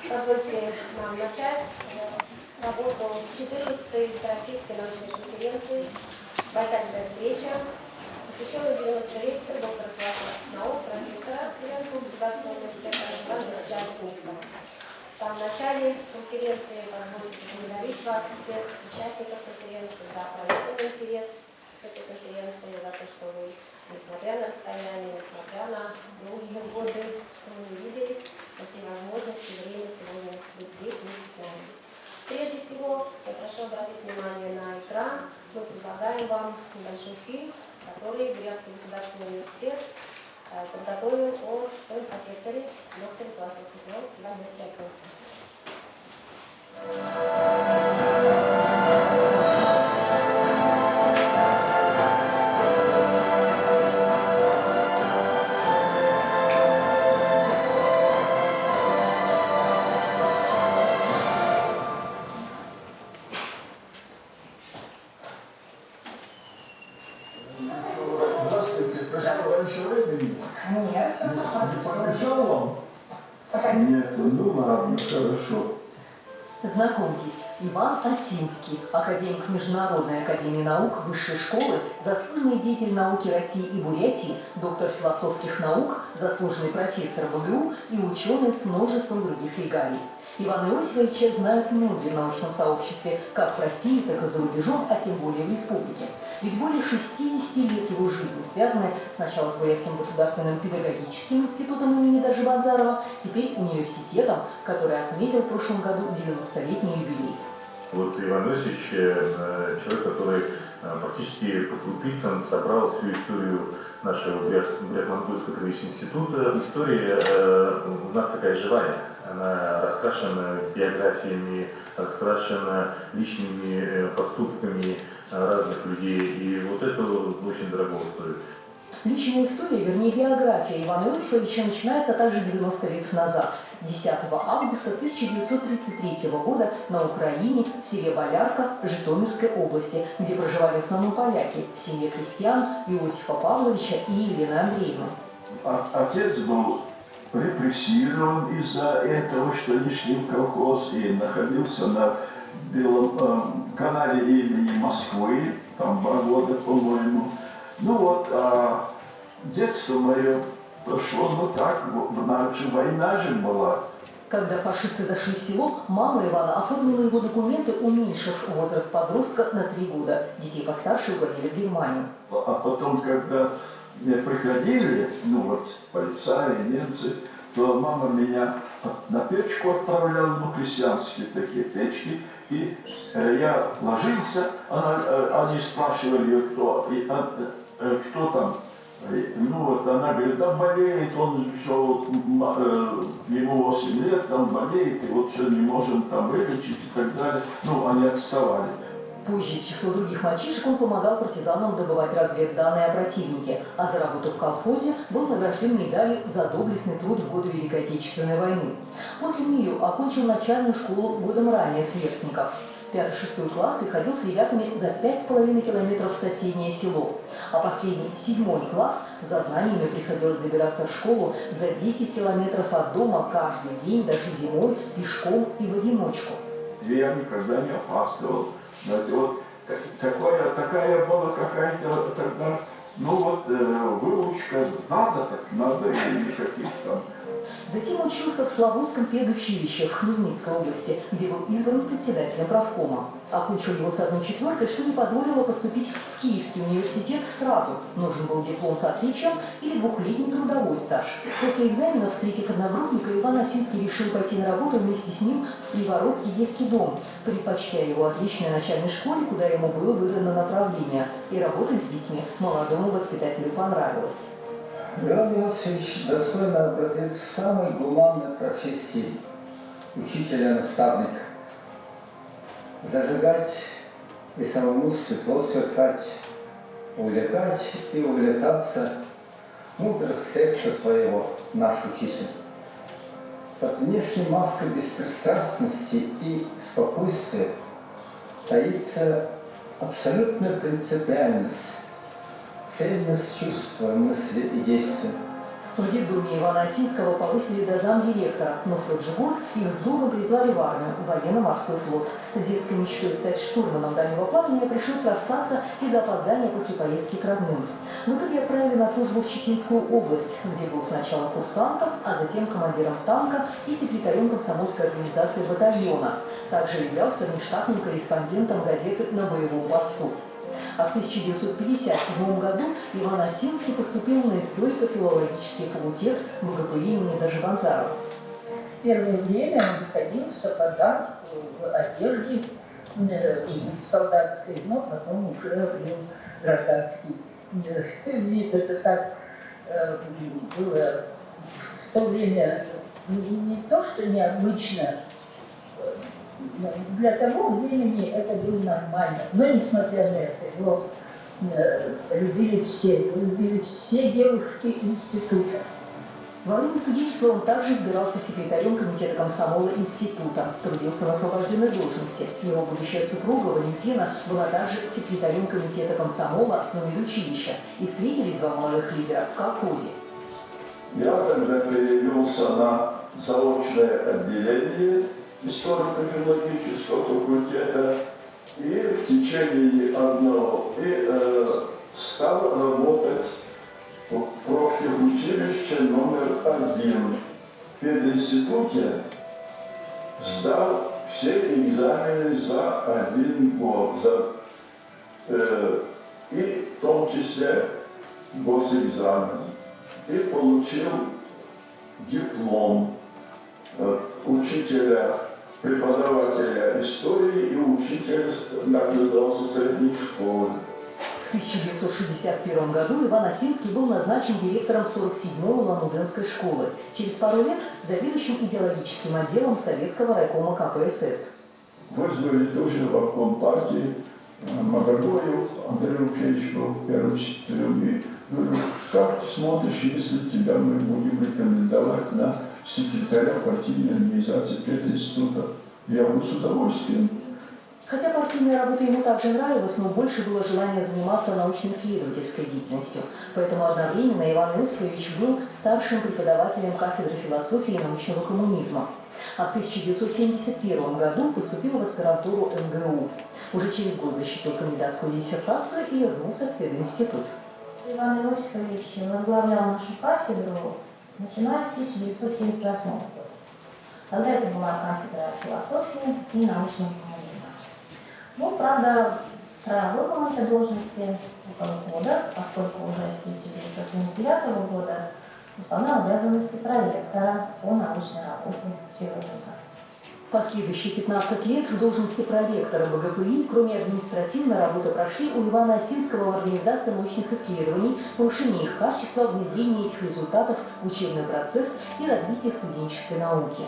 Позвольте нам начать работу 14-й Всероссийской научной конференции «Байкальская встреча», посвященную 90-летию доктора философских наук, профессора Ленского государственного университета Ивана Ильича. В самом начале конференции позвольте поблагодарить вас, всех участников конференции, за проявленный интерес к этой конференции, за то, что вы, несмотря на расстояние, несмотря на долгие годы, что мы не виделись, нашли возможность и время сегодня быть здесь вместе с нами. Прежде всего, я прошу обратить внимание на экран. Мы предлагаем вам небольшой фильм, который Брянский государственный университет подготовил о своем профессоре, докторе философских наук Иване Ильиче. Нет, ну ладно, хорошо. Знакомьтесь, Иван Осинский, академик Международной академии наук Высшей школы, заслуженный деятель науки России и Бурятии, доктор философских наук, заслуженный профессор ВГУ и ученый с множеством других регалий. Ивана Иосифовича знают многие в научном сообществе, как в России, так и за рубежом, а тем более в республике. Ведь более 60 лет его жизни связаны сначала с Бурятским государственным педагогическим институтом имени Дажи Банзарова, теперь университетом, который отметил в прошлом году 90-летний юбилей. Вот Иван Иосифович человек, который практически по крупицам собрал всю историю нашего Бурят-Монгольского педагогического института. История у нас такая живая, она раскрашена биографиями, раскрашена личными поступками разных людей, и вот это очень дорого стоит. Личная история, вернее биография Ивана Иосифовича начинается также 90 лет назад, 10 августа 1933 года на Украине, в селе Болярка Житомирской области, где проживали в основном поляки, в семье крестьян Иосифа Павловича и Елены Андреевны. Отец был репрессирован из-за этого, что не шли в колхоз, и находился на Белом канале имени Москвы, там 2 года, по-моему. Ну вот, а детство мое прошло, ну так, война же была. Когда фашисты зашли в село, мама Ивана оформила его документы, уменьшив возраст подростка на 3 года. Детей постарше угодили в Германию. А потом, когда приходили, ну вот, полицаи, немцы, то мама меня на печку отправляла, ну, крестьянские такие печки, и я ложился, они спрашивали ее, кто там. Ну вот она говорит, да болеет, он еще, ему 8 лет, там болеет, и вот все не можем там вылечить и так далее. Ну, они отставали. Позже в число других мальчишек он помогал партизанам добывать разведданные о противнике, а за работу в колхозе был награжден медалью за доблестный труд в годы Великой Отечественной войны. После нее окончил начальную школу годом ранее сверстников. 5-6 классы ходил с ребятами за 5,5 километров в соседнее село. А последний 7 класс за знаниями приходилось добираться в школу за 10 километров от дома каждый день, даже зимой, пешком и в одиночку. Я никогда не опаздывал. Знаете, вот такая была какая-то тогда, ну вот, выучка, надо так, надо, и никаких там. Затем учился в Славутском педучилище в Хмельницкой области, где был избран председателем правкома. Окончил его с 1/4, что не позволило поступить в Киевский университет сразу. Нужен был диплом с отличием или 2-летний трудовой стаж. После экзаменов, встретив одногруппника, Иван Осинский решил пойти на работу вместе с ним в Привородский детский дом, предпочтя его отличной начальной школе, куда ему было выдано направление. И работать с детьми молодому воспитателю понравилось. Иван Иосифович достойно образец самой гуманной профессии учителя-наставника. Зажигать и самому светло сверкать, увлекать и увлекаться мудрость сердца твоего, наш учитель. Под внешней маской беспристрастности и спокойствия таится абсолютная принципиальность, цельность чувства, мысли и действия. В детдоме Ивана Осинского повысили до замдиректора, но в тот же год их с дому призвали в армию, в военно-морской флот. С детской мечтой стать штурманом дальнего плавания пришлось расстаться из-за опоздания после поездки к родным. В итоге отправили на службу в Читинскую область, где был сначала курсантом, а затем командиром танка и секретарем комсомольской организации батальона. Также являлся внештатным корреспондентом газеты «На боевом посту». А в 1957 году Иван Осинский поступил на историко-филологический факультет МГПИ имени Дажибанзарова. Первое время он ходил в сапогах, в одежде солдатской, но потом уже обрел гражданский вид. Это так было в то время не то, что необычно. Для того времени это было нормально. Но несмотря на это, его любили все девушки института. Во время студенчества он также избирался секретарем комитета комсомола института, трудился на освобожденной должности. Его будущая супруга Валентина была также секретарем комитета комсомола на медучилище. И встретились два молодых лидера в колхозе. Я тогда перевелся на заочное отделение историко-филологического факультета и в течение одного стал работать в профтехучилище номер 1. В пединституте сдал все экзамены за 1 год, и в том числе госэкзамен. И получил диплом учителя, преподавателя истории и учителя, как назывался, средней школы. В 1961 году Иван Осинский был назначен директором 47-й Улан-Удэнской школы, через пару лет заведующим идеологическим отделом Советского райкома КПСС. Вызвали тоже в обком партии Магадоев Андрей Лукьевич был первым секретарем. И говорю, как ты смотришь, если тебя мы будем рекомендовать на секретаря партийной организации пединститута? Я буду с удовольствием. Хотя партийная работа ему также нравилась, но больше было желание заниматься научно-исследовательской деятельностью. Поэтому одновременно Иван Иосифович был старшим преподавателем кафедры философии и научного коммунизма. А в 1971 году поступил в аспирантуру МГУ. Уже через год защитил кандидатскую диссертацию и вернулся в пединститут. Иван Иосифович возглавлял нашу кафедру, начиная с 1978 года. Тогда это была кафедра философии и научного коммунизма. Ну, правда, работал на этой должности около года, поскольку уже с 1979 года выполнял обязанности проректора по научной работе всего вуза. Последующие 15 лет в должности проректора БГПИ, кроме административной работы, прошли у Ивана Осинского в организации научных исследований, повышение их качества, внедрение этих результатов в учебный процесс и развитие студенческой науки.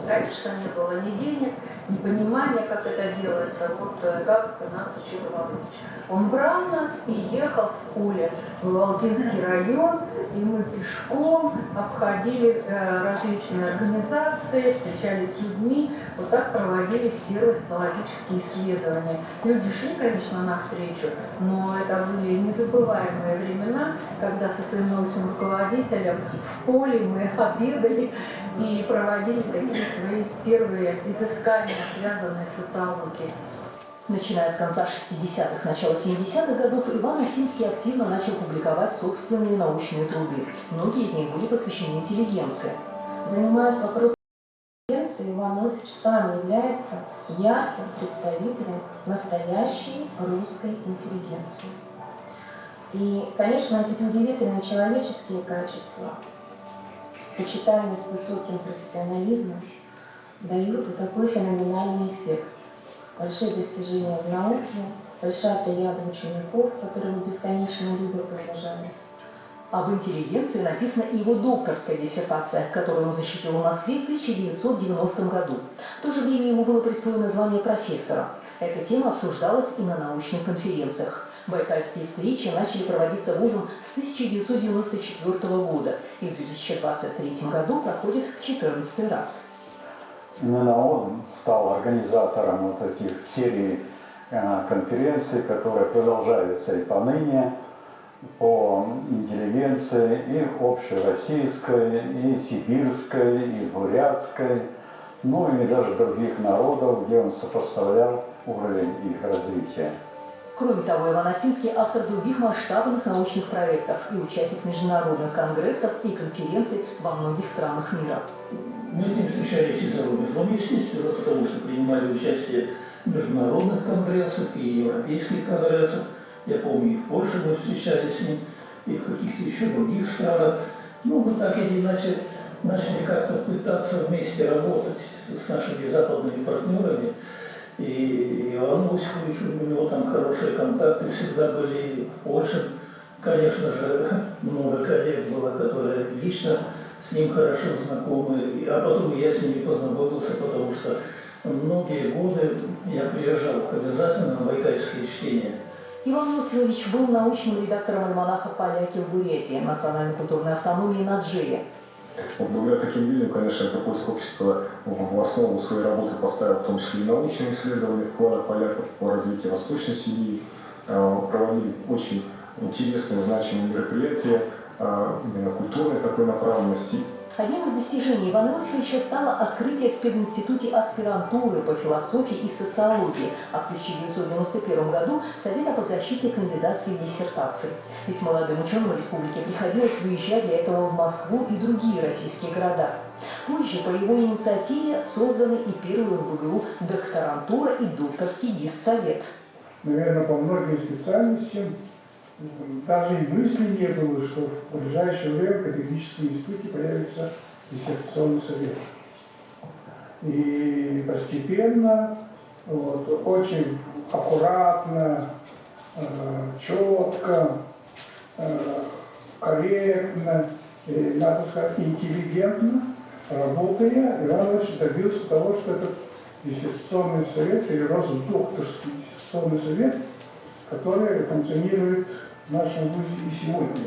Конечно, не было ни денег, ни понимания, как это делается. Вот как нас учил Иванович. Он брал нас и ехал в поле в Волгинский район, и мы пешком обходили различные организации, встречались с людьми. Вот так проводились первые социологические исследования. Люди шли, конечно, навстречу, но это были незабываемые времена, когда со своим научным руководителем в поле мы обедали и проводили такие свои первые изыскания, связанные с социологией. Начиная с конца 60-х, начала 70-х годов, Иван Осинский активно начал публиковать собственные научные труды. Многие из них были посвящены интеллигенции. Занимаясь вопросом интеллигенции, Иван Иосифович сам является ярким представителем настоящей русской интеллигенции. И, конечно, эти удивительные человеческие качества, сочетаемые с высоким профессионализмом, дают вот такой феноменальный эффект. Большие достижения в науке, большая плеяда учеников, которые его бесконечно любят и уважают. Об интеллигенции написана и его докторская диссертация, которую он защитил в Москве в 1990 году. В то же время ему было присвоено звание профессора. Эта тема обсуждалась и на научных конференциях. Байкальские встречи начали проводиться вузом с 1994 года и в 2023 году проходят в 14 раз. Именно он стал организатором вот этих серий конференций, которые продолжаются и поныне. по интеллигенции и общероссийской, и сибирской, и бурятской, ну и даже других народов, где он сопоставлял уровень их развития. Кроме того, Иван Осинский – автор других масштабных научных проектов и участник международных конгрессов и конференций во многих странах мира. Мы с ним встречались и за рубежом, естественно, потому что принимали участие в международных конгрессах и европейских конгрессах. Я помню, и в Польше мы встречались с ним, и в каких-то еще других странах. Ну, мы так или иначе начали как-то пытаться вместе работать с нашими западными партнерами. И Иван Осипович, у него там хорошие контакты всегда были в Польше. Конечно же, много коллег было, которые лично с ним хорошо знакомы. А потом я с ними познакомился, потому что многие годы я приезжал к обязательно на байкальские чтения. Иван Иосифович был научным редактором альманаха «Поляки в Бурятии» национальной культурной автономии на Джере. Благодаря таким людям, конечно, это поиск общества в основу своей работы поставил в том числе и научные исследования, вклад поляков в развитие Восточной Сибири, проводили очень интересные, значимые мероприятия именно культурной такой направленности. Одним из достижений Ивана Иосифовича стало открытие в пединституте аспирантуры по философии и социологии, а в 1991 году Совета по защите кандидатской диссертации. Ведь молодым ученым республики приходилось выезжать для этого в Москву и другие российские города. Позже по его инициативе созданы и первые в БГУ докторантура и докторский диссовет. Наверное, по многим специальностям даже и мысли не было, что в ближайшее время в педагогическом институте появится диссертационный совет. И постепенно, очень аккуратно, четко, корректно, и, надо сказать, интеллигентно работая, Иван Иванович добился того, что этот диссертационный совет перерос в докторский диссертационный совет, который функционирует в нашем вузе и сегодня.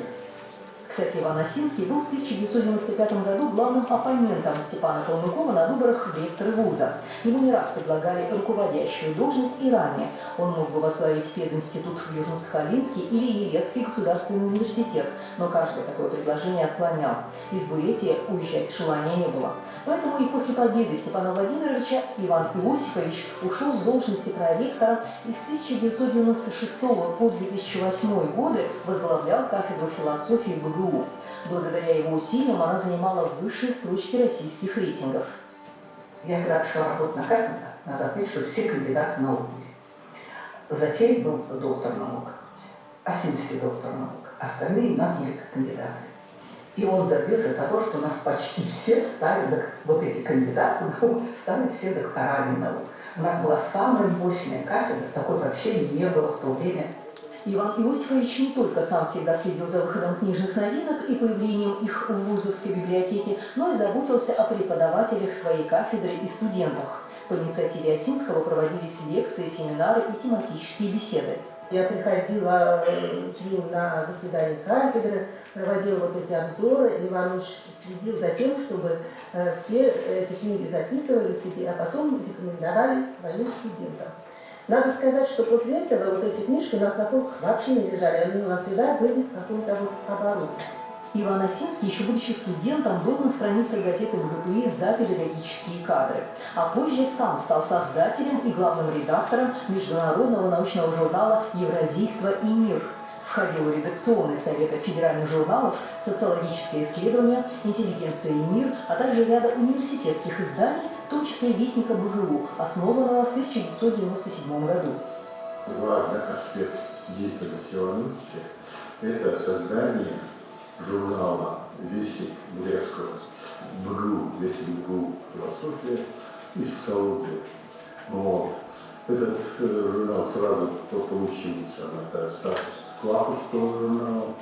Кстати, Иван Осинский был в 1995 году главным оппонентом Степана Калмыкова на выборах в ректоры вуза. Ему не раз предлагали руководящую должность и ранее. Он мог бы возглавить пединститут в Южно-Сахалинске или Елецкий государственный университет, но каждое такое предложение отклонял. Из Бурятии уезжать желания не было. Поэтому и после победы Степана Владимировича Иван Иосифович ушел с должности проректора и с 1996 по 2008 годы возглавлял кафедру философии БГУ. Благодаря его усилиям она занимала высшие строчки российских рейтингов. Я когда пришла работать на кафедру, надо отметить, что все кандидаты наук были. Затем был доктор наук, Осинский доктор наук, остальные у нас были как кандидаты. И он добился того, что у нас почти все стали, вот эти кандидаты наук, стали все докторами наук. У нас была самая мощная кафедра, такой вообще не было в то время. Иван Иосифович не только сам всегда следил за выходом книжных новинок и появлением их в вузовской библиотеке, но и заботился о преподавателях своей кафедры и студентах. По инициативе Осинского проводились лекции, семинары и тематические беседы. Я приходила на заседание кафедры, проводила вот эти обзоры, и Иван Ильич следил за тем, чтобы все эти книги записывали себе, а потом рекомендовали своим студентам. Надо сказать, что после этого вот эти книжки у нас на полках вообще не лежали, они у нас всегда были в каком-то вот обороте. Иван Осинский, еще будучи студентом, был на странице газеты БГПИ «За педагогические кадры», а позже сам стал создателем и главным редактором международного научного журнала «Евразийство и мир». Входил в редакционный совет федеральных журналов «Социологические исследования», «Интеллигенция и мир», а также ряда университетских изданий, в том числе «Вестника БГУ», основанного в 1997 году. Важный аспект деятельности Ивана Ильича – это создание журнала «Вестник Бурятского БГУ», «Вестник БГУ. Философия и социология». Вот. Этот журнал сразу получил статус флагманского журнала.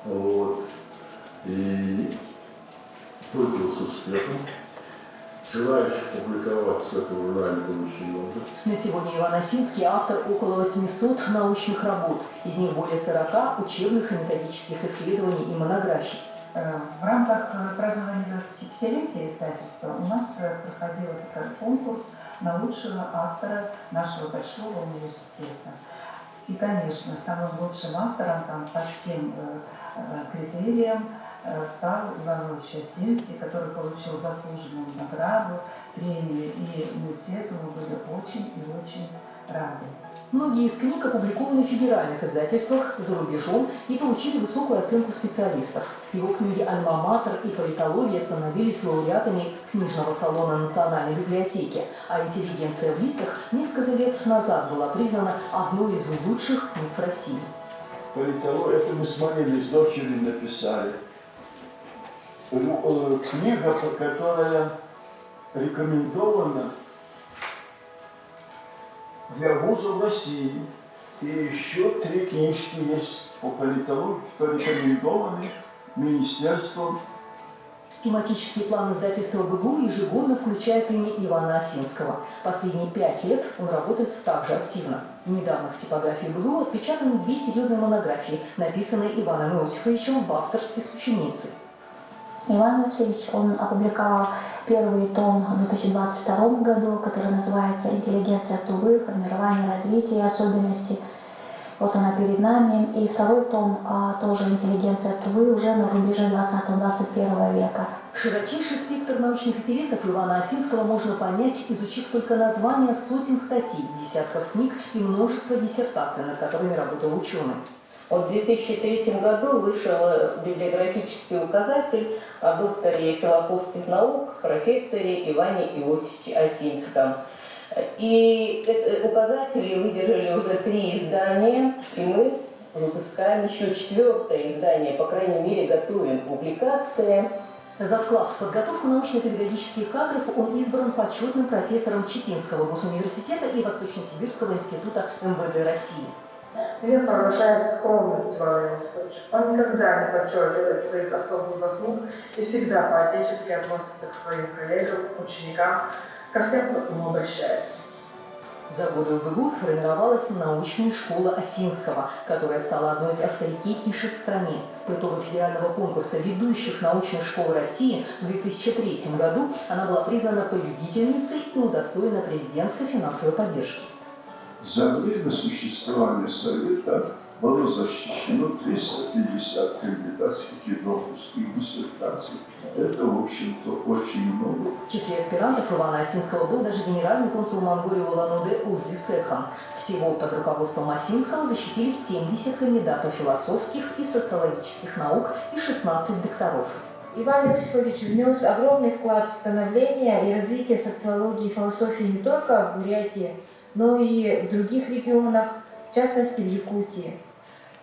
Вот. И пользовался успехом. Желающих публиковаться в этом журнале было очень много. На сегодня Иван Осинский автор около 800 научных работ, из них более 40 учебных и методических исследований и монографий. В рамках празднования 25-летия издательства у нас проходил конкурс на лучшего автора нашего большого университета. И, конечно, самым лучшим автором там, по всем критериям стал Иван Ильич Осинский, который получил заслуженную награду, премию, и мы все этому были очень и очень рады. Многие из книг опубликованы в федеральных издательствах за рубежом и получили высокую оценку специалистов. Его книги «Альма-Матер» и «Политология» становились лауреатами книжного салона Национальной библиотеки, а «Интеллигенция в лицах» несколько лет назад была признана одной из лучших книг в России. Политология, это мы с Мариной, с дочерью написали. Книга, которая рекомендована для вузов России. И еще 3 книжки есть по политологии, порекомендованы Министерством. Тематический план издательства БГУ ежегодно включает имя Ивана Осинского. Последние 5 лет он работает также активно. Недавно в типографии БГУ отпечатаны 2 серьезные монографии, написанные Иваном Иосифовичем в авторстве с ученицей. Иван Васильевич, он опубликовал первый том в 2022 году, который называется «Интеллигенция Тувы. Формирование, развитие, особенности». Вот она перед нами. И второй том, тоже «Интеллигенция Тувы», уже на рубеже 20-21 века. Широчайший спектр научных интересов Ивана Осинского можно понять, изучив только названия сотен статей, десятков книг и множество диссертаций, над которыми работал ученый. В 2003 году вышел библиографический указатель о докторе философских наук, профессоре Иване Иосифовиче Осинском. И указатели выдержали уже 3 издания, и мы выпускаем еще 4-е издание, по крайней мере, готовим публикации. За вклад в подготовку научно-педагогических кадров он избран почетным профессором Читинского госуниверситета и Восточно-Сибирского института МВД России. Меня поражает скромность Ивана Иосифовича. Он никогда не подчеркивает своих особых заслуг и всегда по-отечески относится к своим коллегам, ученикам, ко всем, кто к нему обращается. За годы в БГУ сформировалась научная школа Осинского, которая стала одной из авторитетнейших в стране. По итогам федерального конкурса ведущих научных школ России в 2003 году она была признана победительницей и удостоена президентской финансовой поддержки. За время существования Совета было защищено 350 кандидатских и докторских диссертаций. Это, в общем-то, очень много. В числе аспирантов Ивана Осинского был даже генеральный консул Монголии в Улан-Удэ Узи Секхан. Всего под руководством Осинского защитили 70 кандидатов философских и социологических наук и 16 докторов. Иван Иосифович внес огромный вклад в становление и развитие социологии и философии не только в Бурятии, но и в других регионах, в частности в Якутии.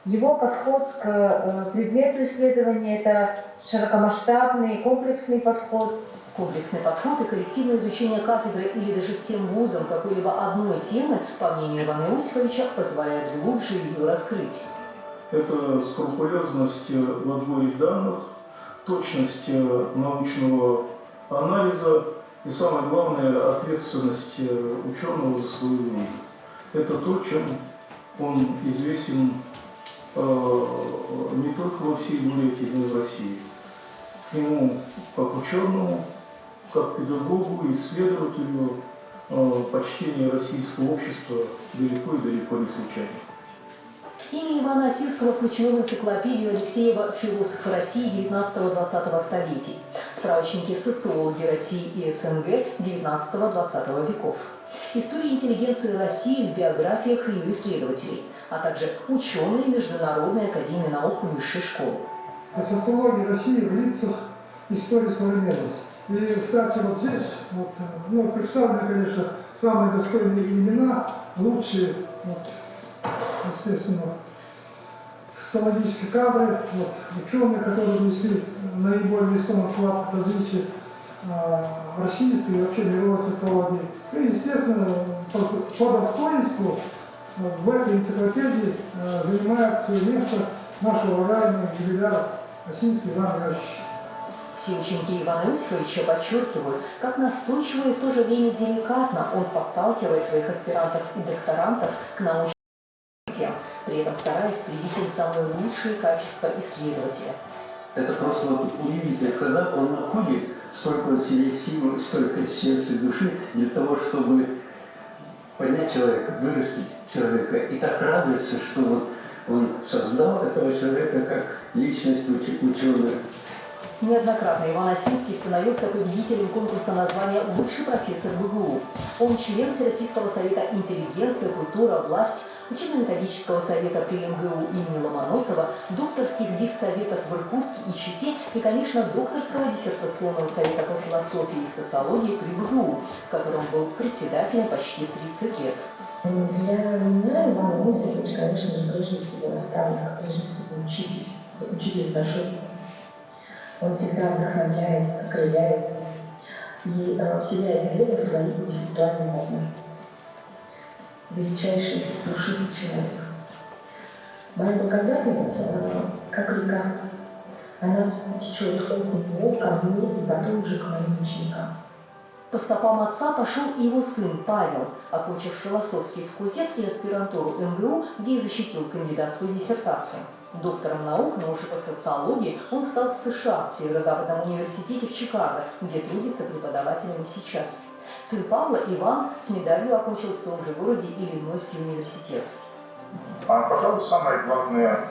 Его подход к предмету исследования – это широкомасштабный, комплексный подход. Комплексный подход и коллективное изучение кафедры или даже всем вузам какой-либо одной темы, по мнению Ивана Иосифовича, позволяет глубже ее раскрыть. Это скрупулезность в отборе данных, точность научного анализа и, самое главное, ответственность ученого за свою науку. Это то, чем он известен не только во всей Бурятии, но и в России. Ему, как ученому, как педагогу, исследователю, почтение российского общества далеко и далеко не случайно. Имя Ивана Осинского включено в энциклопедию Алексеева «Философы России 19-20 столетий», справочники «Социологи России и СНГ 19-20 веков», история интеллигенции России в биографиях ее исследователей, а также ученые Международной академии наук высшей школы. О социологии России в лицах истории современности. И, кстати, вот здесь представлены, конечно, самые достойные имена, лучшие, естественно, социологические кадры, ученые, которые внесли наиболее весомый вклад в развитие российской и вообще мировой социологии. И, естественно, по достоинству в этой энциклопедии занимает свое место нашего уважаемого юбиляра Осинский Иван Иосифович. Все ученики Ивана Иосифовича подчеркивают, как настойчиво и в то же время деликатно он подталкивает своих аспирантов и докторантов к научным открытиям, при этом стараясь привить им самые лучшие качества исследователя. Это просто удивительно, когда он находит столько в себе силы, столько сердца и души для того, чтобы поднять человека, вырастить человека. И так радуешься, что вот он создал этого человека как личность ученого. Неоднократно Иван Осинский становился победителем конкурса на звание «Лучший профессор БГУ». Он член Всероссийского совета «Интеллигенция, культура, власть», учебно-методического совета при МГУ имени Ломоносова, докторских диссоветов в Иркутске и Чите и, конечно, докторского диссертационного совета по философии и социологии при БГУ, в котором был председателем почти 30 лет. Для меня Иван Иосифович, конечно же, прежде всего наставник, прежде всего учитель, учитель с большой буквы. Он всегда вдохновляет, окрыляет и вселяет веру в твои интеллектуальные возможности. Величайший душевный человек. Моя благодарность, как река, она течет от него ко мне и потом уже к моим ученикам. По стопам отца пошел и его сын Павел, окончив философский факультет и аспирантуру МГУ, где и защитил кандидатскую диссертацию. Доктором наук, но уже по социологии, он стал в США, в Северо-Западном университете в Чикаго, где трудится преподавателем сейчас. Сын Павла, Иван, с медалью окончил в том же городе Иллинойский университет. Пожалуй, самая главная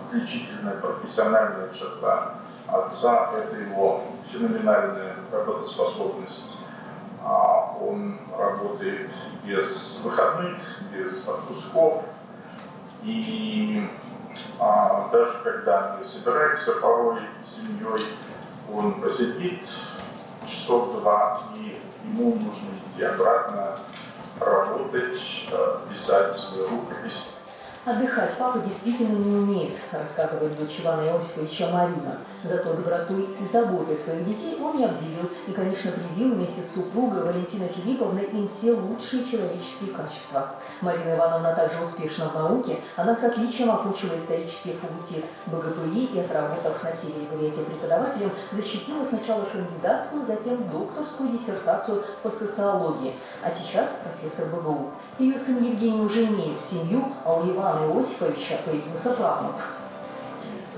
отличительная профессиональная черта отца – это его феноменальная работоспособность. Он работает без выходных, без отпусков. И даже когда мы собираемся порой с семьей, он посидит часов 2, и ему нужно идти обратно работать, писать свою рукопись. Отдыхать папа действительно не умеет, рассказывает дочь Ивана Иосифовича Марина. Зато добротой и заботой своих детей он не обделил и, конечно, привил вместе с супругой Валентиной Филипповной им все лучшие человеческие качества. Марина Ивановна также успешна в науке. Она с отличием окончила исторический факультет БГПИ и, отработав на севере Бурятии преподавателем, защитила сначала кандидатскую, затем докторскую диссертацию по социологии, а сейчас профессор БГУ. Ее сын Евгений уже имеет семью, а у Ивана Иосифовича появился правнук.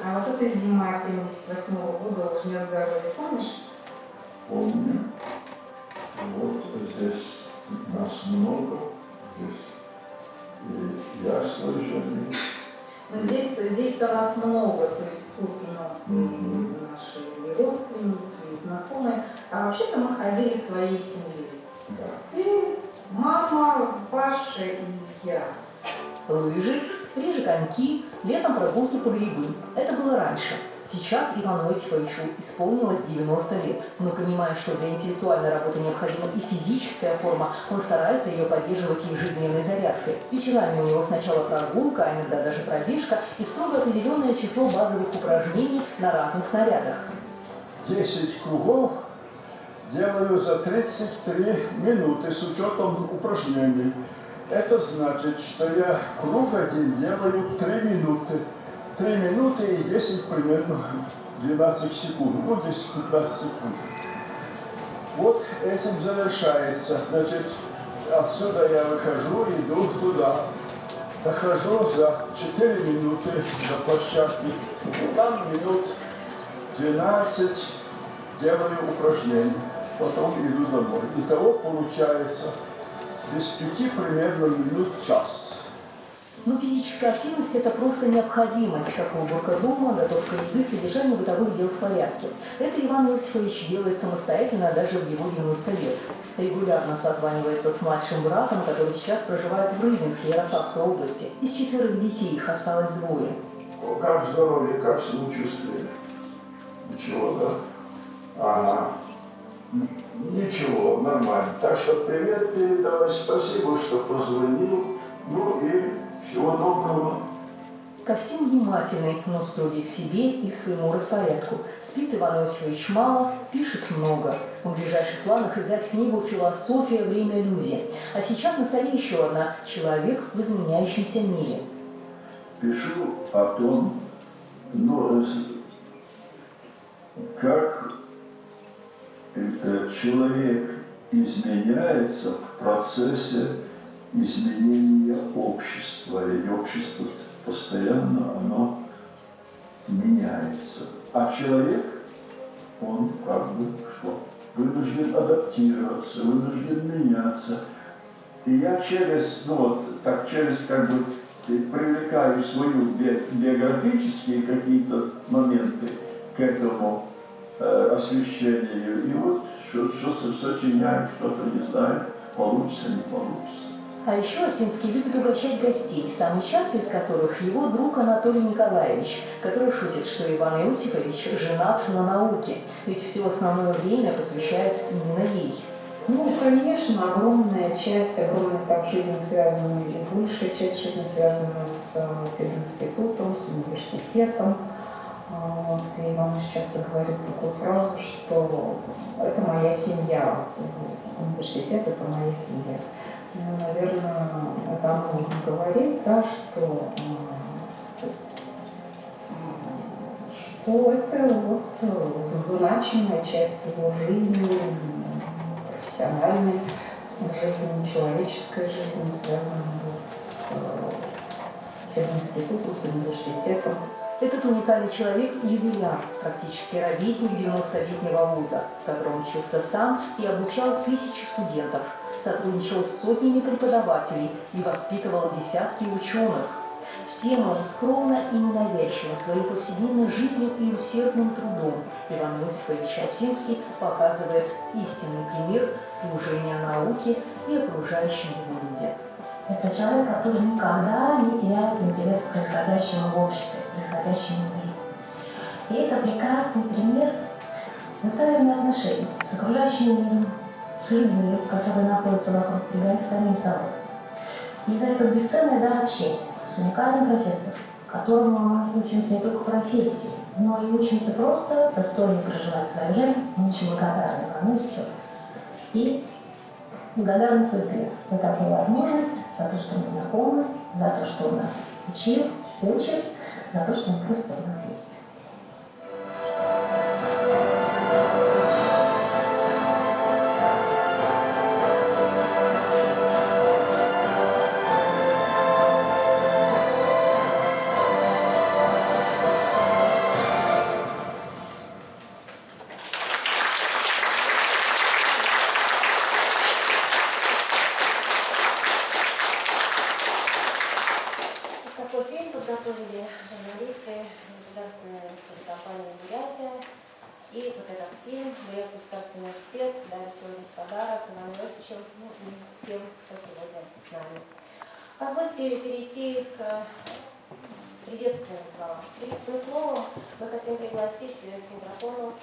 А вот эта зима 78-го года Лужня здоровья, помнишь? Помню. Вот здесь нас много, здесь и я слышал. Ну здесь-то нас много, то есть тут у нас и наши и родственники, и знакомые, а вообще-то мы ходили своей семьей. Да. Ты, мама, Паша и я. Лыжи, реже коньки, летом прогулки по грибы. Это было раньше. Сейчас Ивану Иосифовичу исполнилось 90 лет. Но понимая, что для интеллектуальной работы необходима и физическая форма, он старается ее поддерживать ежедневной зарядкой. Вечерами у него сначала прогулка, а иногда даже пробежка и строго определенное число базовых упражнений на разных снарядах. 10 кругов делаю за 33 минуты с учетом упражнений. Это значит, что я круг один делаю 3 минуты. 3 минуты и 10 примерно 12 секунд. Ну, 10-15 секунд. Вот этим завершается. Значит, отсюда я выхожу, иду туда. Дохожу за 4 минуты до площадки. Там минут 12 делаю упражнения. Потом иду домой. Итого получается без 5 примерно минут час. Но физическая активность – это просто необходимость, как уборка дома, готовка еды, содержание бытовых дел в порядке. Это Иван Иосифович делает самостоятельно даже в его 90 лет. Регулярно созванивается с младшим братом, который сейчас проживает в Рыбинске, Ярославской области. Из 4 детей их осталось 2. Как здоровье, как самочувствие? Ничего, да? Ничего, нормально. Так что привет передавай, спасибо, что позвонил. Ну и всего доброго. Ко всем внимательный, но строгий к себе и к своему распорядку. Спит Иван Иосифович мало, пишет много. В ближайших планах издать книгу «Философия. Время. Люди». А сейчас на столе еще одна «Человек в изменяющемся мире». Пишу о том, как человек изменяется в процессе изменения общества. И общество постоянно оно меняется. А человек, он как бы что? Вынужден адаптироваться, вынужден меняться. И я через, ну вот, так через как бы привлекаю свою биографические какие-то моменты к этому освещению. И вот что сочиняю, что-то не знаю, получится, не получится. А еще Осинский любит угощать гостей, самый частый из которых его друг Анатолий Николаевич, который шутит, что Иван Иосифович женат на науке, ведь все основное время посвящает именно ей. Ну, конечно, огромная часть так жизни связана, или большая часть жизни связана с пединститутом, с университетом. Вот, и Иван часто говорит такую фразу, что это моя семья, вот, университет – это моя семья. Ну, наверное, это о многом говорит, да, что это вот значимая часть его жизни, профессиональной жизни, человеческой жизни, связанной с пединститутом, с университетом. Этот уникальный человек – юбиляр, практически ровесник 90-летнего вуза, в котором учился сам и обучал тысячи студентов, сотрудничал с сотнями преподавателей и воспитывал десятки ученых. Всем он скромно и ненавязчиво своей повседневной жизнью и усердным трудом Иван Иосифович Осинский показывает истинный пример служения науке и окружающим его людям. Это человек, который никогда не теряет интерес к происходящему в обществе, происходящему в мире. И это прекрасный пример выстраивания отношений с окружающим миром, с людьми, которые находятся вокруг тебя, и с самим собой. И за это бесценный дар общения с уникальным профессором, которому мы учимся не только профессии, но и учимся просто достойно проживать свою жизнь. Мы очень благодарны Ивану Иосифовичу и благодарны судьбе за такую возможность, за то, что мы знакомы, за то, что он нас учил, учит, за то, что он просто у нас есть. Такой фильм подготовили журналисты государственной телекомпании «Бурятия». И вот этот фильм Бурятский государственный университет дарит сегодня в подарок Ивану Иосифовичу, ну и всем, кто сегодня с нами. Позвольте перейти к приветственным словам. С приветственным словом мы хотим пригласить к микрофону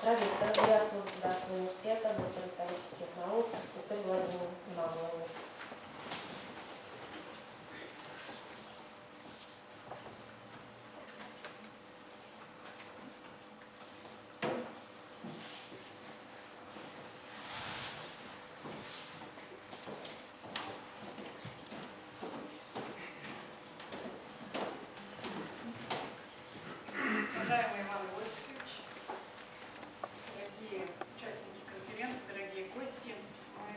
проректора Бурятского государственного университета, доктора исторических наук Викторию Владимировну Имамову. Уважаемый Иван Иосифович, дорогие участники конференции, дорогие гости, мы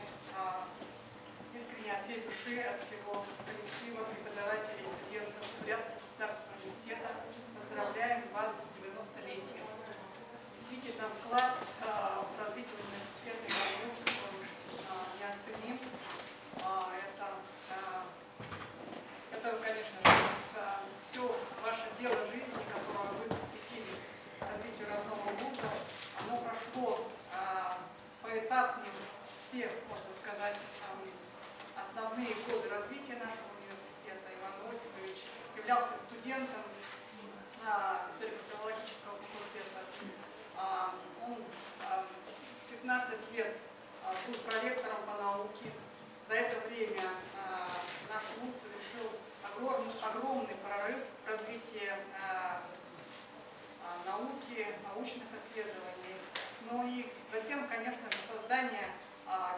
искренне от всей души, от всего коллектива преподавателей, студентов Бурятского государственного университета поздравляем вас с 90-летием. Действительно, вклад в развитие университета Ивана Иосифовича неоценим. Это, конечно же, все ваше дело жизни, которое вы посвятили развитию родного вуза, оно прошло поэтапно все, можно сказать, основные годы развития нашего университета. Иван Иосифович являлся студентом историко-филологического факультета. Он 15 лет был проректором по науке. За это время наш вуз совершил огромный прорыв в развитии науки, научных исследований. Ну и затем, конечно же, создание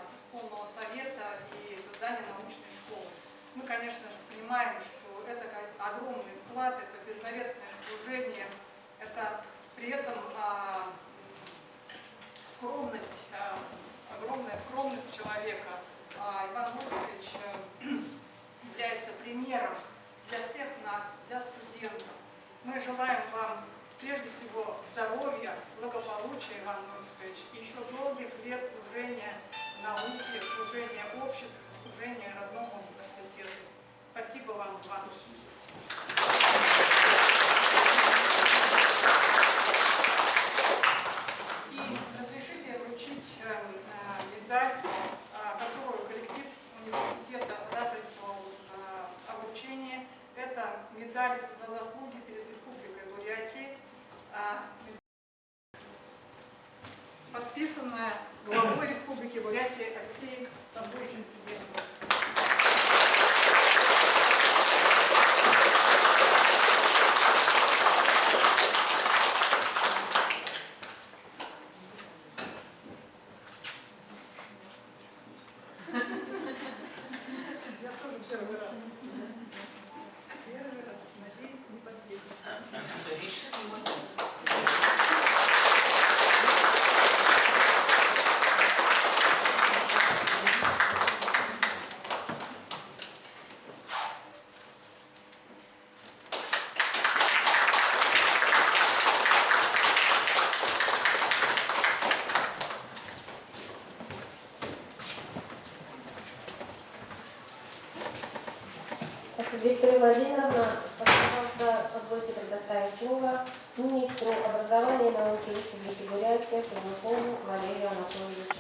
диссертационного совета и создание научной школы. Мы, конечно же, понимаем, что это огромный вклад, это беззаветное служение, это при этом скромность, огромная скромность человека. Иван Иосифович является примером для всех нас, для студентов. Мы желаем вам прежде всего здоровья, благополучия, Иван Иосифович, и еще долгих лет служения науке, служения обществу, служения родному университету. Спасибо вам, Иван Ильич. И разрешите вручить медаль, которую коллектив университета ходатайствовал о вручении. Это медаль за заслуги перед Республикой Бурятии, подписанная главой Республики Бурятия Алексеем Тамбуричем Цыбенко. Я тоже первый раз. Первый раз, надеюсь, не последний. Исторический момент. Виктория Владимировна, пожалуйста, позвольте предоставить слово министру образования и науки Республики Бурятия Калмыкову Валерию Анатольевичу.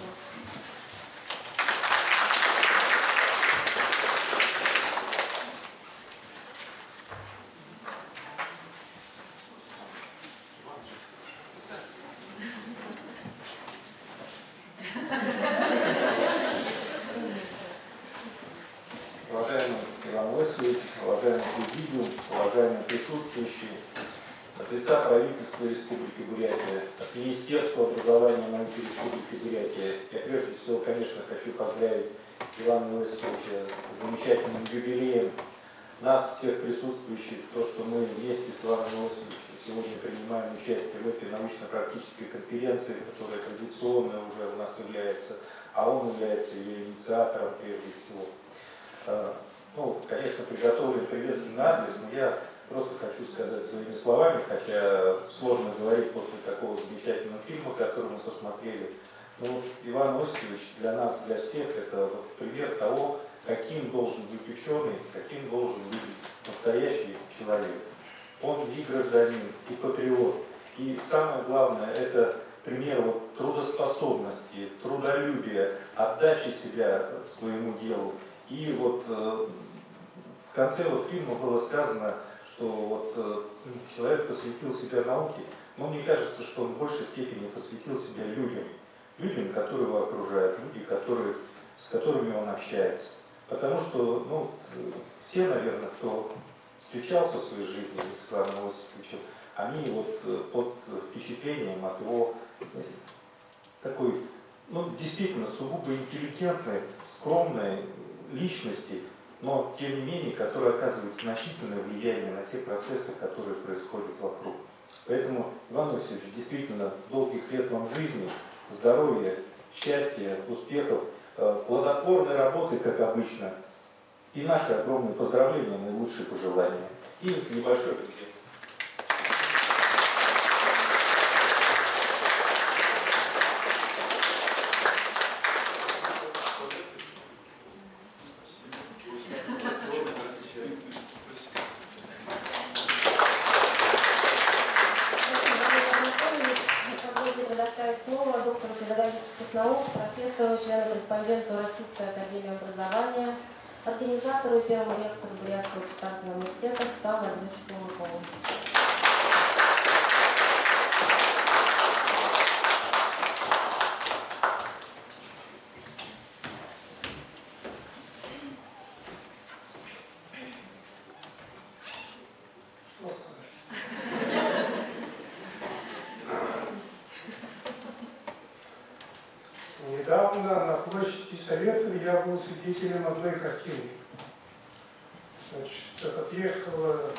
Уважаемый Иван Васильевич, уважаемый президиум, уважаемые присутствующие, от лица правительства Республики Бурятия, от Министерства образования и науки Республики Бурятия, я прежде всего, конечно, хочу поздравить Ивана Васильевича с замечательным юбилеем нас, всех присутствующих, то, что мы вместе с Иваном Васильевичем сегодня принимаем участие в этой научно-практической конференции, которая традиционно уже у нас является, а он является ее инициатором прежде всего. Ну, конечно, приготовлен приветственный адрес, но я просто хочу сказать своими словами, хотя сложно говорить после такого замечательного фильма, который мы посмотрели. Но Иван Васильевич для нас, для всех, это вот пример того, каким должен быть ученый, каким должен быть настоящий человек. Он и гражданин, и патриот. И самое главное, это пример вот трудоспособности, трудолюбия, отдачи себя своему делу. И вот в конце вот фильма было сказано, что вот человек посвятил себя науке, но мне кажется, что он в большей степени посвятил себя людям. Людям, которые его окружают, люди, с которыми он общается. Потому что ну, все, наверное, кто встречался в своей жизни с Иваном Иосифовичем, они вот под впечатлением от его такой, ну, действительно сугубо интеллигентной, скромной личности, но тем не менее, которая оказывает значительное влияние на те процессы, которые происходят вокруг. Поэтому, Иван Васильевич, действительно долгих лет вам жизни, здоровья, счастья, успехов, плодотворной работы, как обычно, и наши огромные поздравления, наилучшие пожелания. И небольшой комплимент. Слово доктору педагогических наук, профессору, члену-корреспонденту Российской академии образования, организатору и первому ректору Бурятского государственного университета Стану Андреевичу Калмыкову. Недавно на площади Совета я был свидетелем одной картины. Значит, подъехала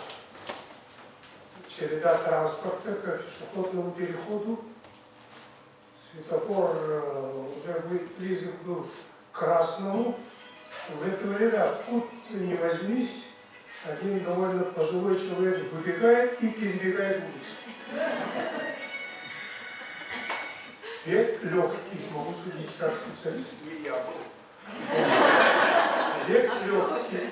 череда транспорта к пешеходному переходу. Светофор уже близок был к красному. В это время откуда ни возьмись, один довольно пожилой человек выбегает и перебегает улицу. Век легкий, могу судить как специалист. Не я был. Век легкий.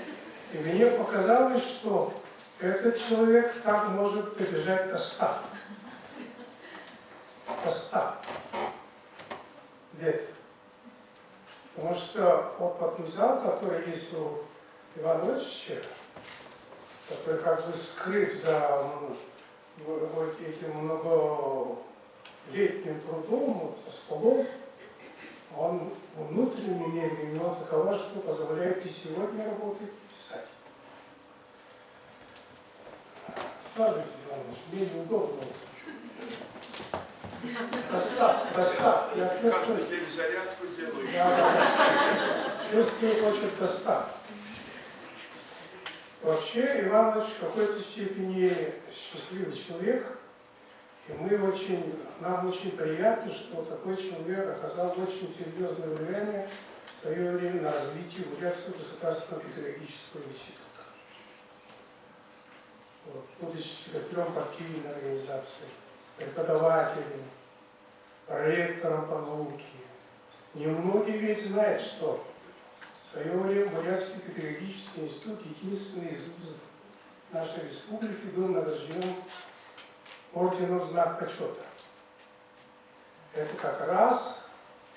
И мне показалось, что этот человек так может добежать до 100. До 100 лет. Потому что вот потенциал, который есть у Ивана Ильича, который как бы скрыт за вот этим многолетним трудом, вот, со столом, он внутренне энергия у него такова, что позволяет и сегодня работать, и писать. Скажите, Иван Ильич, мне неудобно. Достав. Я чувствую. Перезарядку делаю. Чувствую очень достав. Вообще, Иван Ильич в какой-то степени счастливый человек, и нам очень приятно, что такой человек оказал очень серьезное влияние в свое время на развитие Бурятского государственного педагогического института. Вот, будучи секретарем партийной организации, преподавателем, проректором по науке. Немногие ведь знают, что в свое время Бурятский педагогический институт, единственный из вузов нашей республики, был награжден орденом «Знак почета». Это как раз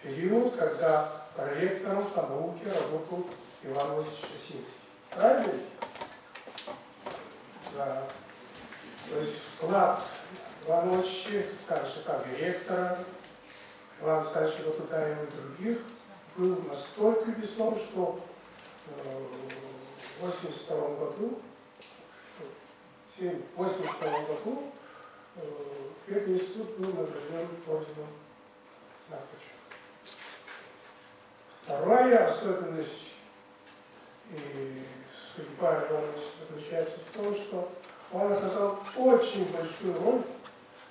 период, когда проректором по науке работал Иван Ильич Осинский. Правильно ведь? Да. То есть вклад Ивана Ильича, как директора, Ивана Александровича Батутаева и других, был настолько весом, что в 1982 году этот институт был награжден орденом «Знак почета». Вторая особенность и судьба Ивана Ильича заключается в том, что он оказал очень большую роль,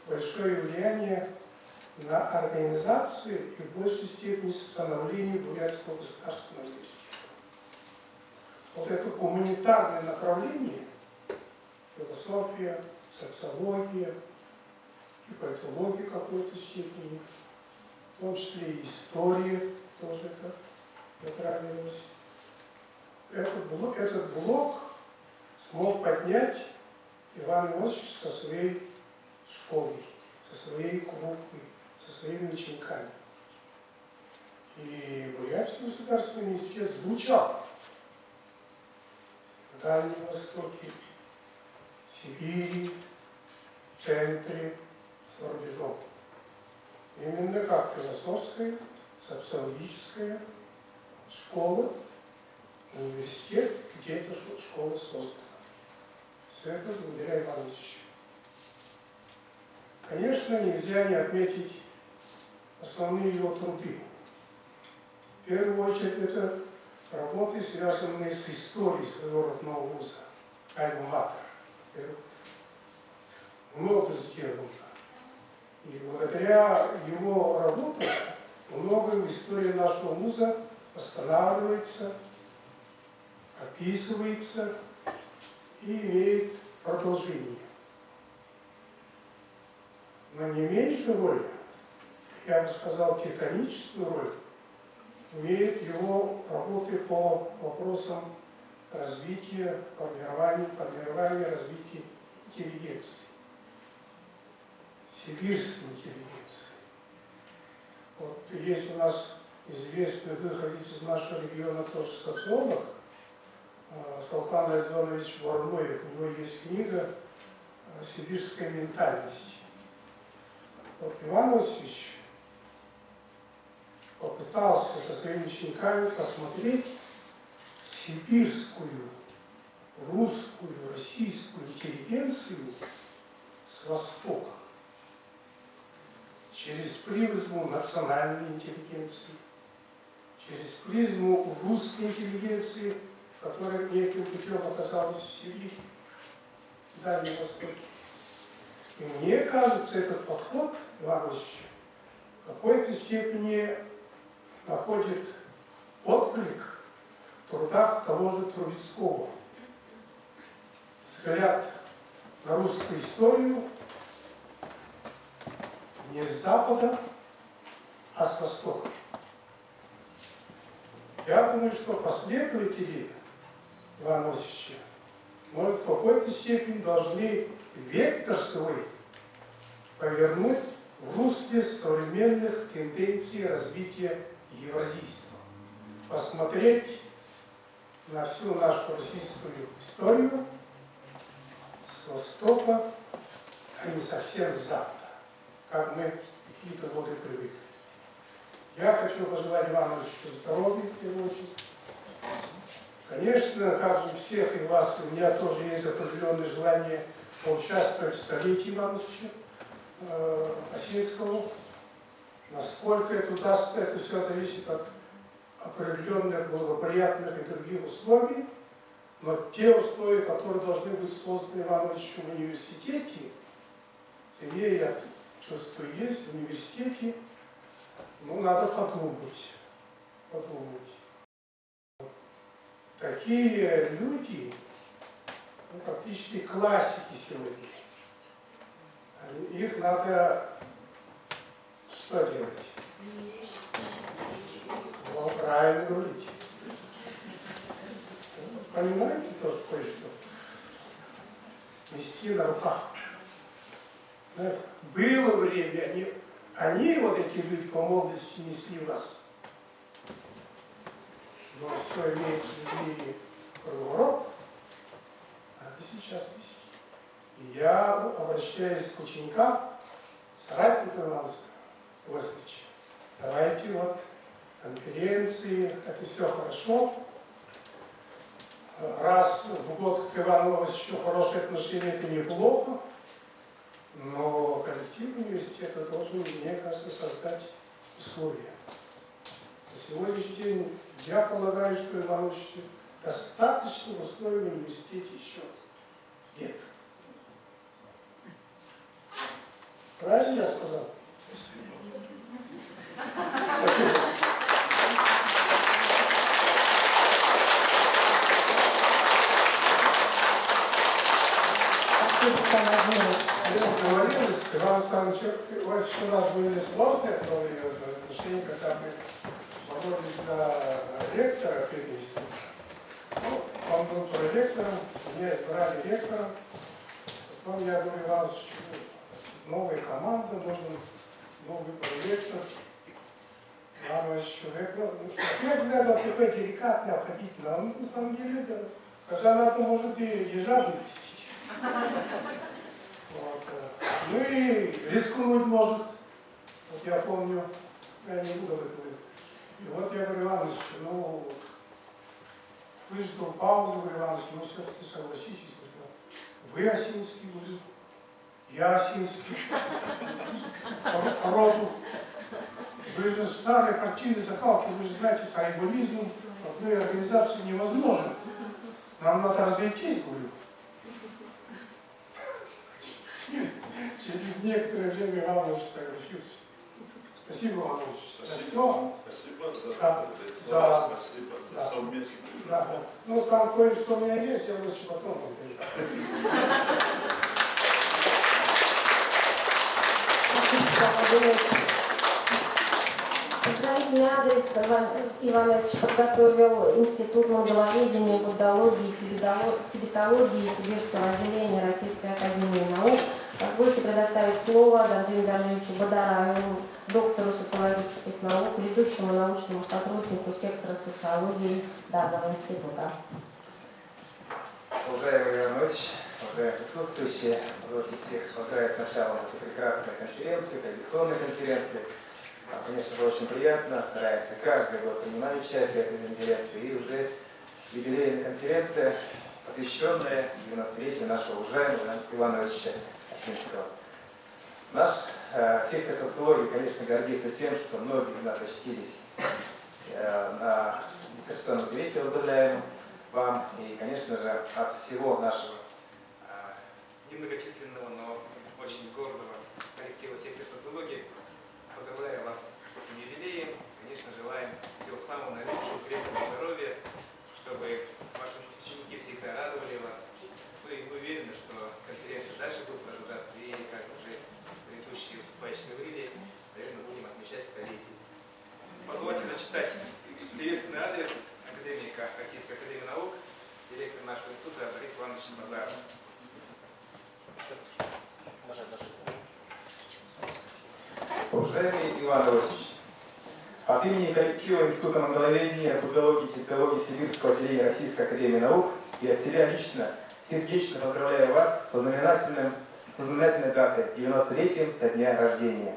большое влияние на организацию и в большей степени становление Бурятского государственного института. Вот это гуманитарное направление, философия, социология и политология в какой-то степени, в том числе и история тоже это направилось. Этот блок смог поднять Иван Иванович со своей школой, со своей группой, со своими учениками. И Бурятский государственный университет звучал на Дальнем Востоке, в Сибири, в центре, за рубежом. Именно как философская, социологическая школа, университет, где эта школа создана. Все это благодаря Ивану Ильичу. Конечно, нельзя не отметить основные его труды. В первую очередь, это работы, связанные с историей своего родного вуза, Альма-Матер. Много сделано. И благодаря его работам многое в истории нашего вуза восстанавливается, описывается и имеет продолжение. Но не меньшую роль, я бы сказал, титаническую роль, имеют его работы по вопросам развития, формирования развития интеллигенции, сибирской интеллигенции. Вот есть у нас известный выходец из нашего региона, тоже социолог, Салхан Айзонович Варноев. У него есть книга «Сибирская ментальность». Вот Иван Васильевич попытался со своими учениками посмотреть сибирскую, русскую, российскую интеллигенцию с востока через призму национальной интеллигенции, через призму русской интеллигенции, которая неким путем оказалась в Сибири, в Дальнем Востоке. И мне кажется, этот подход Ивана Ильича в какой-то степени находит отклик в трудах того же Трубецкого. Взгляд на русскую историю не с Запада, а с востока. Я думаю, что последователи Ивана Иосифовича, может, в какой-то степени должны вектор свой повернуть в русле современных тенденций развития евразийства. Посмотреть на всю нашу российскую историю с востока, а не совсем с запада, как мы какие-то годы привыкли. Я хочу пожелать Ивану Ильичу здоровья, в первую очередь. Конечно, как у всех и вас, у меня тоже есть определенное желание поучаствовать в столетии Ивана Ильича Осинского. Насколько это удастся, это все зависит от определенных благоприятных и других условий. Но те условия, которые должны быть созданы Иваном Ильичем в университете, я чувствую, есть в университете, ну, надо подумать. Такие люди, ну, практически классики сегодня. Их надо что делать? Ну, правильно говорить. Понимаете тоже кое-что? Нести на руках. Было время, они вот эти люди по молодости несли вас. Но все имеет людей круговорот, надо сейчас вести. И я обращаюсь к ученикам, соратникам Ивана Иосифовича. Давайте вот конференции, это все хорошо. Раз в год к Ивану Иосифовичу хорошее отношение, это неплохо. Но коллектив университета должен, мне кажется, создать условия. На сегодняшний день я полагаю, что Ивану Ильичу достаточно условий в университете еще нет. Правильно я сказал? Спасибо. Говорилось, Иван Александрович, у вас еще у нас были сложные отношения, когда мы боролись за ректора Пермского. Ну, он был проректором, меня избрали ректором. Потом я говорю, Иван Ильич, новая команда, нужен новый проректор. Иван Ильич, человек, надо такой деликатный, обходительный, он на самом деле, когда надо, может и ежа выпустить. Вот. Ну и рискнуть может. Вот я помню, я не буду об этом говорить. И вот я говорю, Иван Ильич, ну, выждал паузу, говорю, Иван Ильич, ну все-таки согласитесь, вы Осинский, я Осинский, роду. Вы же старые партийные закалки, вы же знаете, трибализм в одной организации невозможен. Нам надо разойтись, говорю. Через некоторое время Иван Ильич согласился. Спасибо, Иван Ильич. Спасибо за спасибо за совместную. Да. Ну, там кое-что у меня есть, я лучше потом вам передам. Поздравительный адрес Иван Ильич подготовил Институт монголоведения, буддологии, тибетологии Сибирского отделения Российской академии наук. Позвольте предоставить слово Андрею Даниловичу Бадараеву, доктору социологических наук, ведущему научному сотруднику сектора социологии данного института. Уважаемый Иван Ильич, уважаемые присутствующие, позвольте всех поздравить с началом этой прекрасной конференции, традиционной конференции. Конечно же, очень приятно, стараемся каждый год принимать участие в этой конференции. И уже юбилейная конференция, посвященная 90-летию нашего уважаемого Ивана Ильича Осинского. Наш сектор социологии, конечно, гордится тем, что многие из нас защитились на диссертационном совете, возглавляемом вам. И, конечно же, от всего нашего немногочисленного, но очень гордого коллектива сектора социологии поздравляю вас с этим юбилеем. Конечно, желаем всего самого наилучшего, крепкого здоровья, чтобы ваши ученики всегда радовали вас. Мы уверены, что конференция дальше будет продолжаться, и, как уже предыдущие выступающие говорили, наверное, будем отмечать столетие директор нашего института Борис Иванович Базаров. Уважаемый Иван Иосифович, от имени коллектива Института монголоведения, буддологии и теологии Сибирского отделения Российской академии наук и от себя лично сердечно поздравляю вас со знаменательной датой 93-м со дня рождения.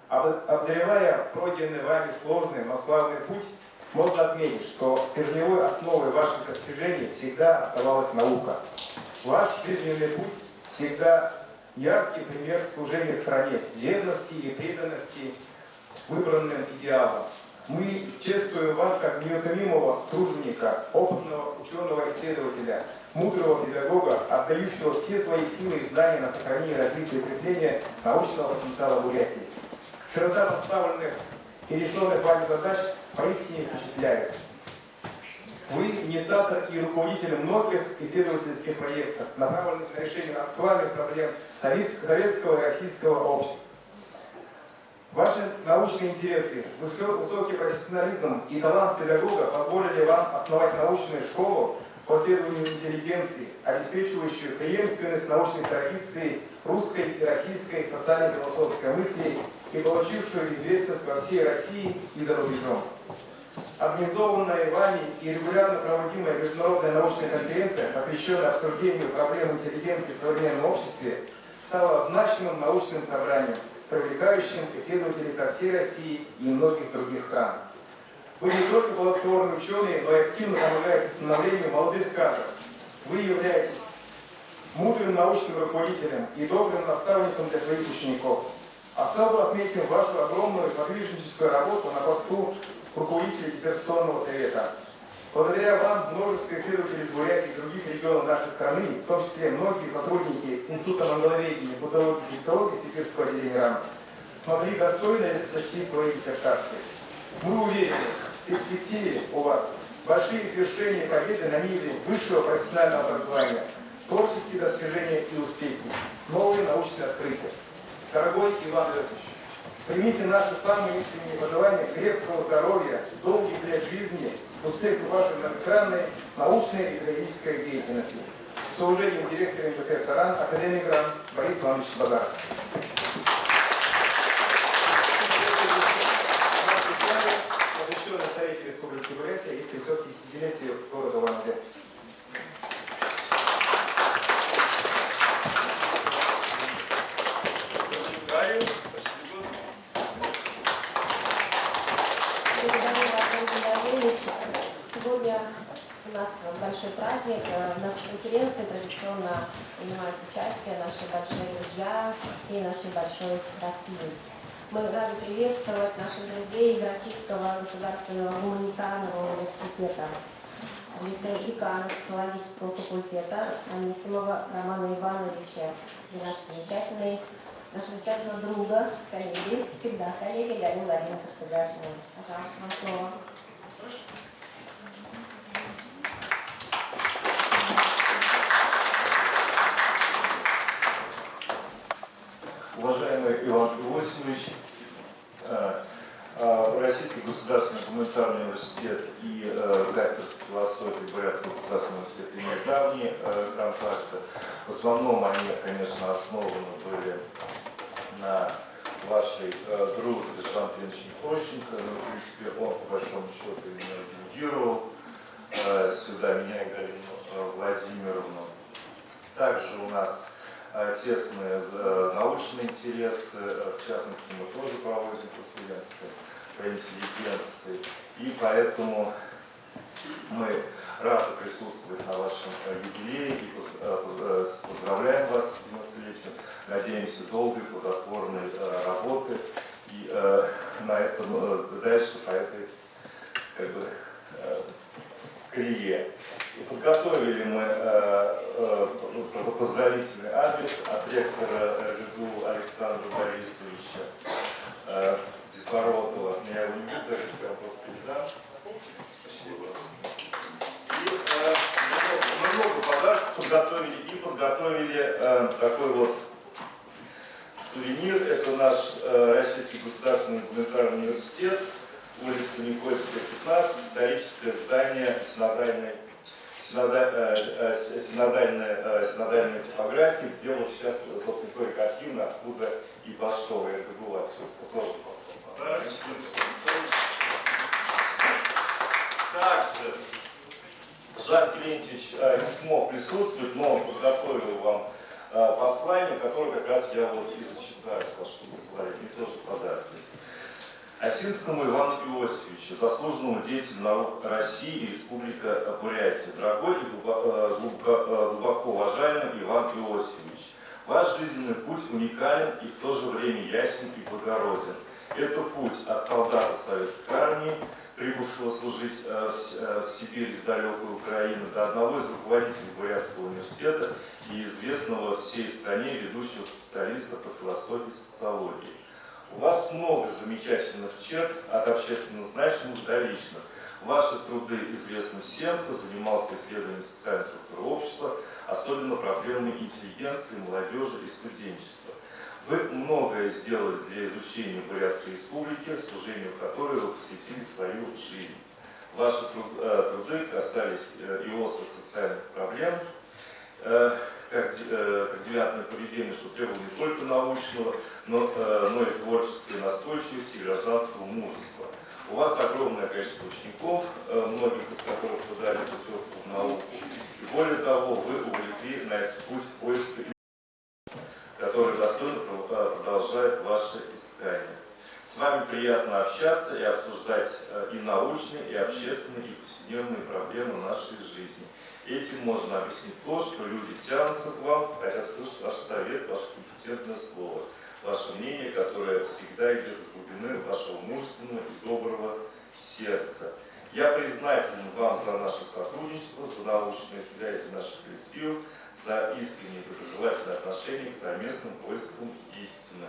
Обозревая пройденный вами сложный, но славный путь, можно отметить, что стержневой основой ваших достижений всегда оставалась наука. Ваш жизненный путь всегда яркий пример служения стране, верности и преданности выбранным идеалам. Мы чествуем вас как неутомимого труженика, опытного ученого-исследователя, мудрого педагога, отдающего все свои силы и знания на сохранение, развитие и укрепление научного потенциала Бурятии. Широта поставленных и решенных вами задач поистине впечатляет. Вы инициатор и руководитель многих исследовательских проектов, направленных на решение актуальных проблем советского и российского общества. Ваши научные интересы, высокий профессионализм и талант педагога позволили вам основать научную школу по исследованию интеллигенции, обеспечивающую преемственность научных традиций русской и российской социально-философской мысли и получившую известность во всей России и за рубежом. Организованная вами и регулярно проводимая международная научная конференция, посвященная обсуждению проблем интеллигенции в современном обществе, стала значимым научным собранием, привлекающим исследователей со всей России и многих других стран. Вы не только плодотворные ученые, но и активно помогаете становлению молодых кадров. Вы являетесь мудрым научным руководителем и добрым наставником для своих учеников. Особо отметим вашу огромную подвижническую работу на посту руководителя диссертационного совета. Благодаря вам множество исследователей из Бурятии и других регионов нашей страны, в том числе многие сотрудники Института монголоведения, буддологии и теологии Сибирского отделения РАН, смогли достойно защитить свои диссертации. Мы уверены, в перспективе у вас большие свершения и победы на ниве высшего профессионального образования, творческие достижения и успехи, новые научные открытия. Дорогой Иван Иосифович, примите наши самые искренние пожелания крепкого здоровья, долгих лет жизни, успехов вашей многогранной научной и педагогической деятельности. С уважением, директор МВК РАН, академик РАН Борис Иванович Базаров. Посвященный столетию Республики Бурятия и 550-летию города Улан-Удэ. Сегодня у нас большой праздник. В нашей конференции традиционно принимают участие наши большие друзья всей нашей большой России. Мы рады приветствовать наших друзей из Российского государственного гуманитарного университета, в лице декана социологического факультета Анисимова Романа Ивановича и нашего замечательного друга, коллеги, всегда коллеги Галина Владимировна Картыгашина. Пожалуйста, вам слово. Уважаемый Иван Иосифович, Российский государственный гуманитарный университет и кафедра философии Бурятского государственного университета имеют давние контакты. В основном они, конечно, основаны были на вашей дружбе с Жан Ильичем Прощенко. В принципе, он, по большому счету, меня делегировал сюда, меня и Галину Владимировну. Также у нас тесные научные интересы, в частности, мы тоже проводим конференции по интеллигенции, и поэтому мы рады присутствовать на вашем юбилее и поздравляем вас с 90-летием, надеемся долгой, плодотворной работы и на этом дальше по этой колее. И подготовили мы поздравительный адрес от ректора РГГУ Александра Борисовича Дисбородова. Я его не буду даже прям просто передам. Спасибо. И много подарков подготовили такой вот сувенир. Это наш Российский государственный гуманитарный университет, улица Никольская, 15, историческое здание с нотариальной синодальной типографии, где он сейчас, собственно, только архивно, откуда и пошел. И это было отсюда тоже подарок. Также Жан Терентьевич не смог присутствовать, но он подготовил вам послание, которое как раз я вот и зачитаю, с вашего позволения, и тоже подарки. Осинскому Ивану Иосифовичу, заслуженному деятелю наук России и Республика Бурятия, дорогой и глубоко уважаемый Иван Иосифович, ваш жизненный путь уникален и в то же время ясен и благороден. Это путь от солдата Советской армии, прибывшего служить в Сибирь из далекой Украины, до одного из руководителей Бурятского университета и известного всей стране ведущего специалиста по философии и социологии. У вас много замечательных черт, от общественно значимых до личных. Ваши труды известны всем, кто занимался исследованием социальной структуры общества, особенно проблемами интеллигенции, молодежи и студенчества. Вы многое сделали для изучения Бурятской республики, служению которой вы посвятили свою жизнь. Ваши труды касались и острых социальных проблем, как девиантное поведение, что требовало не только научного, но и творческой настойчивости и гражданского мужества. У вас огромное количество учеников, многих из которых подали путевку в науку. И более того, вы увлекли на этот путь поиска, который достойно продолжает ваше искание. С вами приятно общаться и обсуждать и научные, и общественные, и повседневные проблемы нашей жизни. Этим можно объяснить то, что люди тянутся к вам, хотят слышать ваш совет, ваше компетентное слово, ваше мнение, которое всегда идет из глубины вашего мужественного и доброго сердца. Я признателен вам за наше сотрудничество, за научные связи наших коллективов, за искренние доброжелательные отношения к совместным поискам истины.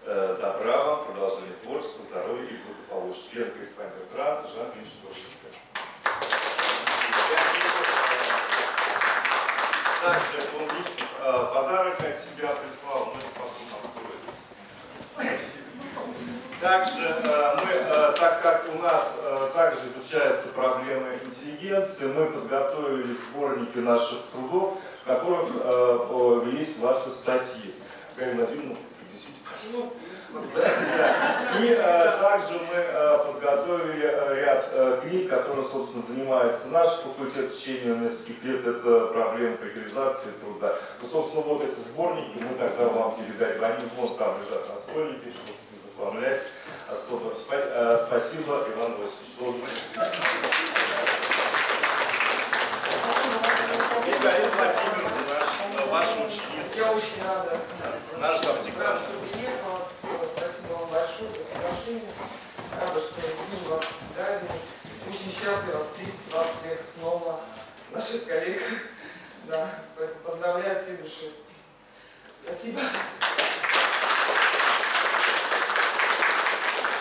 Добра вам, продолжения творчества, здоровья и благополучия. Член корреспондент РАН Жан Терентьевич. Также он личный подарок от себя прислал, но не потом откроется. Также мы, так как у нас также изучаются проблемы интеллигенции, мы подготовили сборники наших трудов, в которых есть ваши статьи. Галина Владимировна, и также мы подготовили ряд книг, которые, собственно, занимается наш факультет в течение нескольких лет. Это проблема пrekаризации труда. Ну, собственно, вот эти сборники мы тогда вам передать. Они вон там лежат на столике, чтобы не заполнять особо. Спасибо, Иван Васильевич. И Галина Владимировна, ваша ученица. Я очень рада. Наш замдекан. Спасибо вам большое за приглашение. Рада, что я вижу вас здравия. Очень счастлива встретить вас всех снова, наших коллег. Да, поздравляю от всей души. Спасибо.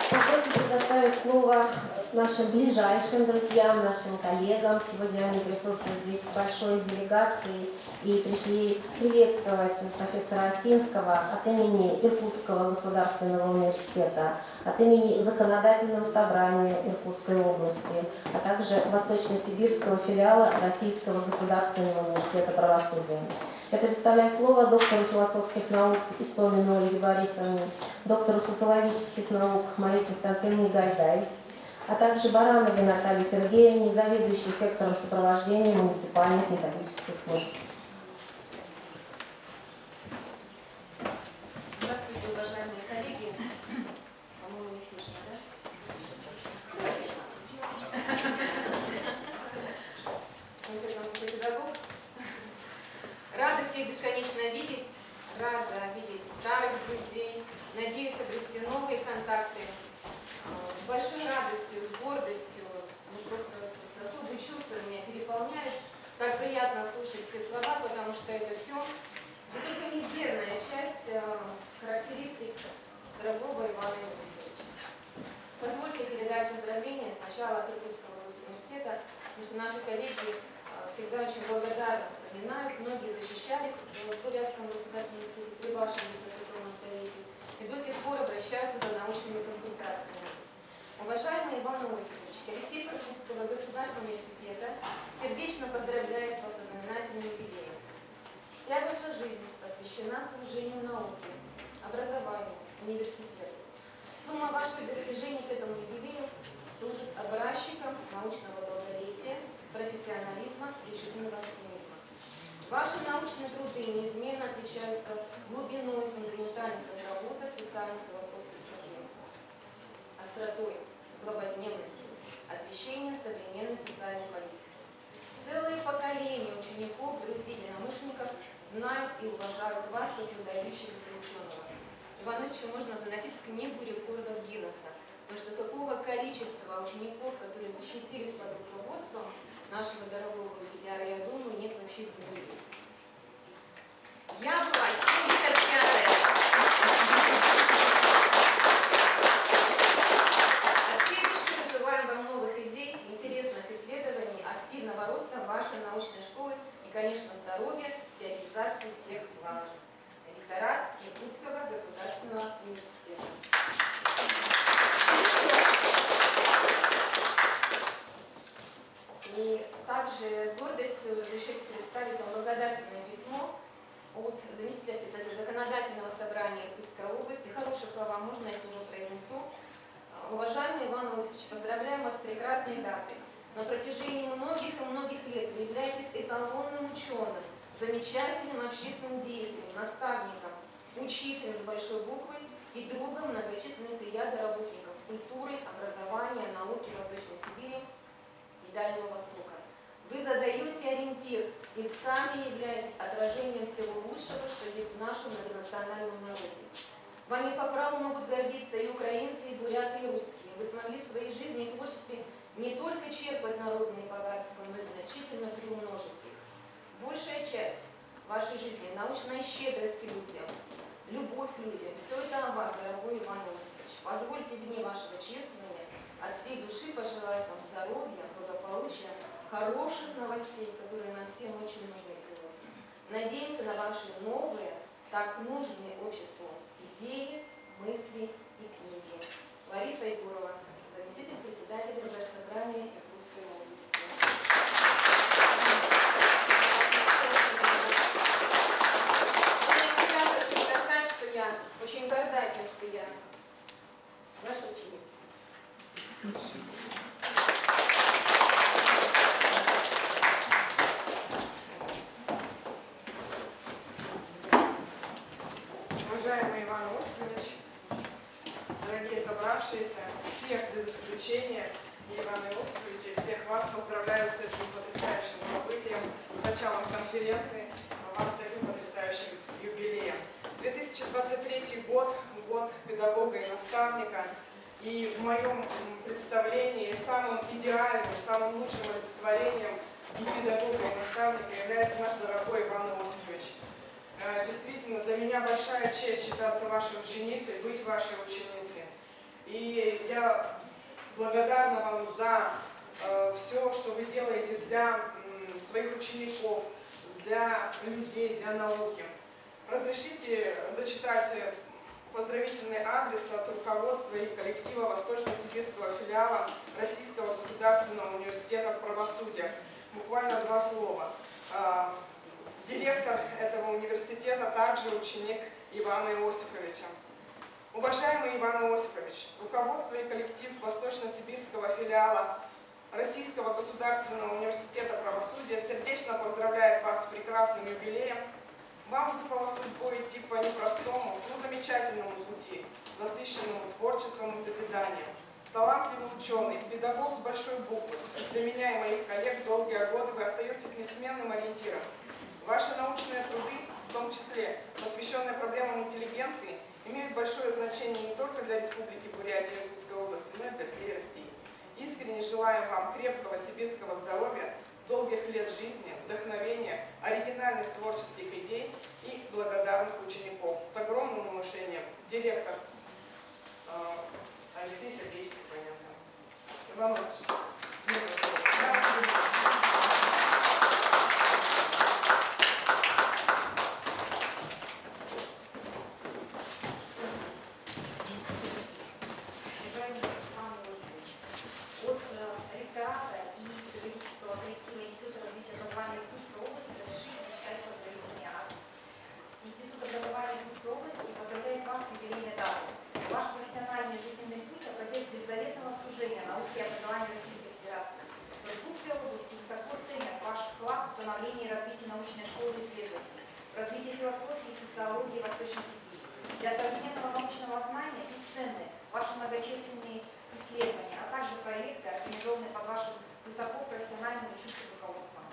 Позвольте предоставить слово нашим ближайшим друзьям, нашим коллегам. Сегодня они присутствуют здесь в большой делегации и пришли приветствовать профессора Осинского от имени Иркутского государственного университета, от имени Законодательного собрания Иркутской области, а также Восточно-Сибирского филиала Российского государственного университета правосудия. Я предоставляю слово доктору философских наук Истоминой Ольге Борисовне, доктору социологических наук Марии Константиновне Гайдай, а также Барановой Наталье Сергеевне, заведующей сектором сопровождения муниципальных методических служб. Здравствуйте, уважаемые коллеги. По-моему, не слышно, да? Педагог. Рада всех бесконечно видеть, рада видеть старых друзей. Надеюсь обрести новые контакты. С большой радостью, с гордостью, просто особые чувства меня переполняют. Так приятно слушать все слова, потому что это все не только мизерная часть характеристик дорогого Ивана Иосифовича. Позвольте передать поздравления сначала от Иркутского госуниверситета, потому что наши коллеги всегда очень благодарны, вспоминают, многие защищались в Бурятском государственном институте, при вашем диссертационном совете и до сих пор обращаются за научными консультациями. Уважаемый Иван Иосифович, коллектив Иркутского государственного университета сердечно поздравляет Ваши научные труды неизменно отличаются глубиной фундаментальных разработок социально-философских проблем, остротой, злободневностью, освещением современной социальной политики. Целые поколения учеников, друзей, единомышленников знают и уважают вас как выдающегося ученого. Ивановича можно заносить в книгу рекордов Гиннесса, потому что такого количества учеников, которые защитились под руководством нашего дорогого юбиляра, я думаю, нет вообще в мире. Я была 75-я. От всей души желаем вам новых идей, интересных исследований, активного роста вашей научной школы и, конечно, здоровья и реализации всех планов. Ректорат Иркутского государственного университета. И также с гордостью разрешите представить вам благодарственное письмо от заместителя председателя законодательного собрания Иркутской области. Хорошие слова можно, я тоже произнесу. Уважаемый Иван Иосифович, поздравляем вас с прекрасной датой. На протяжении многих и многих лет вы являетесь эталонным ученым, замечательным общественным деятелем, наставником, учителем с большой буквы и другом многочисленной плеяды работников культуры, образования, науки Восточной Сибири и Дальнего Востока. Вы задаете ориентир и сами являетесь отражением всего лучшего, что есть в нашем многонациональном народе. Вами по праву могут гордиться и украинцы, и буряты, и русские. Вы смогли в своей жизни и творчестве не только черпать народные богатства, но и значительно приумножить их. Большая часть вашей жизни, научная щедрость к людям, любовь к людям, все это о вас, дорогой Иван Иосифович. Позвольте в дни вашего чествования от всей души пожелать вам здоровья, благополучия, хороших новостей, которые нам всем очень нужны сегодня. Надеемся на ваши новые, так нужные обществу идеи, мысли и книги. Лариса Егорова, заместитель председателя Заксобрания Иркутской области. Я хочу сказать, что я очень горда тем, что я ваша ученица. Спасибо. Уважаемый Иван Иосифович, дорогие собравшиеся, всех без исключения, и Ивана Иосифовича, и всех вас поздравляю с этим потрясающим событием, с началом конференции, а вас с таким потрясающим юбилеем. 2023 год, год педагога и наставника, и в моем представлении самым идеальным, самым лучшим олицетворением и педагога, и наставника является наш дорогой Иван Иосифович. Действительно, для меня большая честь считаться вашей ученицей, быть вашей ученицей. И я благодарна вам за все, что вы делаете для своих учеников, для людей, для науки. Разрешите зачитать поздравительный адрес от руководства и коллектива Восточно-Сибирского филиала Российского государственного университета правосудия. Буквально 2 слова. Директор этого университета также ученик Ивана Иосифовича. Уважаемый Иван Иосифович, руководство и коллектив Восточно-Сибирского филиала Российского государственного университета правосудия сердечно поздравляет вас с прекрасным юбилеем. Вам выпала судьбой идти по непростому, но замечательному пути, насыщенному творчеством и созиданием. Талантливый ученый, педагог с большой буквы. Для меня и моих коллег долгие годы вы остаетесь несменным ориентиром. Ваши научные труды, в том числе посвященные проблемам интеллигенции, имеют большое значение не только для Республики Бурятия и Иркутской области, но и для всей России. Искренне желаем вам крепкого сибирского здоровья, долгих лет жизни, вдохновения, оригинальных творческих идей и благодарных учеников. С огромным уважением, директор Алексей Сергеевич Степаненко. Иван Васильевич. Беззаветного служения науки и образования Российской Федерации. В Иркутской области социологии Восточной Сибири. Для современного научного знания бесценны ваши многочисленные исследования, а также проекты, организованные под вашим высокопрофессиональным и чутким руководством.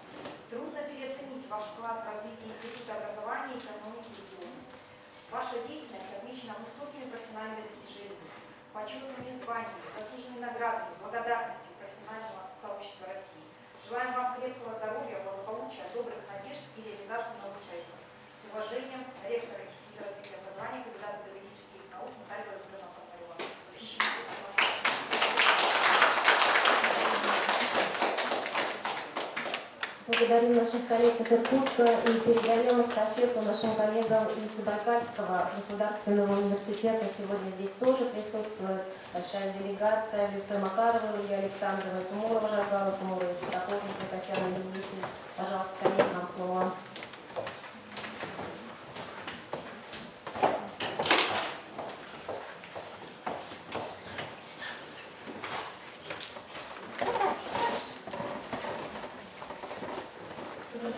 Трудно переоценить ваш вклад в развитие Института образования и экономики региона. Ваша деятельность отмечена высокими профессиональными достижениями, почетными званиями, заслуженными наградами, благодарностью профессионального сообщества России. Желаем вам крепкого здоровья, благополучия, добрых надежд и реализации новых проектов. С уважением, ректор Института развития образования, кандидат педагогических наук Наталья Владимировна Пономарева. Благодарим наших коллег из Иркутска и передаем эстафету нашим коллегам из Забайкальского государственного университета. Сегодня здесь тоже присутствует большая делегация: Люция Макарова, Илья Александровна, Тумурова, Жаргала Тумурова, Читаковника, Татьяна Медведева. Пожалуйста, коллеги, вам слово.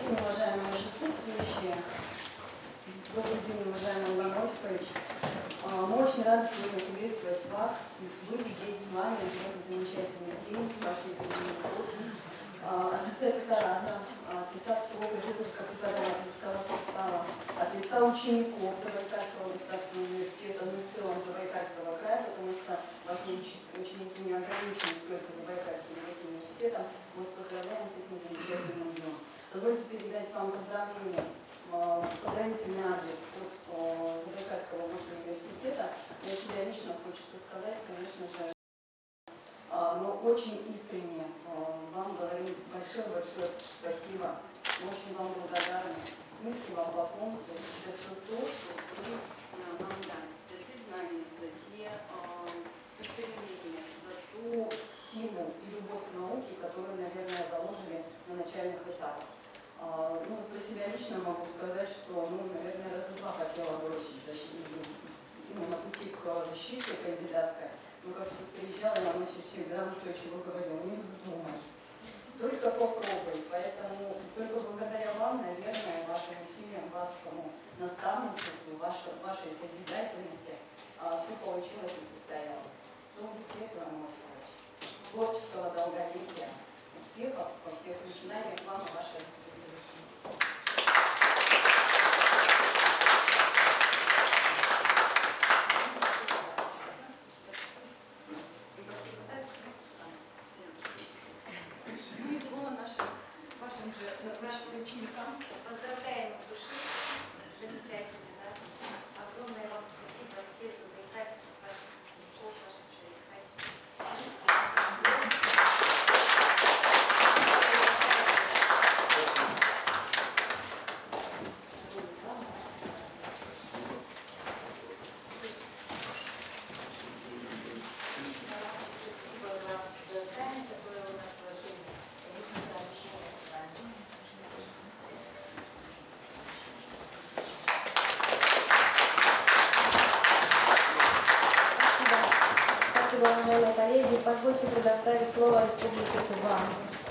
Уважаемые присутствующие, добрый день, уважаемый Иван Осипович. Мы очень рады сегодня приветствовать вас, быть здесь с вами в этот замечательный день, вашей юбилейный. От лица ректората, от лица всего профессорско-преподавательского состава, от лица учеников Забайкальского государственного университета, ну и в целом Забайкальского края, потому что ваши ученики не ограничены только Забайкальским университетом, мы вас поздравляем с этим замечательным днем. Позвольте передать вам поздравления, поздравительный адрес от Забайкальского университета. Я себя лично хочется сказать, конечно же, но очень искренне вам говорим большое-большое спасибо. Мы очень вам благодарны. Низкий вам поклон за все то, что вы нам дали, за те знания, за те устремления, за ту силу и любовь к науке, которую, наверное, заложили на начальных этапах. Ну, про себя лично могу сказать, что, наверное, раза два хотела бросить на пути к защите кандидатской. Но как приезжала, я всегда устойчиво говорила: не вздумай, только попробуй. Поэтому только благодаря вам, наверное, вашим усилиям, вашему наставничеству, вашей созидательности все получилось и состоялось. Долгих лет вам, Осипович, творческого долголетия, успехов во всех начинаниях вам и вашей жизни. Ну и слово вашим же ученикам. Поздравляем от души. Замечательно, да? Огромное вам спасибо всем забайкальских ваших учеников, ваших соискателей. Уважаемые коллеги, позвольте предоставить слово Республике Тыва.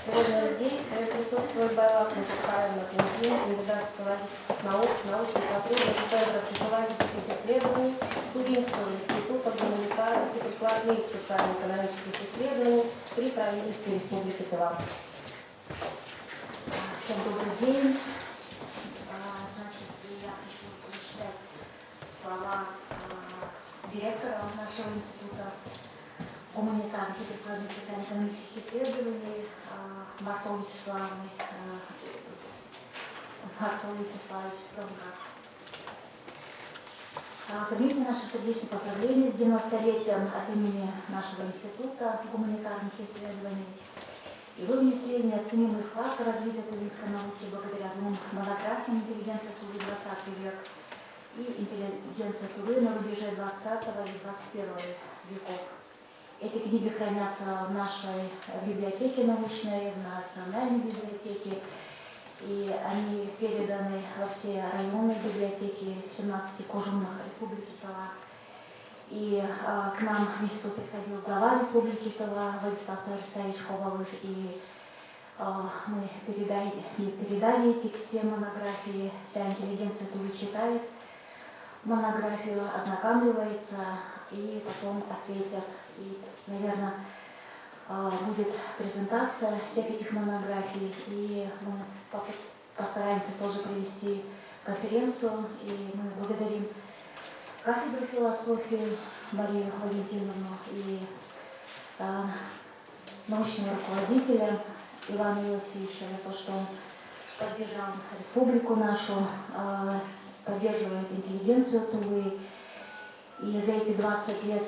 Сегодня здесь присутствует Байлак Михайловна Клинкин, кандидат психологических наук, научный сотрудник Центра психологических исследований Тувинского института гуманитарных и прикладных социально-экономических исследований при правительстве Республики Тыва. Всем добрый день. Значит, я хочу прочитать слова директора нашего института гуманитарных и прикладных социально-экономических исследований Барто Вячеславович Стромгак. Примите наши сердечные поздравления с 90-летием от имени нашего института гуманитарных исследований. И вы внесли неоценимый вклад в развитие тувинской науки благодаря двум монографиям «Интеллигенция Тувы 20 век» и «Интеллигенция Тувы на рубеже 20 и 21 веков». Эти книги хранятся в нашей библиотеке научной, в Национальной библиотеке, и они переданы во все районные библиотеки 17 кожумных республики Тыва. И к нам в институт приходил глава республики Тыва Владислав Арестович Ховалых, и мы передали эти все монографии, вся интеллигенция Тувы читает. монографию, ознакомливается и потом ответят. И, наверное, будет презентация всех этих монографий, и мы постараемся тоже провести конференцию, и мы благодарим кафедру философии Марию Валентиновну и научного руководителя Ивана Иосифовича за то, что он поддержал республику нашу, поддерживает интеллигенцию Тувы. И за эти 20 лет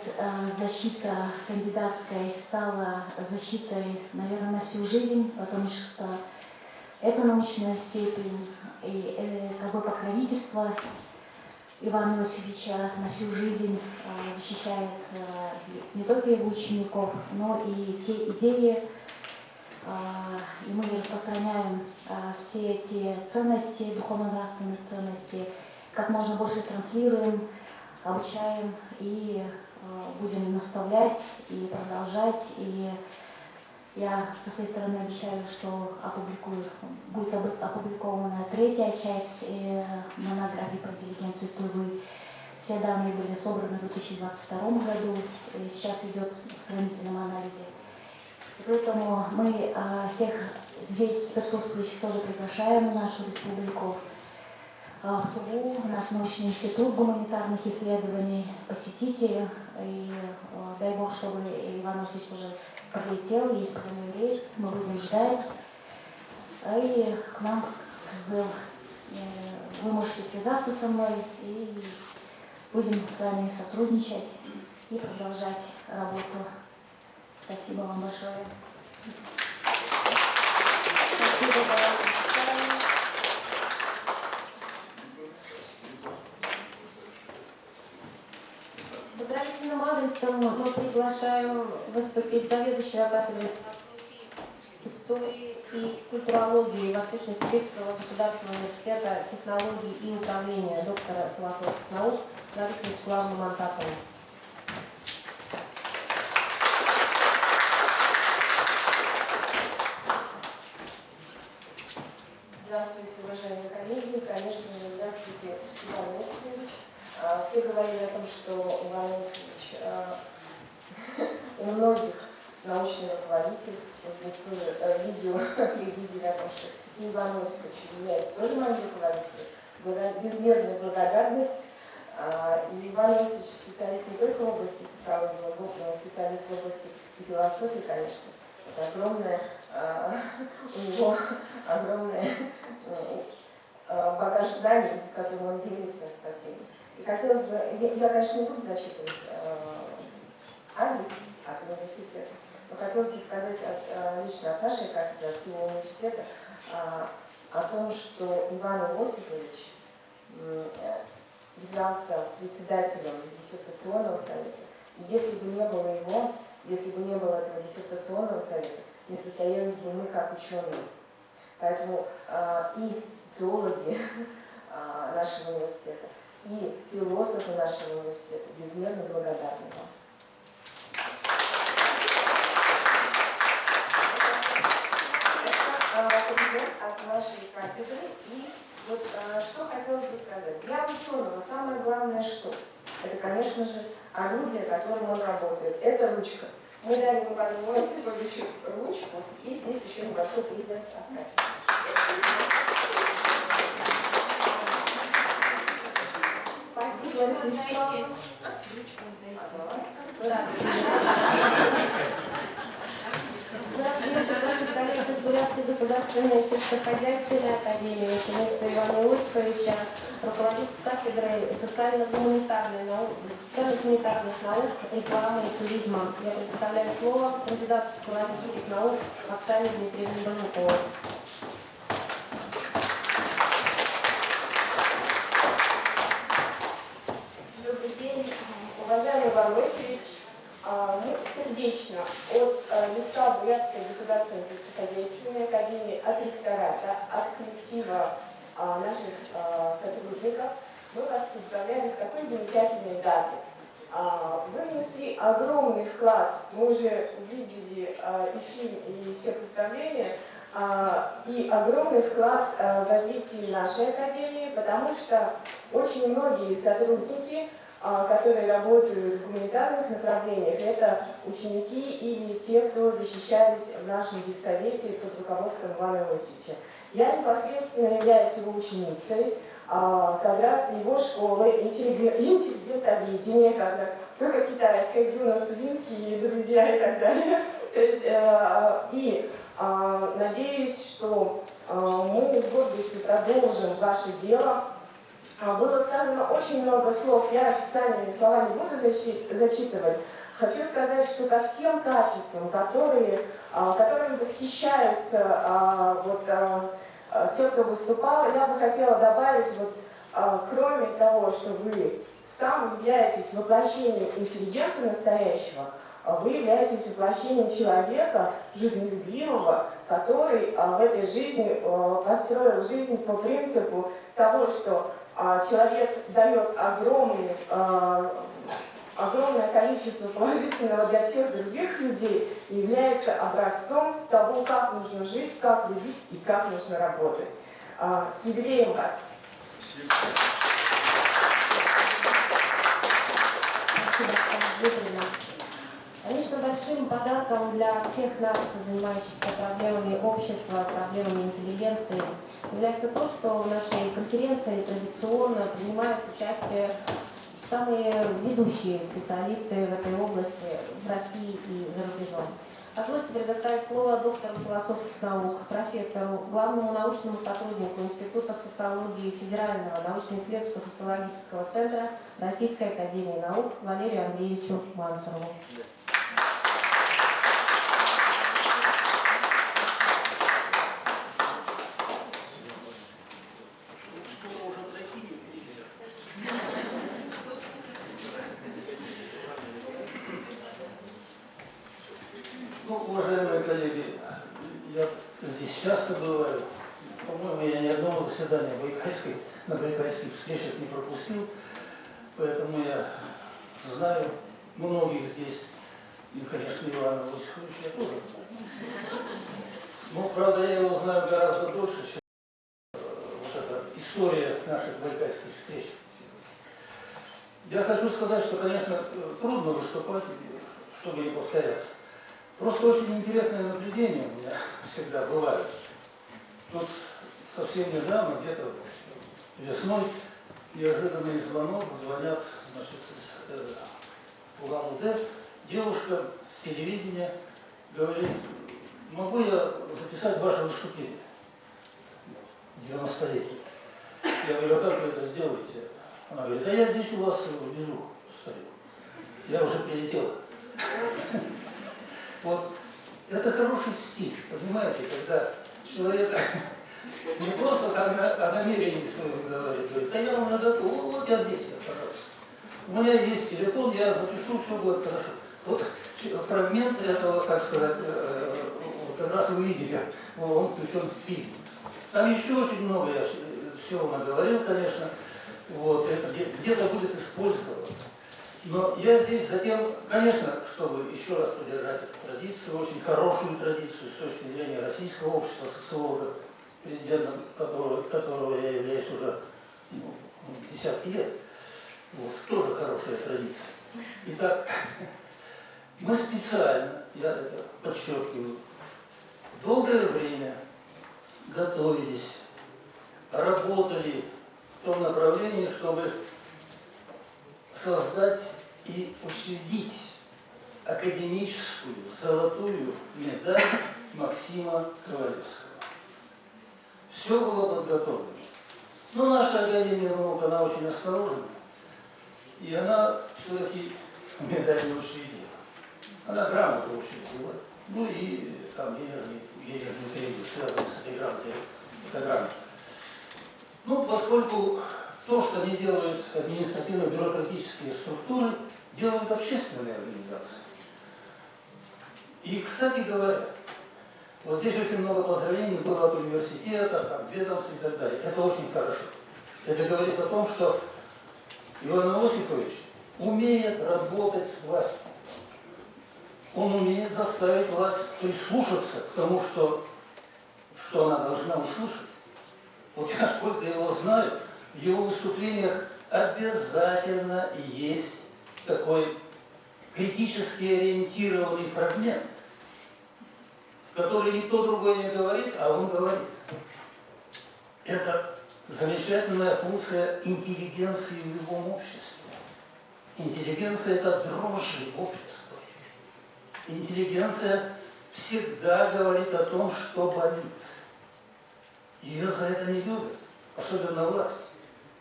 защита кандидатской стала защитой, наверное, на всю жизнь, потому что это научная степень и как бы покровительство Ивана Иосифовича на всю жизнь защищает не только его учеников, но и те идеи, и мы распространяем все эти ценности, духовно-нравственные ценности, как можно больше транслируем, обучаем и будем наставлять и продолжать. И я со своей стороны обещаю, что будет опубликована 3-я часть монографии про интеллигенцию Тувы. Все данные были собраны в 2022 году, и сейчас идет в сравнительном анализе. И поэтому мы всех здесь присутствующих тоже приглашаем в нашу республику, в Туву, в наш научный институт гуманитарных исследований. Посетите, и дай Бог, чтобы Иван Васильевич уже прилетел, есть прямой рейс, мы будем ждать. И к нам вы можете связаться со мной, и будем с вами сотрудничать и продолжать работу. Спасибо вам большое. Спасибо, Поздравительным адресом мы приглашаем выступить заведующего кафедрой истории и культурологии Восточно-Сибирского государственного университета технологий и управления доктора философских наук Ларису Вячеславовну Монтакову. Здравствуйте, уважаемые коллеги. Конечно же, здравствуйте, Иван Иосифович. Все говорили о том, что Иван Иосифович у многих научный руководитель. Вот здесь тоже видео и видели о том, что и Иван Иосифович является тоже моим руководителем. Безмерная благодарность. И Иван Иосифович специалист не только в области социологии, но и специалист в области философии, конечно. Это огромное, у него огромный багаж знаний, с которым он делится со всеми. И хотелось бы, я, конечно, не буду зачитывать адрес от университета, но хотелось бы сказать лично от нашей кафедры, от всего университета, о том, что Иван Иосифович являлся председателем диссертационного совета. И если бы не было его, если бы не было этого диссертационного совета, не состоялись бы мы как ученые. Поэтому и социологи нашего университета, и философы нашего университета безмерно благодарны вам. Это презент от нашей кафедры. И вот что хотелось бы сказать. Для ученого самое главное что? Это, конечно же, орудие, которым он работает. Это ручка. Мы дали Ивану Иосифовичу ручку, и здесь еще небольшой презент оставим. Спасибо, Вячеслав. Наши коллеги Бурятской государственной сельскохозяйственной академии, ученица Ивана Иосифовича, руководитель кафедрой социально-гуманитарных наук, рекламы и туризма. Я предоставляю слово кандидату филологических наук Оксане Дмитриевне Бронюковой. Добрый день, уважаемый Иван Иосифович. Мы сердечно от лица Бурятской государственной сельскохозяйственной академии, от ректората, от коллектива наших сотрудников, мы вас поздравляем с такой замечательной датой. Вы внесли огромный вклад, мы уже увидели и фильм, и все представления, и огромный вклад в развитие нашей академии, потому что очень многие сотрудники, которые работают в гуманитарных направлениях, это ученики или те, кто защищались в нашем дисковете под руководством Ивана Иосифовича. Я непосредственно являюсь его ученицей, как раз его школы интеллигентоведения, только китайская, где у нас студентские друзья и так далее. То есть, надеюсь, что мы с гордостью продолжим ваше дело. Было сказано очень много слов, я официальными словами не буду зачитывать. Хочу сказать, что ко всем качествам, которыми восхищаются те, кто выступал, я бы хотела добавить, кроме того, что вы сам являетесь воплощением интеллигента настоящего, вы являетесь воплощением человека жизнелюбивого, который в этой жизни построил жизнь по принципу того, что человек дает огромное количество положительного для всех других людей и является образцом того, как нужно жить, как любить и как нужно работать. С юбилеем вас! Конечно, большим подарком для всех нас, занимающихся проблемами общества, проблемами интеллигенции, является то, что в нашей конференции традиционно принимают участие самые ведущие специалисты в этой области в России и за рубежом. Позвольте предоставить слово доктору философских наук, профессору, главному научному сотруднику Института социологии Федерального научно-исследовательского социологического центра Российской академии наук Валерию Андреевичу Мансурову. Уважаемые коллеги, я здесь часто бываю. По-моему, я ни одного заседания на байкальских встречах не пропустил, поэтому я знаю многих здесь, и, конечно, Ивана Иосифовича я тоже знаю. Но, правда, я его знаю гораздо дольше, чем эта история наших байкальских встреч. Я хочу сказать, что, конечно, трудно выступать, чтобы не повторяться. Просто очень интересное наблюдение у меня всегда бывает. Тут совсем недавно, где-то весной, неожиданный звонок, звонят, значит, из Улан-Удэ, девушка с телевидения говорит: могу я записать ваше выступление 90-летие? Я говорю: а как вы это сделаете? Она говорит: а я здесь у вас внизу стою. Я уже прилетела. Вот это хороший стиль, понимаете, когда человек не просто о намерении своего говорит, а я уже готов, вот я здесь, пожалуйста. У меня есть телефон, я запишу, все будет хорошо. Вот фрагмент этого, как сказать, как раз вы видели, он включен в фильм. Там еще очень много, я всего наговорил, конечно, вот, это где-то будет использовано. Но я здесь затем, конечно, чтобы еще раз поддержать эту традицию, очень хорошую традицию с точки зрения российского общества социологов, президентом которого я являюсь уже десятки лет. Вот, тоже хорошая традиция. Итак, мы специально, я это подчеркиваю, долгое время готовились, работали в том направлении, чтобы создать и учредить академическую золотую медаль Максима Ковалевского. Все было подготовлено. Но наша Академия наук, она очень осторожна, и она все-таки медаль не учредила. Она грамоту учредила. Ну и там денежный период связан с этой грамотой. Это грамота. Ну, поскольку то, что они делают административно-бюрократические структуры, делают общественные организации. И, кстати говоря, вот здесь очень много поздравлений было от университета, от ведомств и так далее. Это очень хорошо. Это говорит о том, что Иван Иосифович умеет работать с властью. Он умеет заставить власть прислушаться к тому, что что она должна услышать. Вот я сколько его знаю, в его выступлениях обязательно есть такой критически ориентированный фрагмент, который никто другой не говорит, а он говорит. Это замечательная функция интеллигенции в любом обществе. Интеллигенция – это дрожжи общества. Интеллигенция всегда говорит о том, что болит. Ее за это не любят, особенно власть.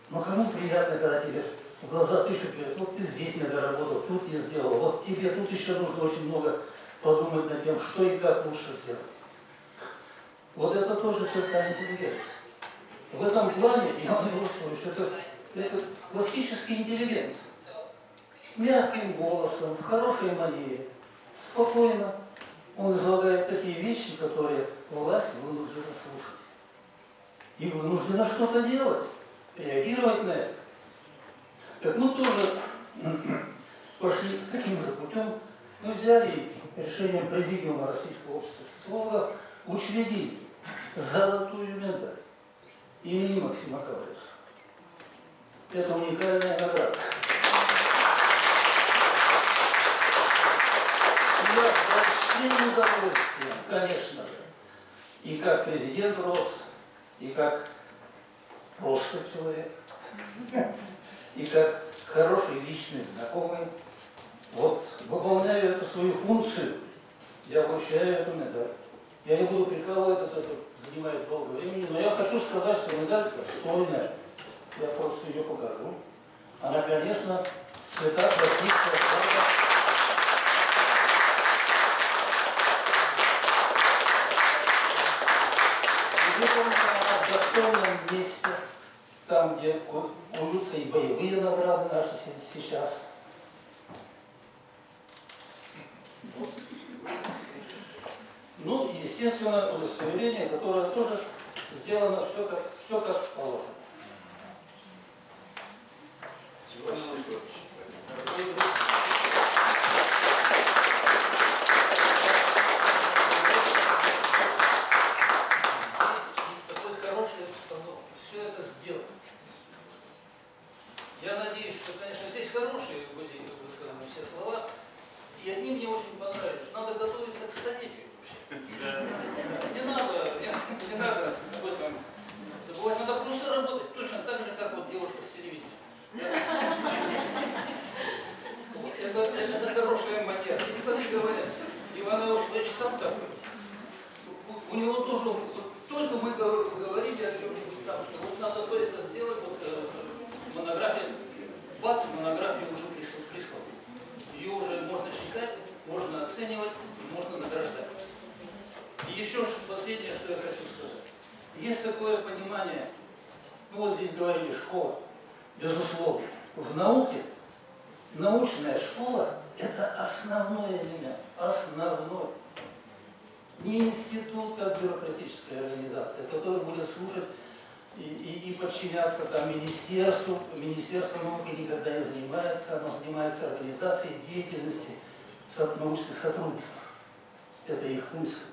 Но кому приятно, когда тебе в глаза тычут, говорят, вот ты здесь не доработал, тут не сделал, вот тебе тут еще нужно очень много подумать над тем, что и как лучше сделать. Вот это тоже черта интеллигенции. В этом плане я вам говорю, что это классический интеллигент. С мягким голосом, в хорошей манере, спокойно. Он излагает такие вещи, которые власть вынуждена слушать. И вынуждена что-то делать, реагировать на это. Так мы тоже пошли таким же путем. Мы взяли решением Президиума Российского общества социологов учредить золотую медаль имени Максима Кавалевского. Это уникальная награда. Я с большим удовольствием, конечно же, и как президент РОС, и как просто человек, и как хороший личный знакомый, вот выполняю эту свою функцию, я вручаю эту медаль. Я не буду прикалывать, это занимает долго времени, но я хочу сказать, что медаль достойная. Я просто ее покажу. Она, конечно, в цветах российского флага. Выполнена в достойном месте, там, где куются и боевые награды наши сейчас. Ну и, естественно, удостоверение, которое тоже сделано все как положено. Такой хороший установок. Все это сделано. Я надеюсь, что, конечно, здесь хорошие были высказаны все слова. И одни мне очень понравились, что надо готовиться к столетию. Не надо об этом забывать, надо просто работать, точно так же, как вот девушка с телевидения. Это хорошая манера. Кстати говоря, Иван Иосифович сам такой. У него тоже, только мы говорили о чем-нибудь там, что вот надо это сделать, вот монография, бац, монография уже прислала. Ее уже можно читать, можно оценивать, можно награждать. И еще последнее, что я хочу сказать. Есть такое понимание, ну вот здесь говорили школа, безусловно. В науке научная школа – это основной элемент, основной. Не институт, как бюрократическая организация, которая будет слушать и подчиняться там министерству. Министерство науки никогда не занимается, оно занимается организацией деятельности научных сотрудников. Это их функция.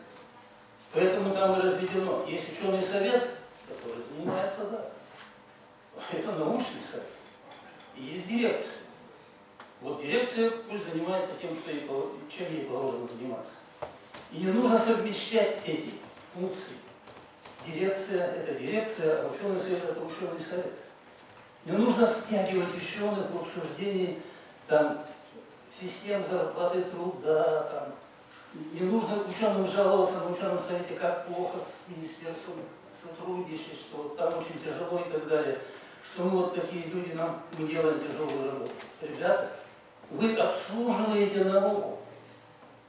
Поэтому там и разведено. Есть ученый совет, который занимается, да. Это научный совет. И есть дирекция. Вот дирекция пусть занимается тем, чем ей положено заниматься. И не нужно совмещать эти функции. Дирекция – это дирекция, а ученый совет – это ученый совет. Не нужно втягивать ученых в обсуждение там, систем зарплаты труда, там. Не нужно ученым жаловаться на ученом совете, как плохо с министерством сотрудничать, что там очень тяжело и так далее. Что мы вот такие люди, мы делаем тяжелую работу. Ребята, вы обслуживаете науку.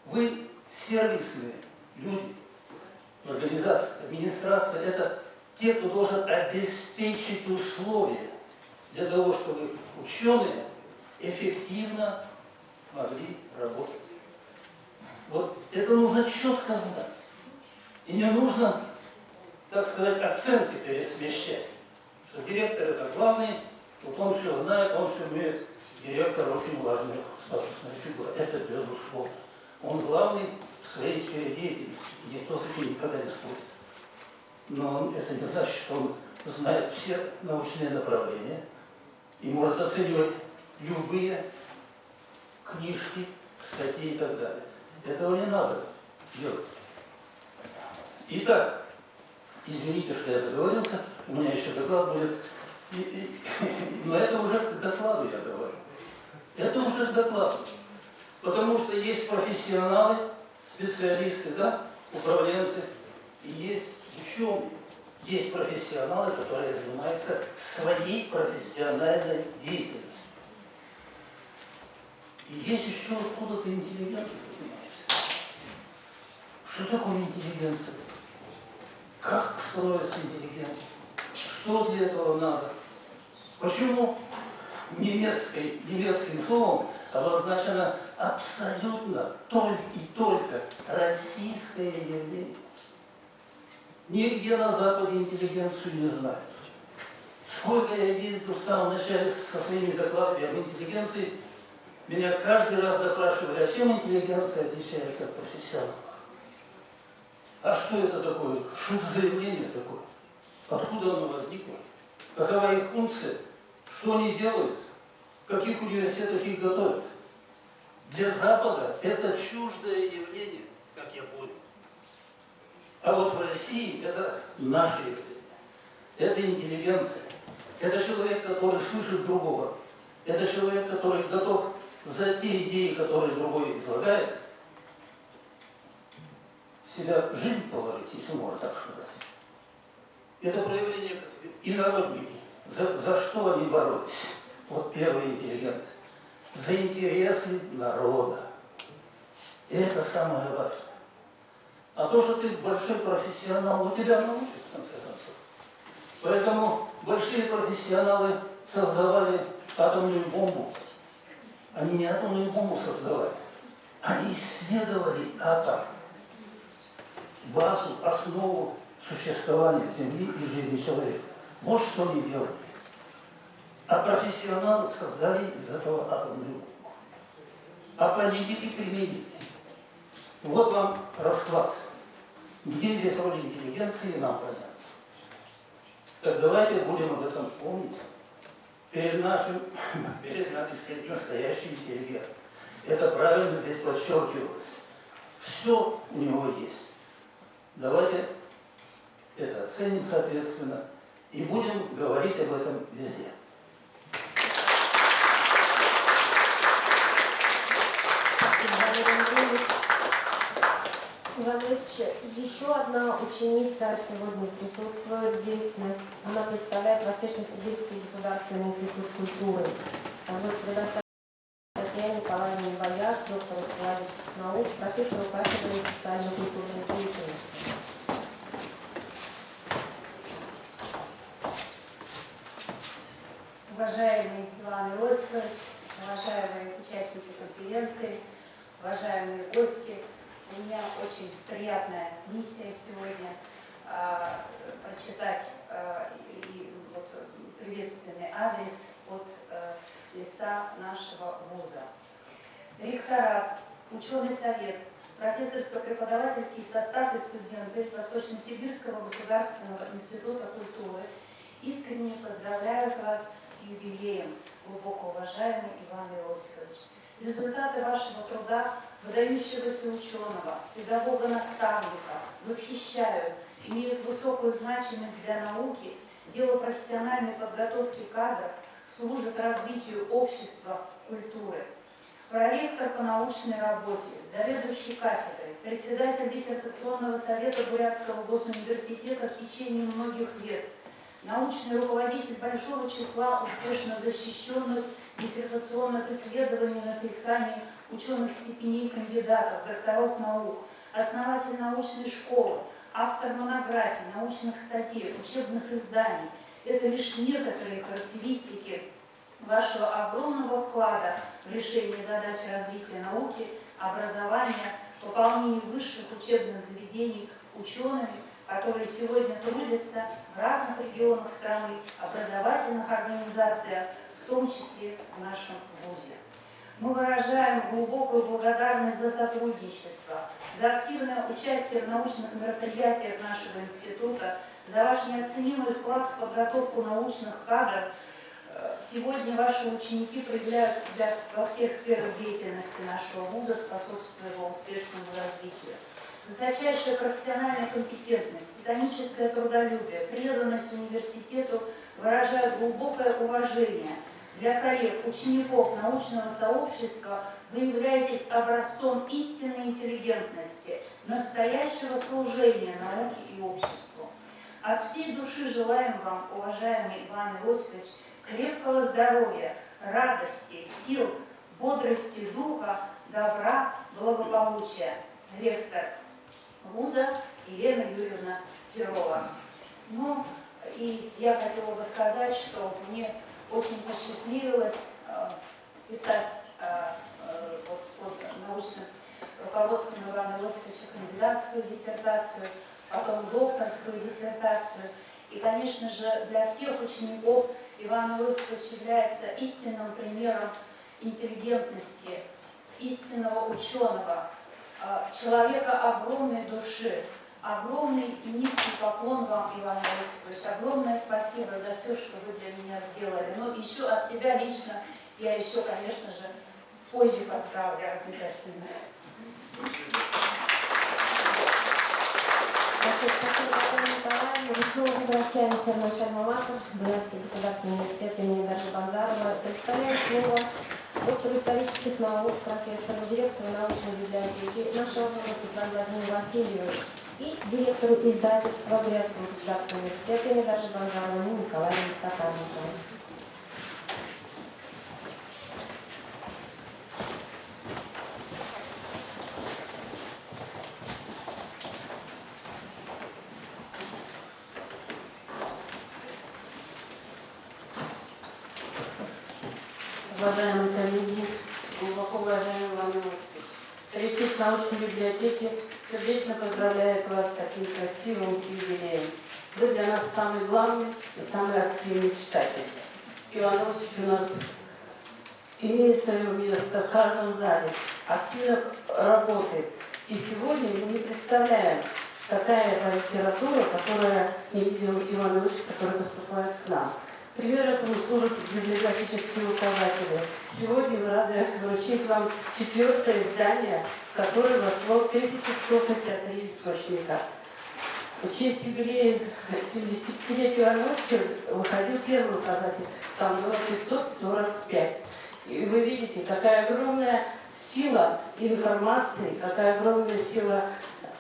Вы сервисные люди. Организация, администрация – это те, кто должен обеспечить условия для того, чтобы ученые эффективно могли работать. Вот это нужно четко знать. И не нужно, так сказать, акценты пересмещать. Что директор – это главный, вот он все знает, он все умеет. Директор – очень важная статусная фигура. Это безусловно. Он главный в своей сфере деятельности. И никто с этим никогда не спорит. но это не значит, что он знает все научные направления и может оценивать любые книжки, статьи и так далее. Этого не надо делать. Итак, извините, что я заговорился, у меня еще доклад будет. Но это уже к докладу я говорю. Это уже к докладу. Потому что есть профессионалы, специалисты, да, управленцы, и есть ученые. Есть профессионалы, которые занимаются своей профессиональной деятельностью. И есть еще откуда-то интеллигенты, понимаете? Что такое интеллигенция? Как строится интеллигент? Что для этого надо? Почему немецким словом обозначено абсолютно только российское явление? Нигде на Западе интеллигенцию не знают. Сколько я ездил в самом начале со своими докладами об интеллигенции, меня каждый раз допрашивали, а чем интеллигенция отличается от профессионалов? А что это такое? Что это за явление такое? Откуда оно возникло? Какова их функция? Что они делают? В каких университетах их готовят? Для Запада это чуждое явление, как я понял. А вот в России это наше явление. Это интеллигенция. Это человек, который слышит другого. Это человек, который готов за те идеи, которые другой излагает, в себя жизнь положить, если можно так сказать. Это проявление инородники. За что они боролись? Вот первый интеллигент. За интересы народа. И это самое важное. А то, что ты большой профессионал, ну тебя научат, в конце концов. Поэтому большие профессионалы создавали атомную бомбу. Они не атомную бомбу создавали. Они исследовали атом. Базу, основу существования Земли и жизни человека. Вот что они делали. А профессионалы создали из этого атомную бомбу. А политики применили. Вот вам расклад. Где здесь роль интеллигенции, нам понятно. Так давайте будем об этом помнить. Перед нами стоит настоящий интеллигент. Это правильно здесь подчеркивалось. Все у него есть. Давайте это оценим соответственно и будем говорить об этом везде. Иван Ильич, еще одна ученица сегодня присутствует здесь. Она представляет Восточно-Сибирский государственный институт культуры. Будет предоставлена Татьяне Николаевне Бояр, доктору филологических наук, профессору кафедры социально-культурной деятельности. Уважаемый Иван Иосифович, уважаемые участники конференции, уважаемые гости, у меня очень приятная миссия сегодня прочитать вот, приветственный адрес от лица нашего вуза. Ректорат, ученый совет, профессорско-преподавательский состав и студенты Восточно-Сибирского государственного института культуры искренне поздравляют вас с юбилеем, глубоко уважаемый Иван Иосифович. Результаты вашего труда, выдающегося ученого, педагога-наставника, восхищают, имеют высокую значимость для науки, дело профессиональной подготовки кадров, служит развитию общества культуры. Проректор по научной работе, заведующий кафедрой, председатель диссертационного совета Бурятского госуниверситета в течение многих лет, научный руководитель большого числа успешно защищенных диссертационных исследований на соискание ученых степеней кандидатов, докторов наук, основатель научной школы, автор монографий, научных статей, учебных изданий. Это лишь некоторые характеристики вашего огромного вклада в решение задач развития науки, образования, пополнения высших учебных заведений учеными, которые сегодня трудятся в разных регионах страны, образовательных организациях, в том числе в нашем вузе. Мы выражаем глубокую благодарность за сотрудничество, за активное участие в научных мероприятиях нашего института, за ваш неоценимый вклад в подготовку научных кадров. Сегодня ваши ученики проявляют себя во всех сферах деятельности нашего вуза, способствуя его успешному развитию. Высочайшая профессиональная компетентность, титаническое трудолюбие, преданность университету выражают глубокое уважение. Для коллег, учеников научного сообщества вы являетесь образцом истинной интеллигентности, настоящего служения науке и обществу. От всей души желаем вам, уважаемый Иван Иосифович, крепкого здоровья, радости, сил, бодрости духа, добра, благополучия. Ректор вуза Елена Юрьевна Перова. Ну, и я хотела бы сказать, что мне очень посчастливилось писать под научным руководством Ивана Иосифовича кандидатскую диссертацию, потом докторскую диссертацию. И, конечно же, для всех учеников Иван Иосифович является истинным примером интеллигентности, истинного ученого, человека огромной души. Огромный и низкий поклон вам, Иван Иосифович. Огромное спасибо за все, что вы для меня сделали. Но еще от себя лично я еще, конечно же, позже поздравлю обязательно. Мы снова возвращаемся в наш альма-матер, Брянский государственный университет имени Дарьи Банзарова. Представляю слово доктору исторических наук, профессору, директору научной библиотеки нашего вуза Светлане Владимировне Васильевой и директору издательства Брянского государственного университета имени Дарьи Банзаровой Николаю Татарникову. Уважаемые коллеги, глубоко уважаемый Иван Иосифович, коллектив научной библиотеки сердечно поздравляет вас с таким красивым юбилеем. Вы для нас самый главный и самый активный читатель. Иван Иосифович у нас имеет свое место в каждом зале, активно работает. И сегодня мы не представляем, какая литература, которая не видел Иван Иосифович, который поступает к нам. Пример этому служат библиографические указатели. Сегодня мы рады вручить вам 4-е издание, в которое вошло 1163 источника. В честь юбилея 75-летия Ивана Иосифовича выходил первый указатель, там было 545. И вы видите, какая огромная сила информации, какая огромная сила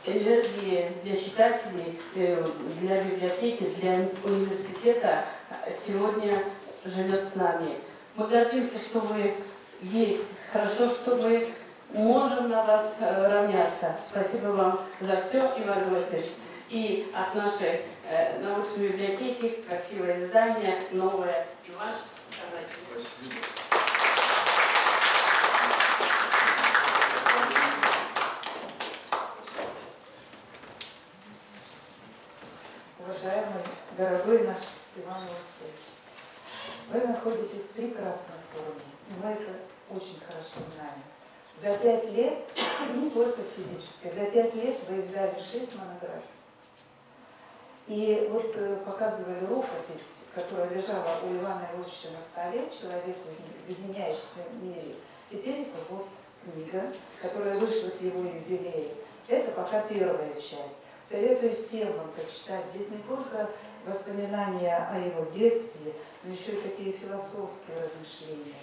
энергии для читателей, для библиотеки, для университета сегодня живет с нами. Мы гордимся, что вы есть. Хорошо, что мы можем на вас равняться. Спасибо вам за все, Иван Иосифович. И от нашей научной библиотеки красивое издание, новое и ваше сказать. Уважаемый, дорогой наш Иван Иосифович, вы находитесь в прекрасной форме, мы это очень хорошо знаем. За 5 лет, не только физически, за 5 лет вы издали 6 монографий. И вот показывали рукопись, которая лежала у Ивана Иосифовича на столе, «Человек, изменяющийся в мире». Теперь это вот книга, которая вышла к его юбилею. Это пока первая часть. Советую всем вам прочитать. Здесь не только воспоминания о его детстве, но еще и такие философские размышления.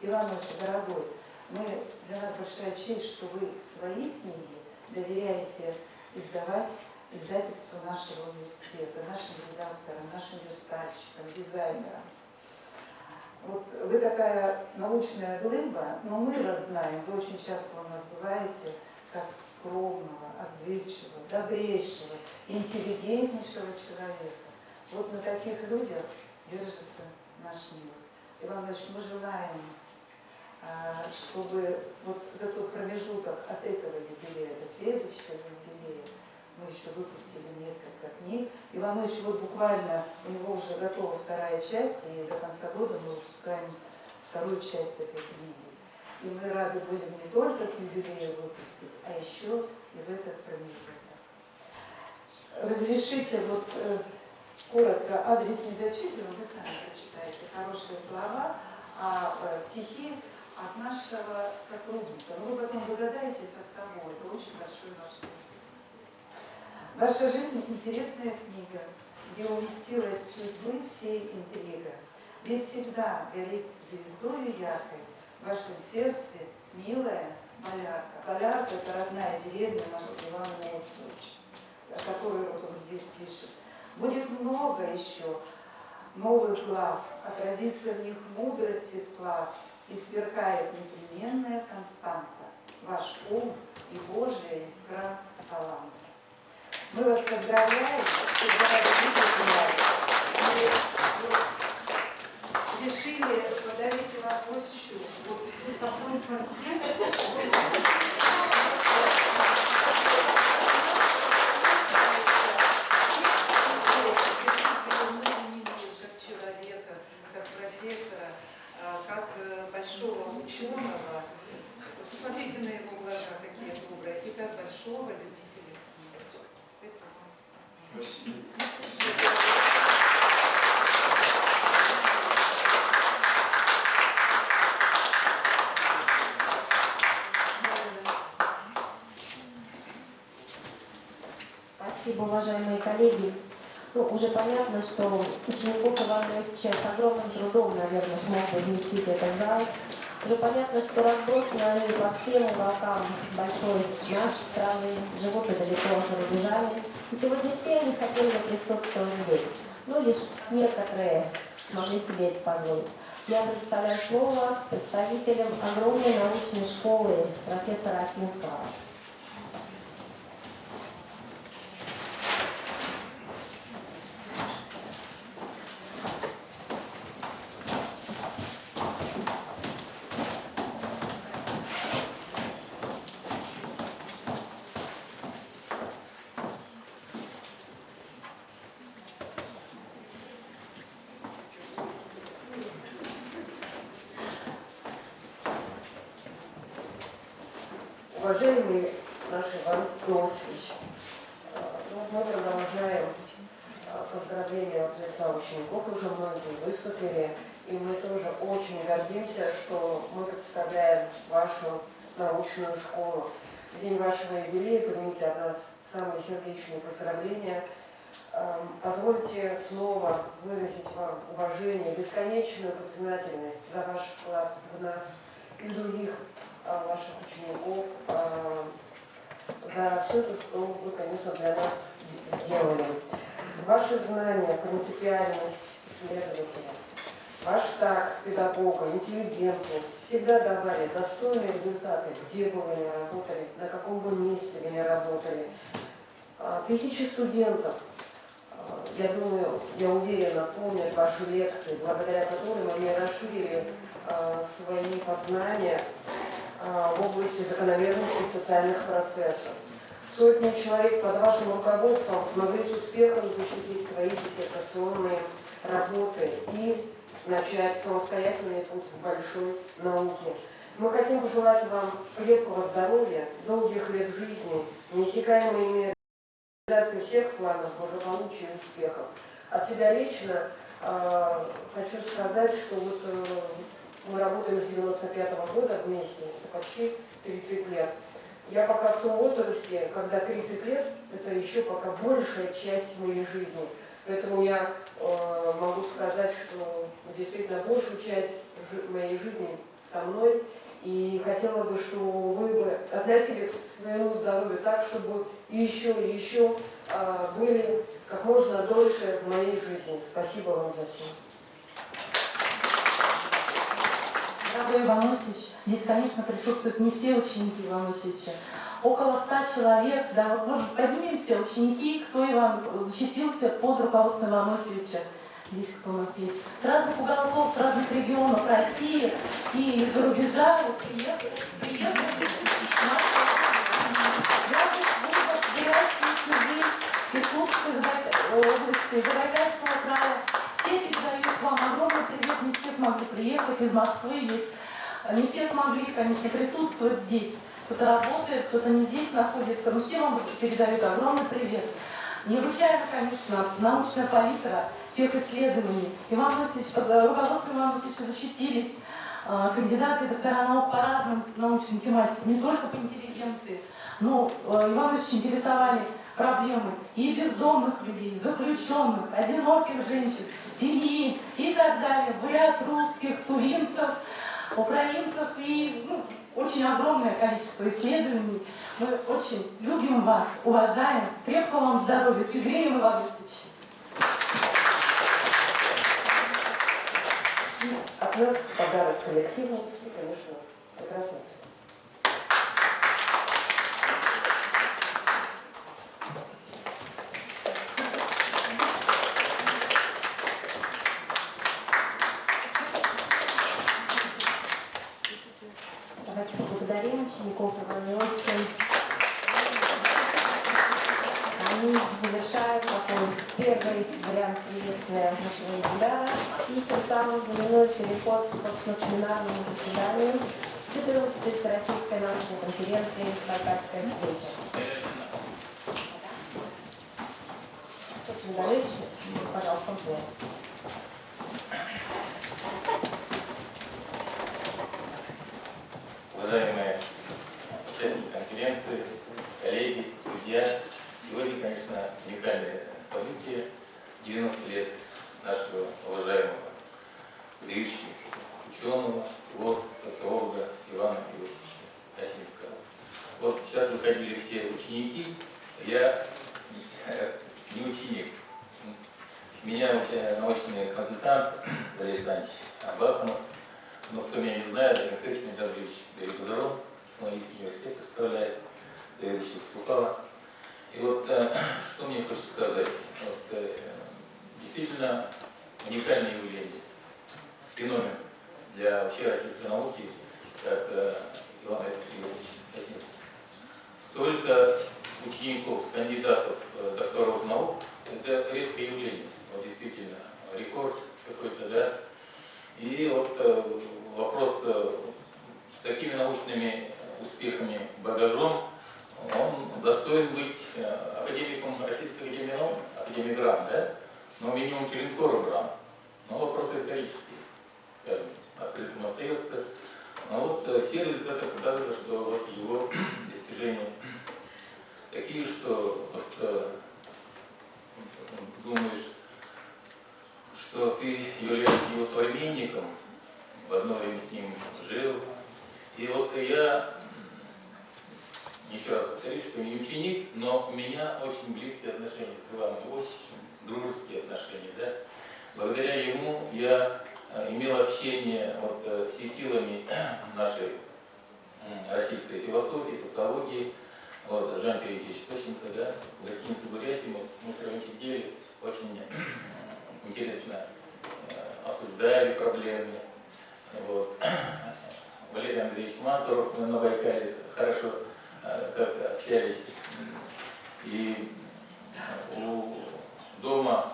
Иван Ильич, дорогой, для нас большая честь, что вы свои книги доверяете издавать издательству нашего университета, нашим редакторам, нашим верстальщикам, дизайнерам. Вот вы такая научная глыба, но мы вас знаем, вы очень часто у нас бываете, как скромного, отзывчивого, добрейшего, интеллигентнейшего человека. Вот на таких людях держится наш мир. Иван Ильич, мы желаем, чтобы вот за тот промежуток от этого юбилея до следующего юбилея мы еще выпустили несколько книг. Иван Ильич, вот буквально у него уже готова 2-я часть, и до конца года мы выпускаем 2-ю часть этой книги. И мы рады будем не только к юбилею выпустить, а еще и в этот промежуток. Разрешите вот коротко, адрес не зачитываю, вы сами прочитаете хорошие слова, а стихи от нашего сотрудника. Ну, вы потом догадаетесь от кого, это очень большой наш труд. Ваша жизнь – интересная книга, где уместилась судьбы всей интрига. Ведь всегда горит звездою яркой в вашем сердце милая Болярка. Болярка – это родная деревня нашего Ивана Иосифовича, которую вот он здесь пишет. Будет много еще новых глав, отразится в них мудрость и склад, и сверкает непременная константа, ваш ум и Божия искра таланта. Мы вас поздравляем, всегда рады видеть вас. Мы решили подарить вам вот еще такой портрет. Как профессора, как большого ученого. Посмотрите на его глаза, какие добрые, и как большого любителя. Спасибо, уважаемые коллеги. Ну, уже понятно, что учеников Ивана Иосифовича с огромным трудом, наверное, смог бы вместить этот зал. Уже понятно, что разбросаны они по всем уголкам большой нашей страны, живут и далеко за рубежами. И сегодня все они хотели бы присутствовать здесь. Но лишь некоторые смогли себе это позволить. Я предоставляю слово представителям огромной научной школы профессора Осинского. Уважаемый наш Иван Иосифович, мы продолжаем поздравления от лица учеников, уже многие выступили, и мы тоже очень гордимся, что мы представляем вашу научную школу. В день вашего юбилея примите от нас самые сердечные поздравления. Позвольте снова выразить вам уважение, бесконечную признательность за ваш вклад в нас и других ваших учеников, за все то, что вы, конечно, для нас сделали. Ваши знания, принципиальность исследователя, ваш такт педагога, интеллигентность всегда давали достойные результаты, где бы вы ни работали, на каком бы месте вы ни работали. Тысячи студентов, я думаю, я уверена, помнят ваши лекции, благодаря которым они расширили свои познания в области закономерности социальных процессов. Сотни человек под вашим руководством смогли с успехом защитить свои диссертационные работы и начать самостоятельный путь в большой науке. Мы хотим пожелать вам крепкого здоровья, долгих лет жизни, неиссякаемой реализации всех планов, благополучия и успехов. От себя лично хочу сказать, что вот мы работаем с 95-го года вместе, это почти 30 лет. Я пока в том возрасте, когда 30 лет, это еще пока большая часть моей жизни. Поэтому я могу сказать, что действительно большую часть моей жизни со мной. И хотела бы, чтобы вы бы относились к своему здоровью так, чтобы еще и еще были как можно дольше в моей жизни. Спасибо вам за все. Дорогой Иван Иосифович, здесь, конечно, присутствуют не все ученики Ивана Иосифовича. Около 100 человек, да, вот, может, поднимемся, ученики, кто защитился под руководством Ивана Иосифовича. Здесь кто у нас есть. С разных уголков, с разных регионов России и из-за рубежа вот, приехали. области Забайкальского края. Все передают вам огромный привет, не все смогли приехать, из Москвы есть Не все смогли, конечно, присутствовать здесь. Кто-то работает, кто-то не здесь находится, но всем вам передают огромный привет. Необычайно, конечно, научная палитра всех исследований. Руководство Ивана Васильевича защитились кандидаты и доктора наук по разным научным тематикам, не только по интеллигенции, но Ивана Васильевича интересовали проблемы и бездомных людей, заключенных, одиноких женщин, семьи и так далее, бурят, русских, тувинцев, украинцев и очень огромное количество исследований. Мы очень любим вас, уважаем, крепкого вам здоровья, с юбилеем, Иван Васильевич. От нас подарок коллективу и, конечно, прекрасный цвет. Давайте поблагодарим учеников Ивана Иосифовича. Они завершают такой первый вариант приветствия нашего юбиляра и тем самым знаменует переход, собственно, к пленарному заседанию 14-й Всероссийской научной конференции «Байкальская встреча». Очень Далевич, пожалуйста, слово. Уважаемые участники конференции, коллеги, друзья, сегодня, конечно, уникальное событие, 90 лет нашего уважаемого выдающегося ученого, философа, социолога Ивана Иосифовича Осинского. Вот сейчас выходили все ученики, я не ученик. Меня научный консультант Валерий Александрович Абаханов. Но кто меня не знает, это Николай Гаврилович Дарик-Гузаров, Технологический университет представляет, заведующий Скупала. И вот что мне хочется сказать. Вот, действительно уникальное явление, феномен для вообще российской науки, как Иван Иосифович Осинский. Столько учеников, кандидатов, докторов наук, это редкое явление. Вот действительно рекорд какой-то, да. И вот вопрос с такими научными успехами, багажом, он достоин быть академиком Российской академии наук, академик-грант, да? Но минимум Черенкова-грант. Но вопрос риторический, скажем, открытым остается. Но вот все результаты показывают, что вот его достижения такие, что вот, думаешь, что ты являешься его современником, в одно время с ним жил. И вот я, еще раз повторюсь, что не ученик, но у меня очень близкие отношения с Иваном Иосифовичем, дружеские отношения. Да? Благодаря ему я имел общение вот, с светилами нашей российской философии, социологии. Вот, Жан Кириллович Точенко, да, в гостинице Бурятии мы втроем сидели, очень интересно обсуждали проблемы. Вот. Валерий Андреевич Мазуров, мы на Байкале хорошо как общались. И у дома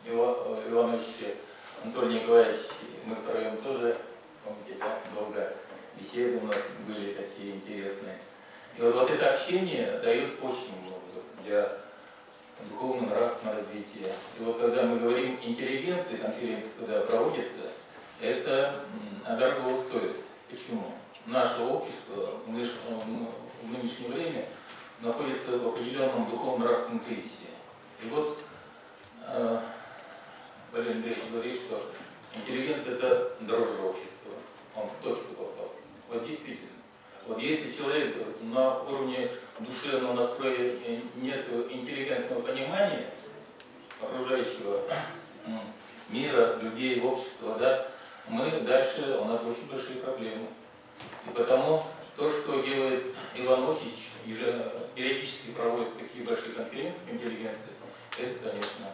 Ивановича Анатолия Николаевича мы втроем тоже, помните, да, долго беседы у нас были такие интересные. И вот это общение дает очень много для духовно-нравственного развития. И вот когда мы говорим интеллигенции, конференции, когда проводится, это дорого стоит. Почему? Наше общество в нынешнее время находится в определенном духовно-нравственном кризисе. И вот Валерий Андреевич говорит, что интеллигенция – это дороже общества. Он в точку попал. Вот действительно. Вот если человек на уровне душевного настроя нет интеллигентного понимания окружающего мира, людей, общества, да, мы дальше, у нас очень большие проблемы. И потому то, что делает Иван Иосифович, периодически проводит такие большие конференции по интеллигенции, это, конечно,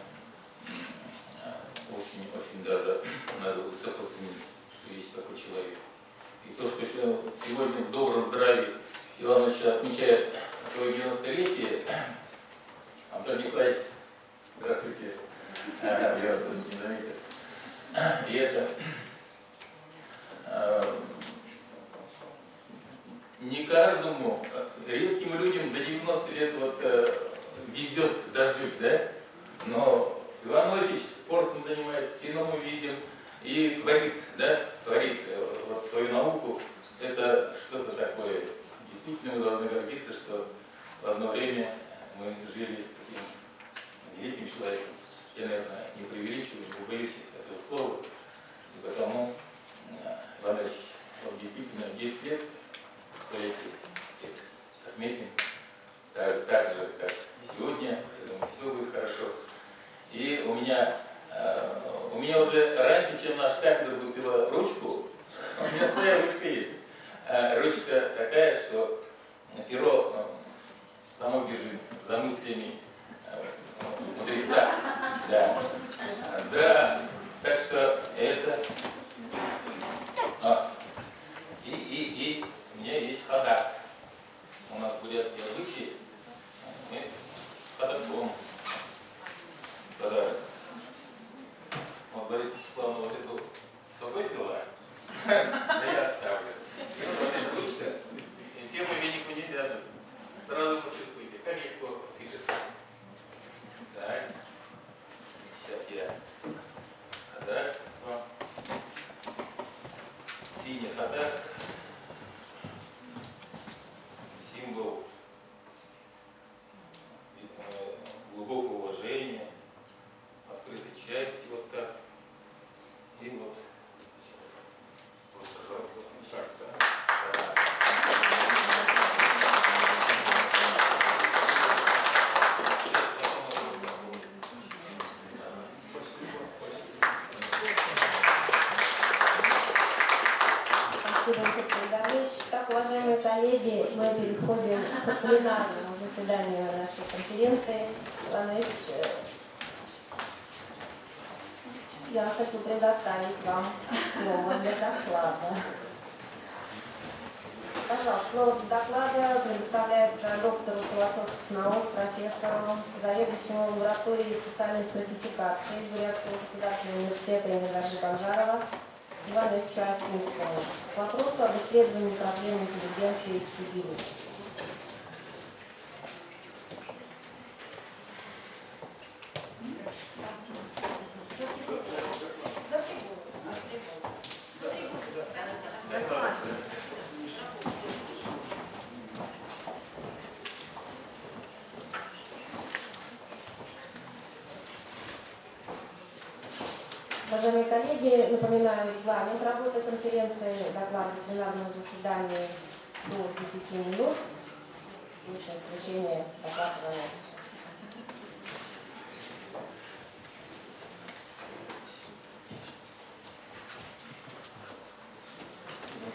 очень даже надо высоко ценить, что есть такой человек. И то, что сегодня в добром здравии Иван Ильич отмечает свое 90-летие, Антон Николаевич, здравствуйте, я вас не заметил. И это в кино мы видим, и творит, да, творит вот свою науку. Это что-то такое. Действительно, мы должны гордиться, что в одно время мы жили с таким великим человеком. Я, наверное, не преувеличиваю, не боюсь этого слова. И потому, Иван Ильич, вот действительно 10 лет отметим так же, как и сегодня. Я думаю, все будет хорошо. И у меня уже раньше, чем наш кафедра купила ручку, у меня своя ручка есть. Ручка такая, что перо само бежит за мыслями мудреца. Да. Да. Так что это... И у меня есть хода. У нас бурятские обычаи. Мы с ходаком подарок. Вот Лариса Вячеславовна вот эту с собой взяла. Да я оставлю. Ручка. Тему венику не вяжет. Сразу почувствуйте, как легко пишется. Так. Сейчас я ходак вам. Синий ходак. Символ глубокого уважения, открытой части, вот так. И вот, пожалуйста, шаг, да. Так, уважаемые коллеги, мы переходим к пленарному заседанию нашей конференции. Иван Ильич, я хочу предоставить вам слово для доклада. Пожалуйста, слово для доклада предоставляется доктору философских наук, профессору, заведующему лабораторией социальной стратификации Бурятского государственного университета имени Гажи Банжарова Ивану Ильичу Осинскому к вопросу об исследовании проблем интеллигенции в Сибири. Уважаемые коллеги, напоминаю регламент работы конференции. Доклад в пленарном заседании до 10 минут. Лучшее исключение доклада Ивана Ильича.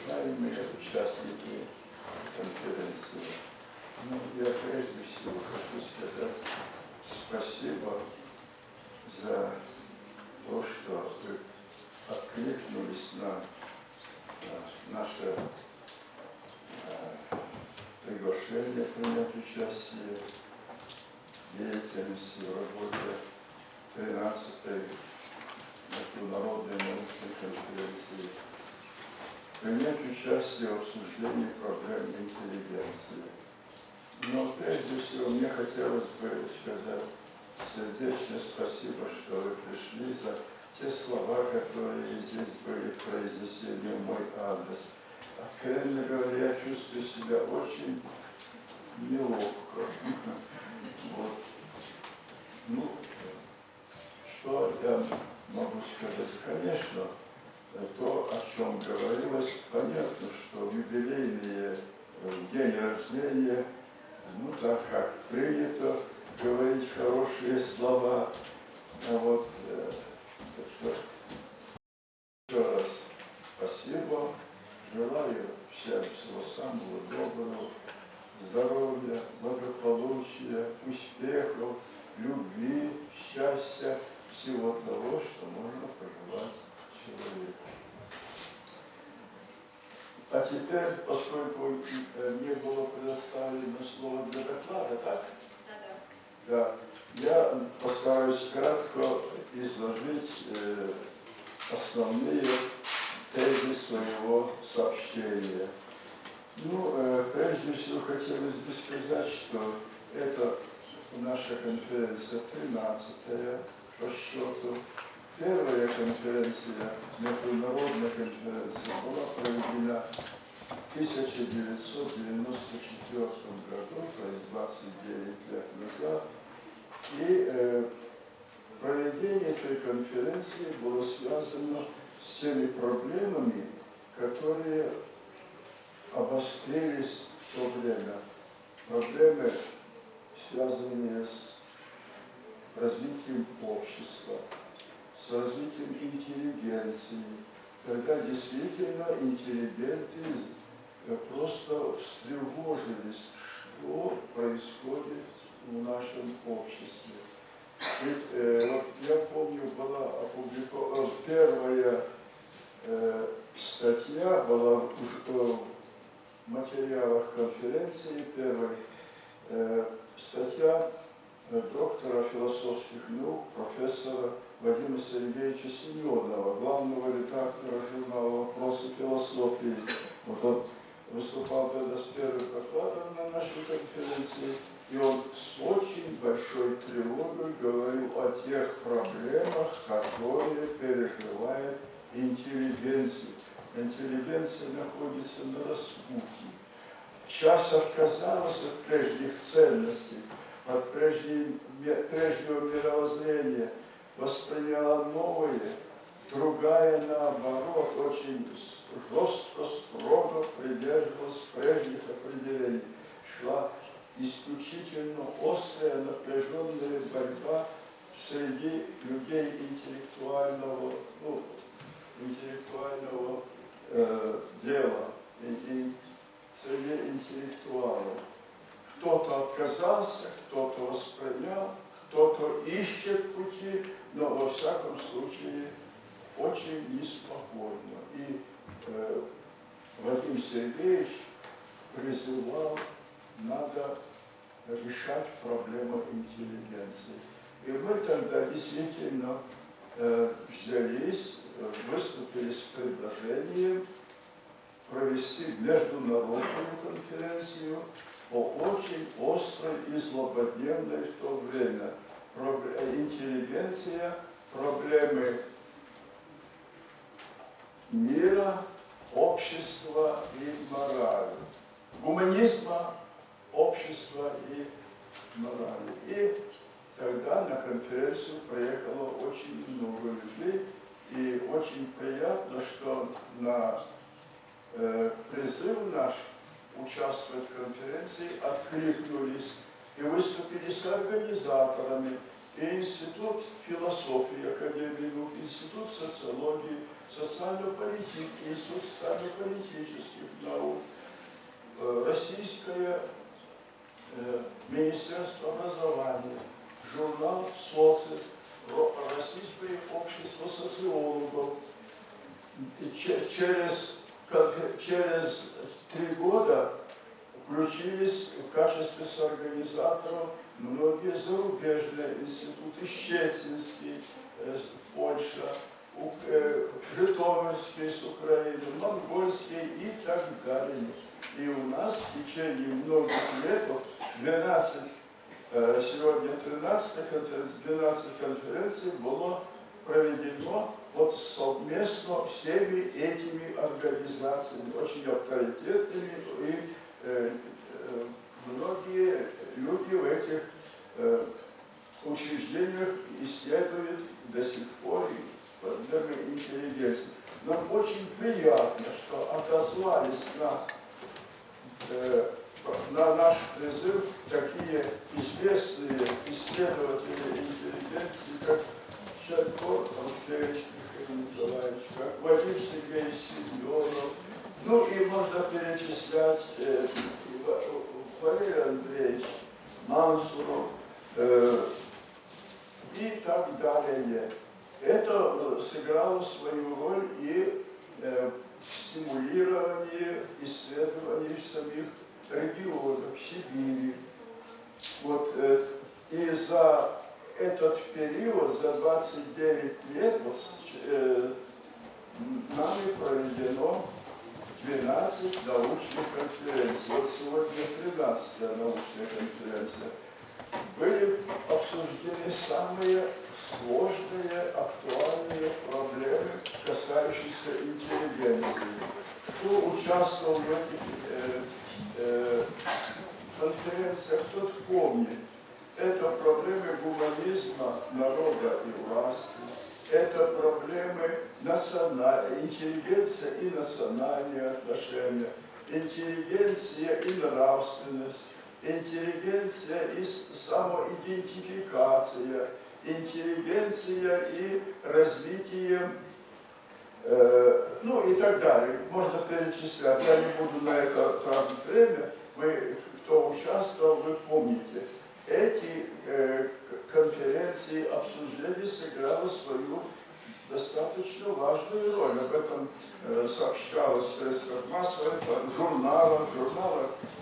Уважаемые участники конференции, я прежде всего хочу сказать спасибо за то, что вы откликнулись на наше приглашение принять участие в деятельности в работе 13-й международной научной конференции, принять участие в обсуждении проблем интеллигенции. Но прежде всего мне хотелось бы сказать сердечное спасибо, что вы пришли, за те слова, которые здесь были произнесены в мой адрес. Откровенно говоря, я чувствую себя очень неловко. Вот. Ну, что я могу сказать? Конечно, то, о чем говорилось, понятно, что в юбилейный день рождения, ну так как принято говорить хорошие слова, вот, так что еще раз спасибо, желаю всем всего самого доброго, здоровья, благополучия, успехов, любви, счастья, всего того, что можно пожелать человеку. А теперь, поскольку мне было предоставлено слово для доклада, так? Да. Я постараюсь кратко изложить основные тезы своего сообщения. Ну, прежде всего хотелось бы сказать, что это наша конференция 13-я по счету. Первая конференция, международная конференция, была проведена в 1994 году, то есть 29 лет назад. И проведение этой конференции было связано с теми проблемами, которые обострились в то время. Проблемы, связанные с развитием общества, с развитием интеллигенции, когда действительно интеллигенты просто встревожились, что происходит в нашем обществе. Ведь, вот я помню, была опубликована первая статья, была в материалах конференции, первая статья доктора философских наук, профессора Вадима Сергеевича Семенова, главного редактора журнала «Вопросы философии». Вот он выступал тогда с первым докладом на нашей конференции, и он с очень большой тревогой говорил о тех проблемах, которые переживает интеллигенция. Интеллигенция находится на распутье. Часть отказалась от прежних ценностей, от прежнего мировоззрения, восприняла новые, другая, наоборот, очень жестко, строго придерживалась прежних определений. Шла исключительно острая, напряженная борьба среди людей интеллектуального дела, и среди интеллектуалов. Кто-то отказался, кто-то воспринял, кто-то ищет пути, но во всяком случае очень неспокойно. И Вадим Сергеевич призывал, надо решать проблему интеллигенции. И мы тогда действительно взялись, выступили с предложением провести международную конференцию по очень острой и злободневной в то время интеллигенция, проблемы мира, общества и морали, гуманизма, общества и морали. И тогда на конференцию приехало очень много людей, и очень приятно, что на призыв наш участвовать в конференции откликнулись и выступили с организаторами, и Институт философии Академии наук, Институт социологии, Институт социально-политических наук, Российское Министерство образования, журнал «Соци», Российское общество социологов. И через 3 года включились в качестве соорганизаторов многие зарубежные институты, Щецинский, Польша, Житомирский с Украины, Монгольский и так далее. И у нас в течение многих лет, 12, сегодня 13 конференций, 12 конференций было проведено вот совместно всеми этими организациями, очень авторитетными, и многие люди в этих учреждениях исследуют до сих пор проблемы интеллигенции. Нам очень приятно, что отозвались на наш призыв такие известные исследователи интеллигенции, как Шалько, Алексеевич Михаил Николаевич, как Вадим Сергеевич Семенов, ну и можно перечислять Валерий Андреевич Мансуров и так далее. Это сыграло свою роль и в стимулировании исследований в самих регионах, в Сибири. Вот, и за этот период, за 29 лет, нами проведено 12 научных конференций. Вот сегодня 13-я научная конференция. были обсуждены самые сложные, актуальные проблемы, касающиеся интеллигенции. Кто участвовал в этих конференциях, тот помнит. Это проблемы гуманизма народа и власти, это проблемы интеллигенция и национальные отношения, интеллигенция и нравственность, интеллигенция и самоидентификация, интеллигенция и развитие, ну и так далее. Можно перечислять. Я не буду на это тратить время. Вы, кто участвовал, вы помните. Эти конференции, обсуждения сыграли свою достаточно важную роль. Об этом сообщалось в средствах массовой, в журналах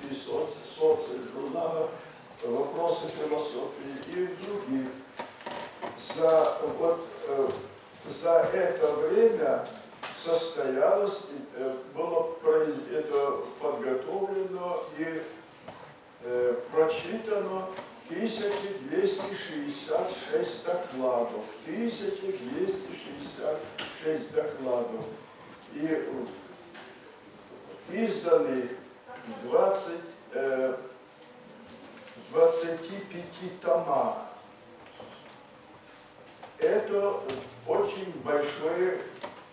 и журналах «Вопросы философии» и других. За это время состоялось, было это подготовлено и прочитано 1266 докладов. 1266 докладов. И изданы 25 томах. Это очень большое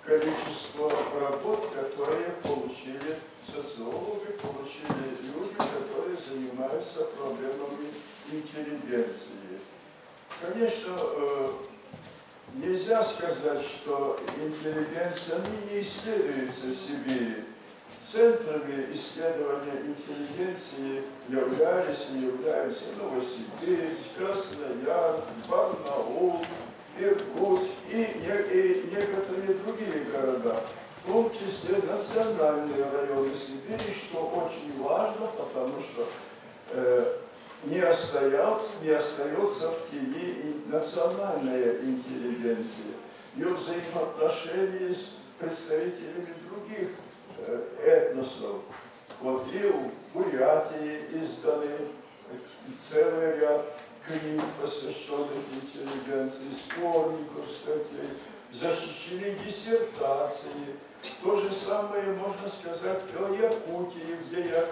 количество работ, которые получили социологи, получили люди, которые занимаются проблемами интеллигенции. Конечно, нельзя сказать, что интеллигенция не исследуется в Сибири. Центрами исследования интеллигенции являлись и являются Новосибирск, Красноярск, Барнаул, Иркутск и некоторые другие города, в том числе национальные районы Сибири, что очень важно, потому что не остается в тени и национальная интеллигенция. Ее взаимоотношения с представителями других этносов. Вот и в Бурятии изданы целый ряд книг, посвященных интеллигенции, сборников статей, защищены диссертации. То же самое можно сказать о Якутии, где я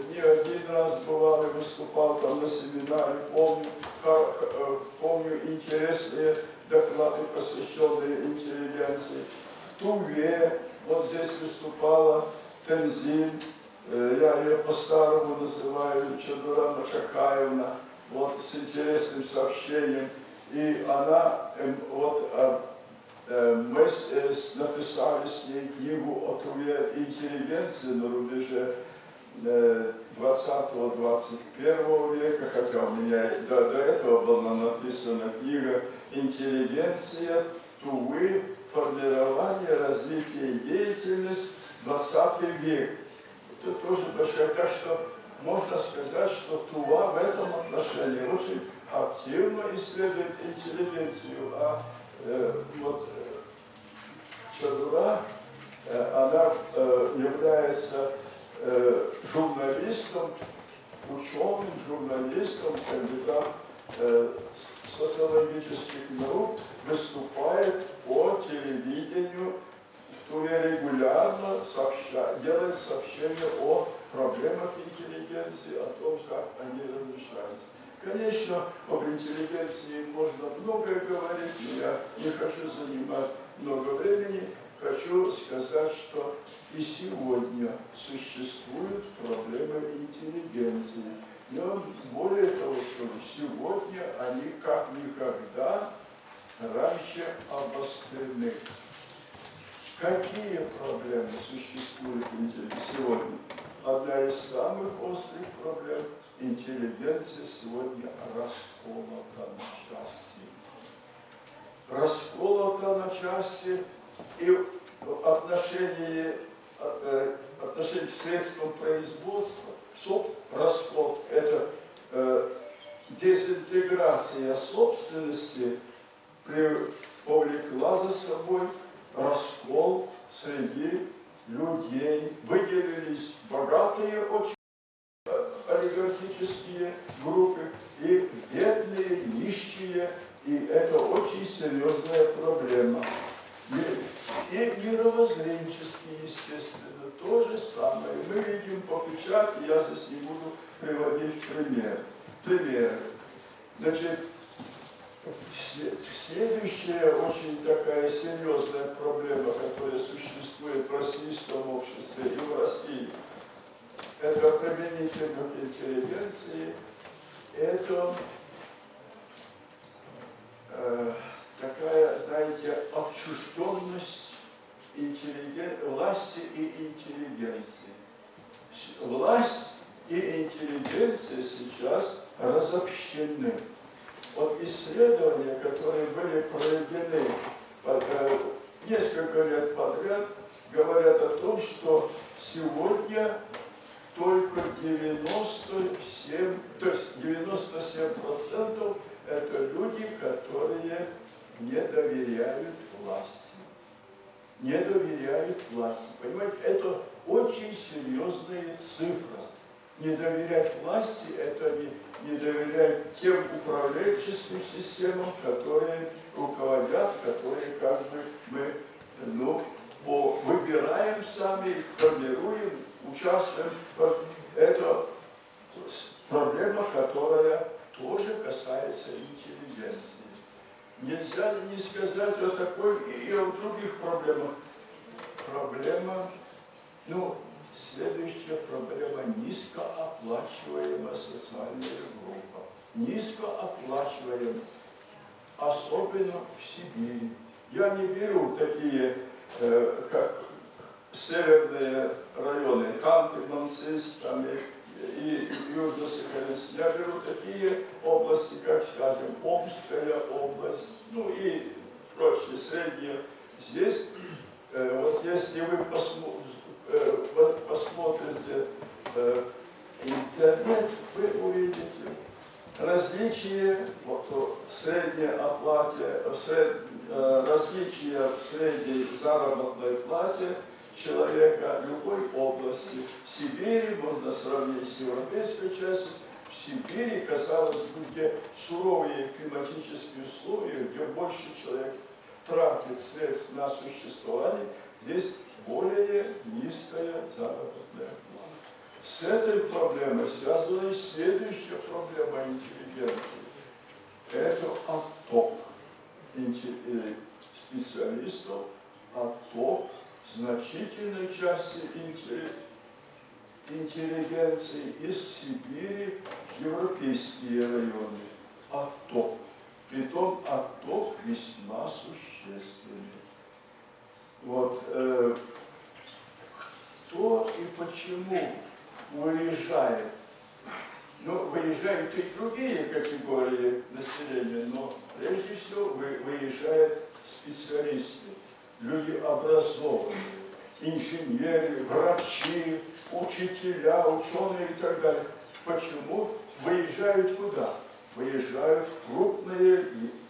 не один раз бывал и выступал там на семинаре, помню интересные доклады, посвященные интеллигенции. В Туве, вот здесь выступала Тензин, я ее по-старому называю Чадура Мачакаевна, вот с интересным сообщением. И она, мы написали с ней книгу о Туве интеллигенции на рубеже 20-21 века, хотя у меня до этого была написана книга «Интеллигенция Тувы. Формирование, развитие и деятельность 20 век». Это тоже большая. Так что можно сказать, что Тува в этом отношении очень активно исследует интеллигенцию, а Чадура, она является журналистом, ученым, журналистом, кандидат социологических наук, выступает по телевидению, в Туве регулярно делает сообщения о проблемах интеллигенции, о том, как они разрешаются. Конечно, об интеллигенции можно многое говорить, но я не хочу занимать много времени. Хочу сказать, что и сегодня существуют проблемы интеллигенции. Но более того, что сегодня они как никогда раньше обострены. Какие проблемы существуют сегодня? Одна из самых острых проблем – интеллигенция сегодня расколота на части. Расколота на части и отношение к средствам производства, раскол – это дезинтеграция собственности повлекла за собой раскол среди людей. Выделились богатые очень патриотические группы, и бедные, нищие, и это очень серьезная проблема. И мировоззренческие, естественно, то же самое. Мы видим по печати, я здесь не буду приводить примеры. Значит, следующая очень такая серьезная проблема, которая существует в российском обществе и в России, это применительно к интеллигенции, это такая, знаете, отчужденность власти и интеллигенции. Власть и интеллигенция сейчас разобщены. Вот исследования, которые были проведены несколько лет подряд, говорят о том, что сегодня только 97% это люди, которые не доверяют власти. Не доверяют власти. Понимаете, это очень серьезная цифра. Не доверять власти – это не доверять тем управленческим системам, которые руководят, которые как бы мы выбираем сами, формируем, участвуем. Это проблема, которая тоже касается интеллигенции. Нельзя не сказать о такой и о других проблемах. Проблема, следующая проблема – низкооплачиваемая социальная группа. Низкооплачиваемая, особенно в Сибири. Я не беру такие, как северные районы, Ханты-Мансийск, и Южно-Сахалинск. Я беру такие области, как, скажем, Омская область, и прочие, средние. Здесь, вот если вы посмотрите интернет, вы увидите различия в средней оплате, различия в средней заработной плате человека любой области. В Сибири можно сравнить с европейской частью. В Сибири, казалось бы, где суровые климатические условия, где больше человек тратит средств на существование, здесь более низкая заработная плата. С этой проблемой связана и следующая проблема интеллигенции. Это отток специалистов, отток значительной части интеллигенции из Сибири в европейские районы. Отток. Притом отток весьма существенный. Вот, кто и почему выезжает? Выезжают и другие категории населения, но прежде всего выезжают специалисты, люди образованные, инженеры, врачи, учителя, ученые и так далее. Почему выезжают куда? Выезжают в крупные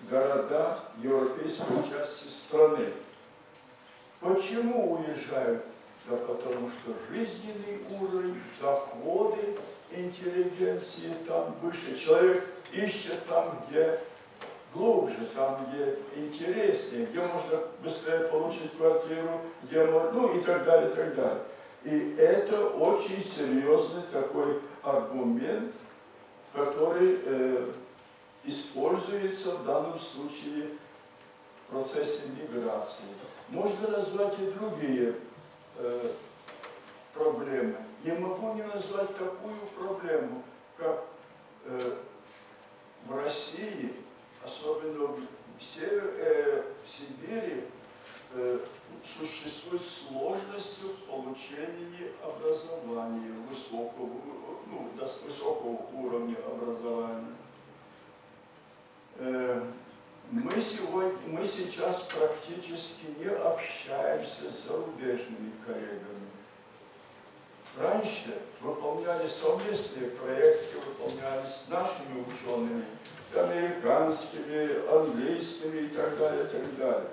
города европейской части страны. Почему уезжают? Да потому что жизненный уровень, доходы интеллигенции там выше. Человек ищет там, где глубже, там, где интереснее, где можно быстрее получить квартиру, где можно, и так далее, и так далее. И это очень серьезный такой аргумент, который используется в данном случае в процессе миграции. Можно назвать и другие проблемы. Не могу не назвать такую проблему, как в России, особенно в Сибири, существуют сложности в получении образования, высокого уровня образования. Мы сейчас практически не общаемся с зарубежными коллегами. Раньше выполнялись совместные проекты, выполнялись нашими учеными, американскими, английскими и так далее, и так далее.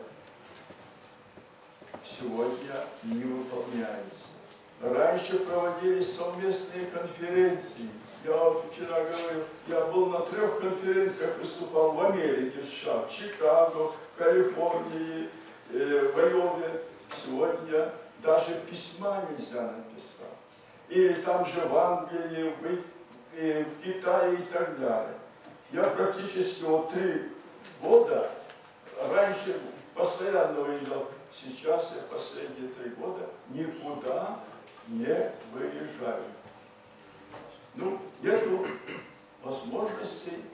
Сегодня не выполняется. Раньше проводились совместные конференции. Я вот вчера говорил, я был на 3 конференциях, выступал в Америке, в США, в Чикаго, в Калифорнии, в Айове. Сегодня даже письма нельзя написать. Или там же в Англии, в Китае и так далее. Я практически вот 3 года, раньше постоянно уезжал, сейчас я последние 3 года никуда не выезжаю. Ну, нету возможностей,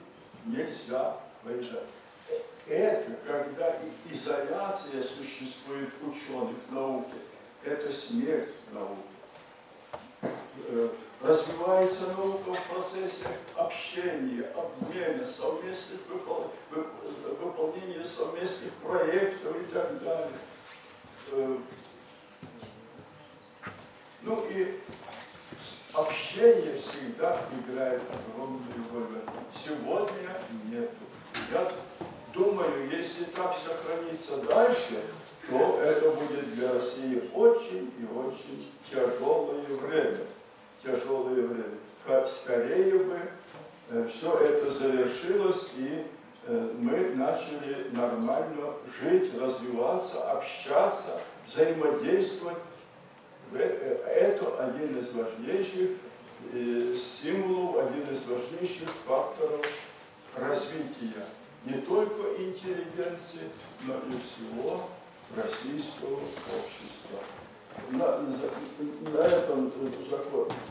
нельзя выезжать. Это, когда изоляция существует ученых науки, это смерть науки. Развивается наука в процессе общения, обмена, совместных выполнения совместных проектов и так далее. Ну и общение всегда играет огромную роль. Сегодня нету. Я думаю, если так сохранится дальше, то это будет для России очень и очень тяжелое время. Тяжелое время. Скорее бы все это завершилось, и мы начали нормально жить, развиваться, общаться, взаимодействовать. Это один из важнейших стимулов, один из важнейших факторов развития не только интеллигенции, но и всего российского общества. На этом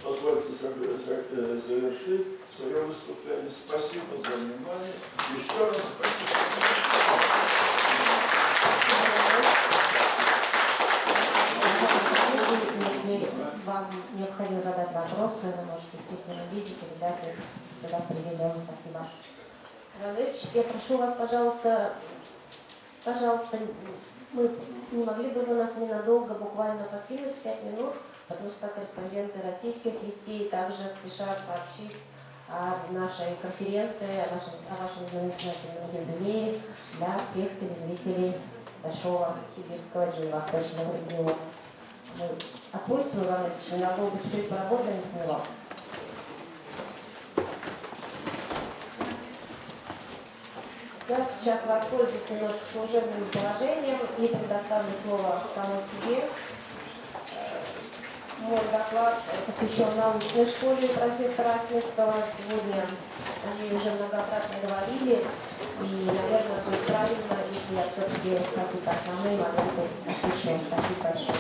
позвольте завершить свое выступление. Спасибо за внимание. Еще раз спасибо. Вам необходимо задать вопросы, вы можете в письменном виде передать их сюда в президиум. Спасибо. Иванович, я прошу вас, пожалуйста, мы не могли бы у нас ненадолго, буквально покинуть 5 минут, потому что корреспонденты российских вестей также спешат сообщить о нашей конференции, о вашем знаменательном юбилее для всех телезрителей Большого Сибирского и Дальневосточного региона. Мы отпустим, Иванович, ненадолго чуть-чуть поработаем с него. Я сейчас воспользуюсь немножко служебным положением и предоставлю слово самому себе. Мой доклад посвящен научной школе профессора Ахметова. Сегодня о ней уже многократно говорили, и, наверное, будет правильно, если я все-таки какие-то основные моменты освещу. Спасибо большое.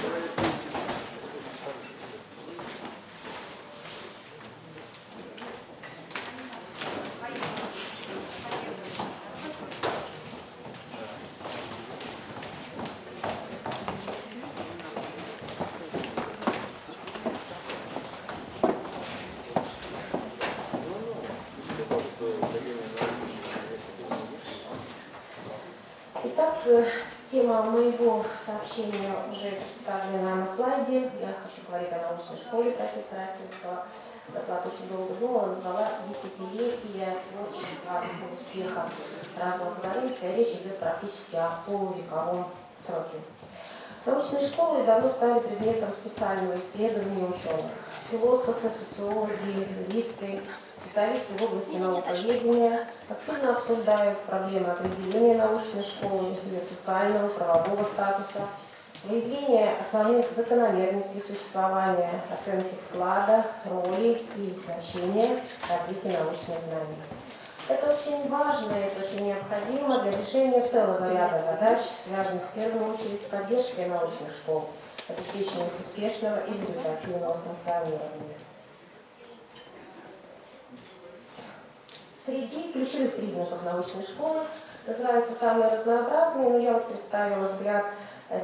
Итак, тема моего сообщения уже представлена на слайде. Я хочу говорить о научной школе профессора Ахметова. Доклад очень долго думала, назвала «Десятилетие творчества и успеха». Сразу оговоримся, речь идет практически о полувековом сроке. Научные школы давно стали предметом специального исследования ученых. Философы, социологи, юристы, специалисты в области науковедения активно обсуждают проблемы определения научной школы, ее социального, правового статуса, выявление основных закономерностей существования, оценки вклада, роли и значения развития научных знаний. Это очень важно, это очень необходимо для решения целого ряда задач, связанных в первую очередь с поддержкой научных школ, обеспечением их успешного и результативного функционирования. Среди ключевых признаков научной школы называются самые разнообразные, но я вот представила взгляд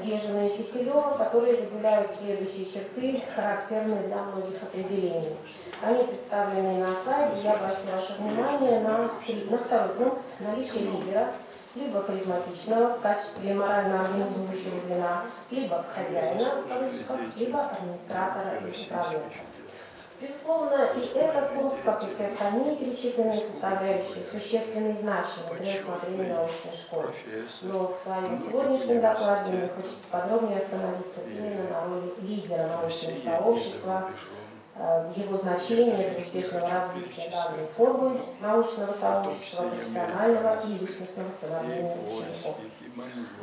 Дежина и Киселева, которые выделяют следующие черты, характерные для многих определений. Они представлены на слайде. Я обращу ваше внимание на второй пункт: наличие лидера, либо харизматичного в качестве морально организующего звена, либо хозяина, либо администратора и управленца. Безусловно, и этот пункт, как и все остальные перечисленные составляющие, существенной значимы при рассмотрении научной школы. Но в своем сегодняшнем докладе мне хочется подробнее остановиться именно на роли лидера научного сообщества, его значение для успешного развития данной формы научного сообщества, профессионального и личностного становления учеников.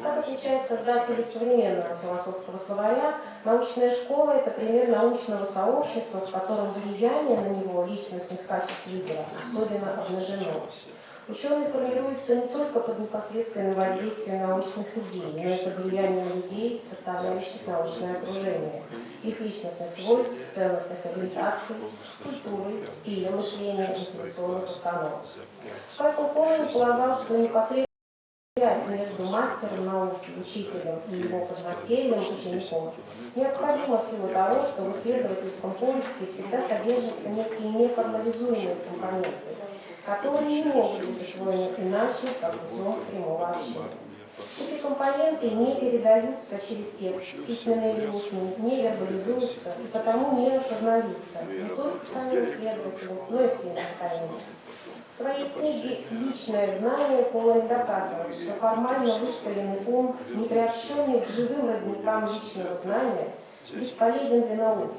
Как отмечают создатели современного философского словаря, научная школа – это пример научного сообщества, в котором влияние на него личностных качеств лидера особенно обнажено. Ученые формируются не только под непосредственным воздействием научных идей, но и под влиянием людей, составляющих научное окружение, их личностных свойств, ценностных ориентаций, культуры, стиля мышления, информационных установок. Поэтому Конан полагал, что непосредственно связь между мастером науки, учителем и его подмастерьем, учеником, необходима в силу того, что в исследовательском поиске всегда содержатся некие неформализуемые компоненты, которые не могут быть усвоены иначе, как путем прямого общения. Эти компоненты не передаются через текст, письменные или устные, не вербализуются и потому не осознаются не только самим исследователем, но и всеми остальными. В своей книге «Личное знание» Конан доказывает, что формально вышкаленный ум, не приобщенный к живым родникам личного знания, бесполезен для науки.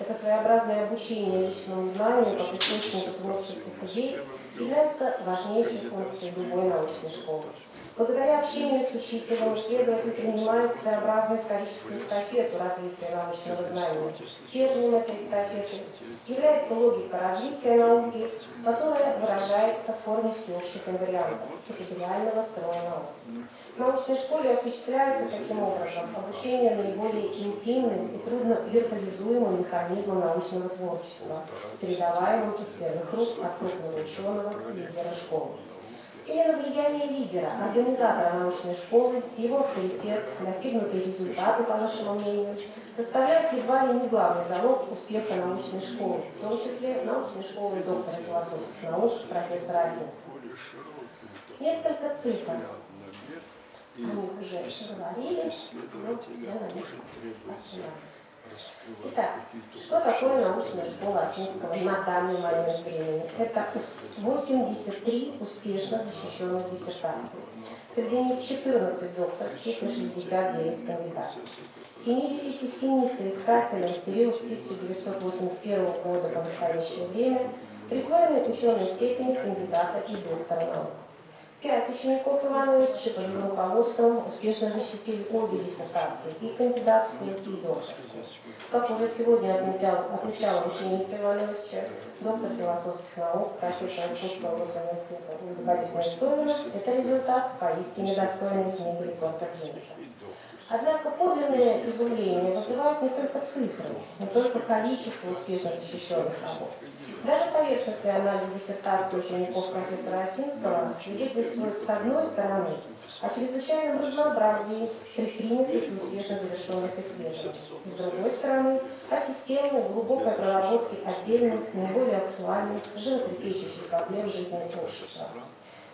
Это своеобразное обучение личному знанию как источнику творческих идей является важнейшей функцией любой научной школы. Благодаря общению с учителем исследователь принимает своеобразную историческую эстафету развития научного знания. Стержнем этой эстафеты является логика развития науки, которая выражается в форме всеобщих инвариантов, категориального строя науки. В научной школе осуществляется таким образом обучение наиболее интимным и трудно вербализуемым механизмом научного творчества, передаваемым из первых рук от крупного ученого лидера школы. Именно влияние лидера, организатора научной школы, его авторитет, достигнутые результаты, по нашему мнению, составляют едва ли не главный залог успеха научной школы, в том числе научной школы доктора философских наук профессора Осинского. Несколько цифр. О них уже говорили, но я на них остановлюсь. Итак, что такое научная школа Осинского на данный момент времени? Это 83 успешно защищенных диссертаций. Среди них 14 докторских и 69 кандидатов. 77 соискателям в период с 1981 года по настоящее время присвоены ученые степени кандидата и доктора наук. 5 учеников Ивановича под его руководством успешно защитили обе диссертации, и кандидатскую, и докторскую. Как уже сегодня отмечала ученица Ивановича, доктор философских наук, профессор Русского университета Ольга Борисовна Истомина, это результат поистине достойный книги рекордов Гиннесса. Однако подлинное изумление вызывают не только цифры, не только количество успешно защищенных работ. Даже поверхностный анализ диссертации учеников профессора Осинского свидетельствует с одной стороны о чрезвычайном разнообразии предпринятых и успешно завершенных исследований, с другой стороны о системной глубокой проработке отдельных, наиболее актуальных, животрепещущих проблем жизни общества,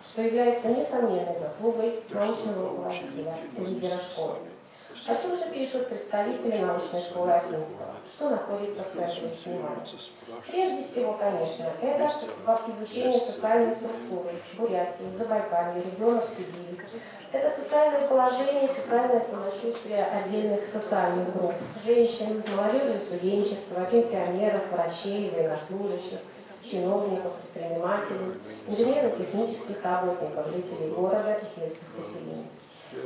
что является несомненной заслугой научного руководителя, лидера школы. О чем же пишут представители научной школы Осинского? Что находится в центре внимания? Прежде всего, конечно, это изучение социальной структуры Бурятии, Забайкалья, регионов Сибири. Это социальное положение, социальное самочувствие отдельных социальных групп – женщин, молодежи и студенчества, пенсионеров, врачей, военнослужащих, чиновников, предпринимателей, инженерно-технических работников, жителей города и сельских поселений.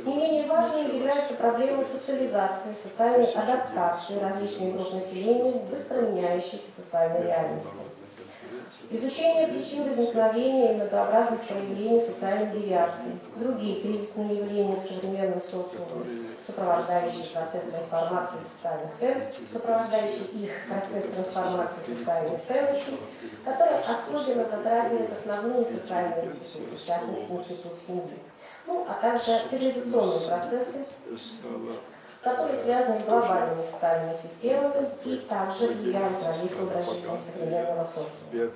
Не менее важной является проблема социализации, социальной адаптации различных групп населения к быстро меняющейся социальной реальности. Изучение причин возникновения и многообразных проявлений социальных девиаций, другие кризисные явления в современном социуме, сопровождающие процесс трансформации социальных ценностей, сопровождающие их процесс трансформации социальных ценностей, который особенно затрагивает основные социальные институты, в частности, институт семьи. Ну, а также цивилизационные процессы, которые связаны с глобальными социальными системами и также влияют на весь образ жизни современного социума.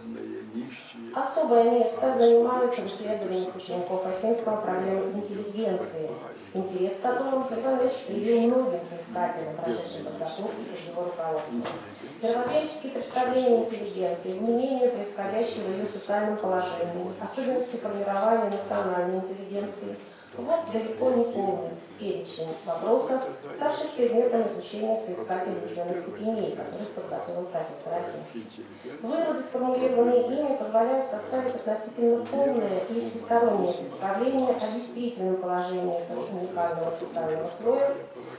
Особое место занимают в исследованиях учеников Осинского проблемы интеллигенции, интерес к которым Иванович привил многим соискателя, прошедшей подготовку под его руководством. Мировоззренческие представления интеллигенции, мнение происходящего в ее социальном положении, особенности формирования национальной интеллигенции. Вот далеко не полный перечень вопросов, ставших предметом изучения соискателей ученых степеней, которых подготовил профессор Осинский. Выводы, сформулированные ими, позволяют составить относительно полное и всестороннее представление о действительном положении этого уникального социального слоя,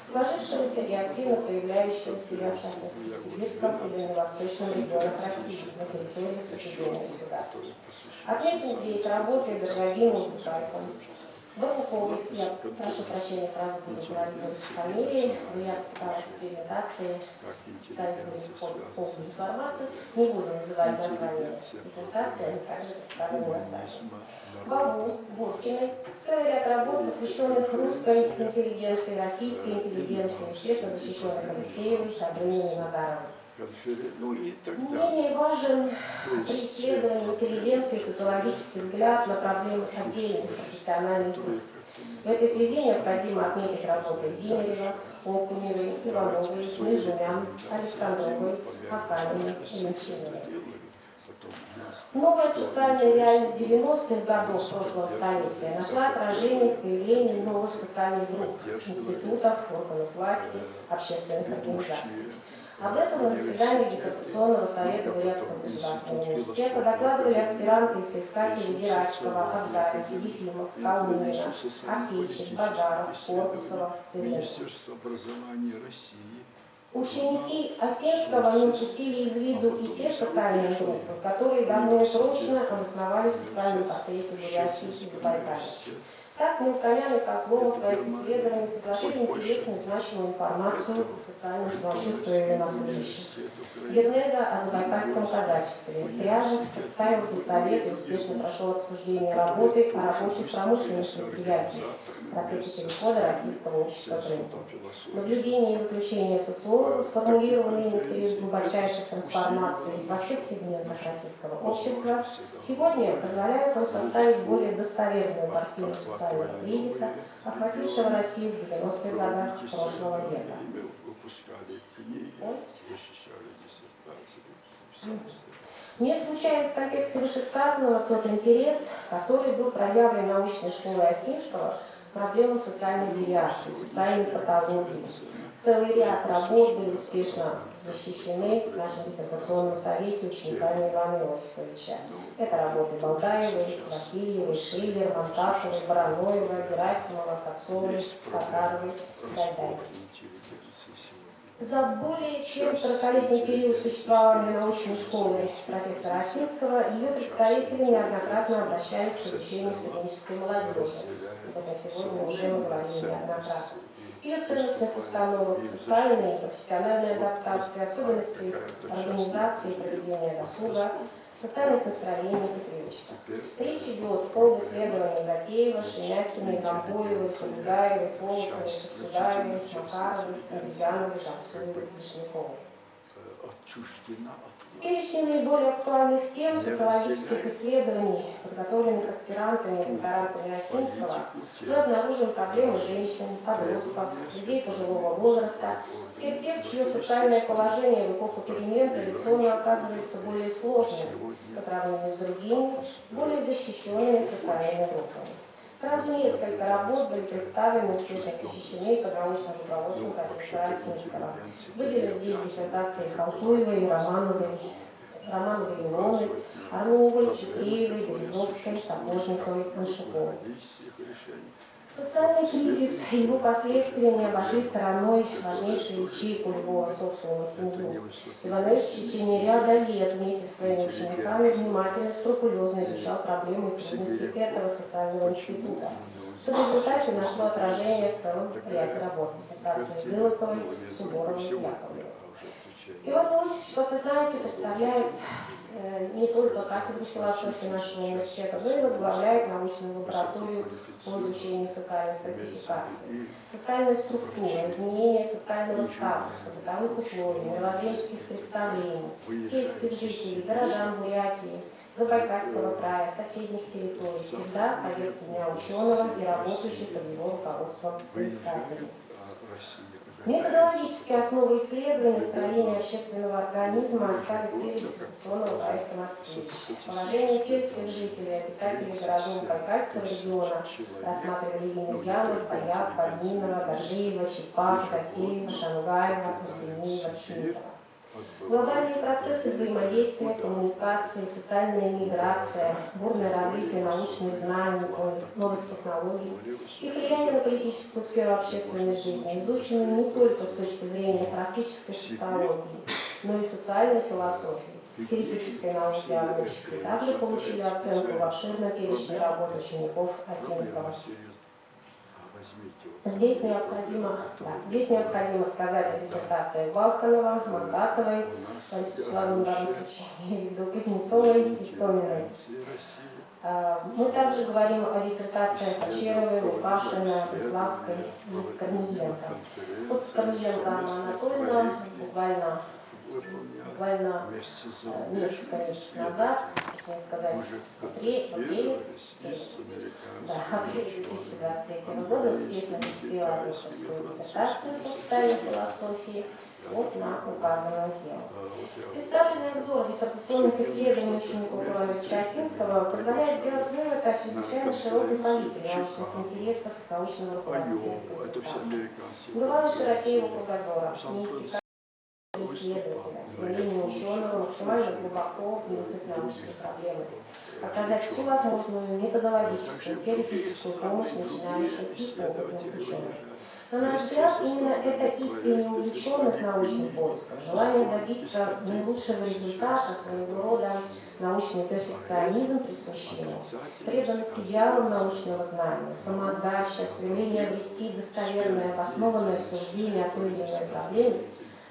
сложившегося и активно проявляющего себя, в частности, в сибирском и дальневосточном регионах России, на территории сопредельных государств. Отметим здесь работы Драгомира Цукайком. Бабуковой, я прошу прощения, сразу буду говорить без фамилии, но я пыталась в презентации ставить полную информацию, не буду называть название презентации, они также представлены на сайте. Бабу, Буркиной, целый ряд работ, посвященных русской интеллигенции, российской интеллигенции, успешно защищенных Алексеевой, Добрыниной и Назаровой. Менее важен при исследовании интеллигенции социологический взгляд на проблемы отдельных профессиональных групп. В этой связи необходимо отметить работы Зинерева, Окуневой, Ивановой, Межумян, Александровой, Аканиной и Линчиновой. Новая социальная реальность 90-х годов прошлого столетия нашла отражение в появлении новых социальных групп, институтов, органов власти, общественных организаций. Об этом на заседании диссертационного совета Бурятского государственного университета докладывали аспиранты и соискатели Герачкова, Абдарев, Ефимов, Калнина, Осейчик, Бадаров, Корпусова, Циренко. Ученики Осинского не упустили из виду и те социальные группы, которые давно и прочно обосновали социальный портрет Бурятии и Забайкалья. Так, Мелконян и Козлова в своих исследованиях изложили интересную и значимую информацию о социальном самочувствии военнослужащих. Гернега о забайкальском казачестве. Пряжев представил совет и успешно прошел обсуждение работы о рабочих промышленных предприятиях в процессе перехода российского общества к рынку. Наблюдения и заключения социологов, сформулированные в период глубочайших трансформаций во всех сегментах российского общества, сегодня позволяют нам составить более достоверную картину социального кризиса, охватившего Россию в 90-х годах прошлого века. Не случайно в контексте вышесказанного тот интерес, который был проявлен научной школой Осинского в проблему социальной девиации, социальной патологии. Целый ряд работ были успешно защищены в нашем диссертационном совете учениками Ивана Иосифовича. Это работы Балдаевой, Васильевой, Шиллер, Монташевой, Барановой, Герасимова, Кацовой, Татаровой и так далее. За более чем 40-летний период существования научной школы профессора Осинского ее представители неоднократно обращались к обучению студенческой молодежи. Об этом сегодня уже мы говорили неоднократно. Ее ценностных установок, социальной и профессиональной адаптации, особенности организации и проведения досуга, социальных настроениях и привычках. Речь идет об исследовании Затеева, Шемякиной, Гамбоевой, Солигаевой, Полоковой, Саксудаевой, Макаровой, Обезьяновой, Жансуевой, Вишняковой. В перечне наиболее актуальных тем социологических исследований, подготовленных аспирантами и докторантами Осинского, мы обнаружим проблемы женщин, подростков, людей пожилого возраста, всех тех, чье социальное положение в эпоху перемен традиционно оказывается более сложным по сравнению с другими, более защищенными социальными группами. Сразу несколько работ были представлены, успешно защищены под научным руководством профессора Осинского. Выделю здесь диссертации Халтуевой, Романовой, Ионы, Орловой, Чекреевой, Березовской, Сапожниковой, Коншаковой. Социальный кризис и его последствия не обошли стороной важнейшую ячейку любого социума — семью. Иванович в течение ряда лет вместе с своими учениками внимательно, скрупулезно изучал проблемы и трудности этого социального института, что в результате нашло отражение в целом ряде работ диссертации Гылыковой, Суборовой и Яковлевой. Иванович, как вы знаете, представляет не только кафедру философии нашего университета, но и возглавляет научную лабораторию по изучению социальной стратификации, социальной структуры, изменения социального статуса, бытовых условий, мировоззренческих представлений, сельских жителей, горожан Бурятии, Забайкальского края, соседних территорий, всегда повестки дня ученого и работающих под его руководством соискателей. Методологические основы исследования строения общественного организма стали в сфере дискуссионного проекта «Москвич». Положение сельских жителей, обитателей городов Кавказского региона рассматривали имя Ямы, Паяк, Подминова, Гордеева, Чепак, Затеева, Шангаева, Кузьмиева, Шмидтова. Глобальные процессы взаимодействия, коммуникации, социальная миграция, бурное развитие научных знаний, новых технологий, их влияние на политическую сферу общественной жизни изучены не только с точки зрения практической социологии, но и социальной философии, теоретической науки о обществе. Также получили оценку в обширном перечне работ учеников Осинского. Здесь необходимо сказать о диссертации Балханова, Мандатовой, Вячеславом Борисовичем, Кузнецовой и Стоминой. Мы также говорим о диссертациях Кочеровой, Лукашина, Беславской и Корниенко. Вот Корниенко Анна Анатольевна буквально несколько месяцев назад, точнее сказать, в апреле 2023 года успешно защитила докторскую диссертацию по социальной философии вот на указанную тему. Представленный обзор диссертационных исследований учеников Ивановича Осинского позволяет сделать вывод о чрезвычайно широкой палитре научных интересов научного руководителя. Бывало широкие его кругозора, исследователя, стремление ученого максимально глубоко вникнуть в научные проблемы, оказать всю возможную методологическую, теоретическую помощь начинающим и опытным ученым. На наш взгляд, именно эта искренняя увлеченность научным поиском, желание добиться наилучшего результата, своего рода научный перфекционизм присущий ему, преданность идеалам научного знания, самоотдача, стремление обрести достоверное, обоснованное суждение о той или иной проблеме,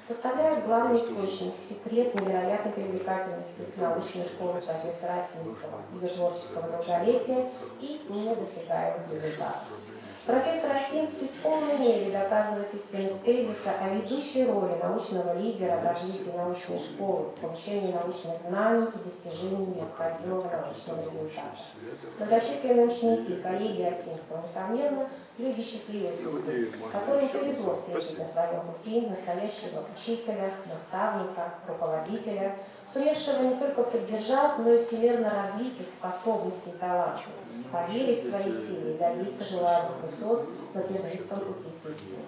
составляют главный источник, секрет невероятной привлекательности научной школы профессора Осинского, ее творческого долголетия и недосягаемых результатов. Профессор Осинский в полной мере доказывает истинность тезиса о ведущей роли научного лидера в развитии научной школы, в получении научных знаний и достижении необходимого научного результата. Многочисленные ученики, коллеги Осинского, несомненно, люди счастливой судьбы, которым повезло встретить на своем пути настоящего учителя, наставника, руководителя, сумевшего не только поддержать, но и всемирно развить их способности и таланты, поверить в свои силы и добиться желаемых высот на первичном пути к истине.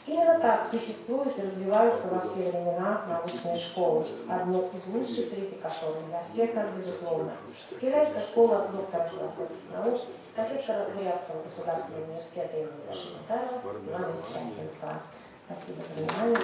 Именно так существуют и развиваются во все времена научные школы, одну из лучших среди которых для всех нас, безусловно, является школа доктора философских наук, профессора Бурятского государственного университета имени Швейцарова Ивановича Осинского. Спасибо за внимание.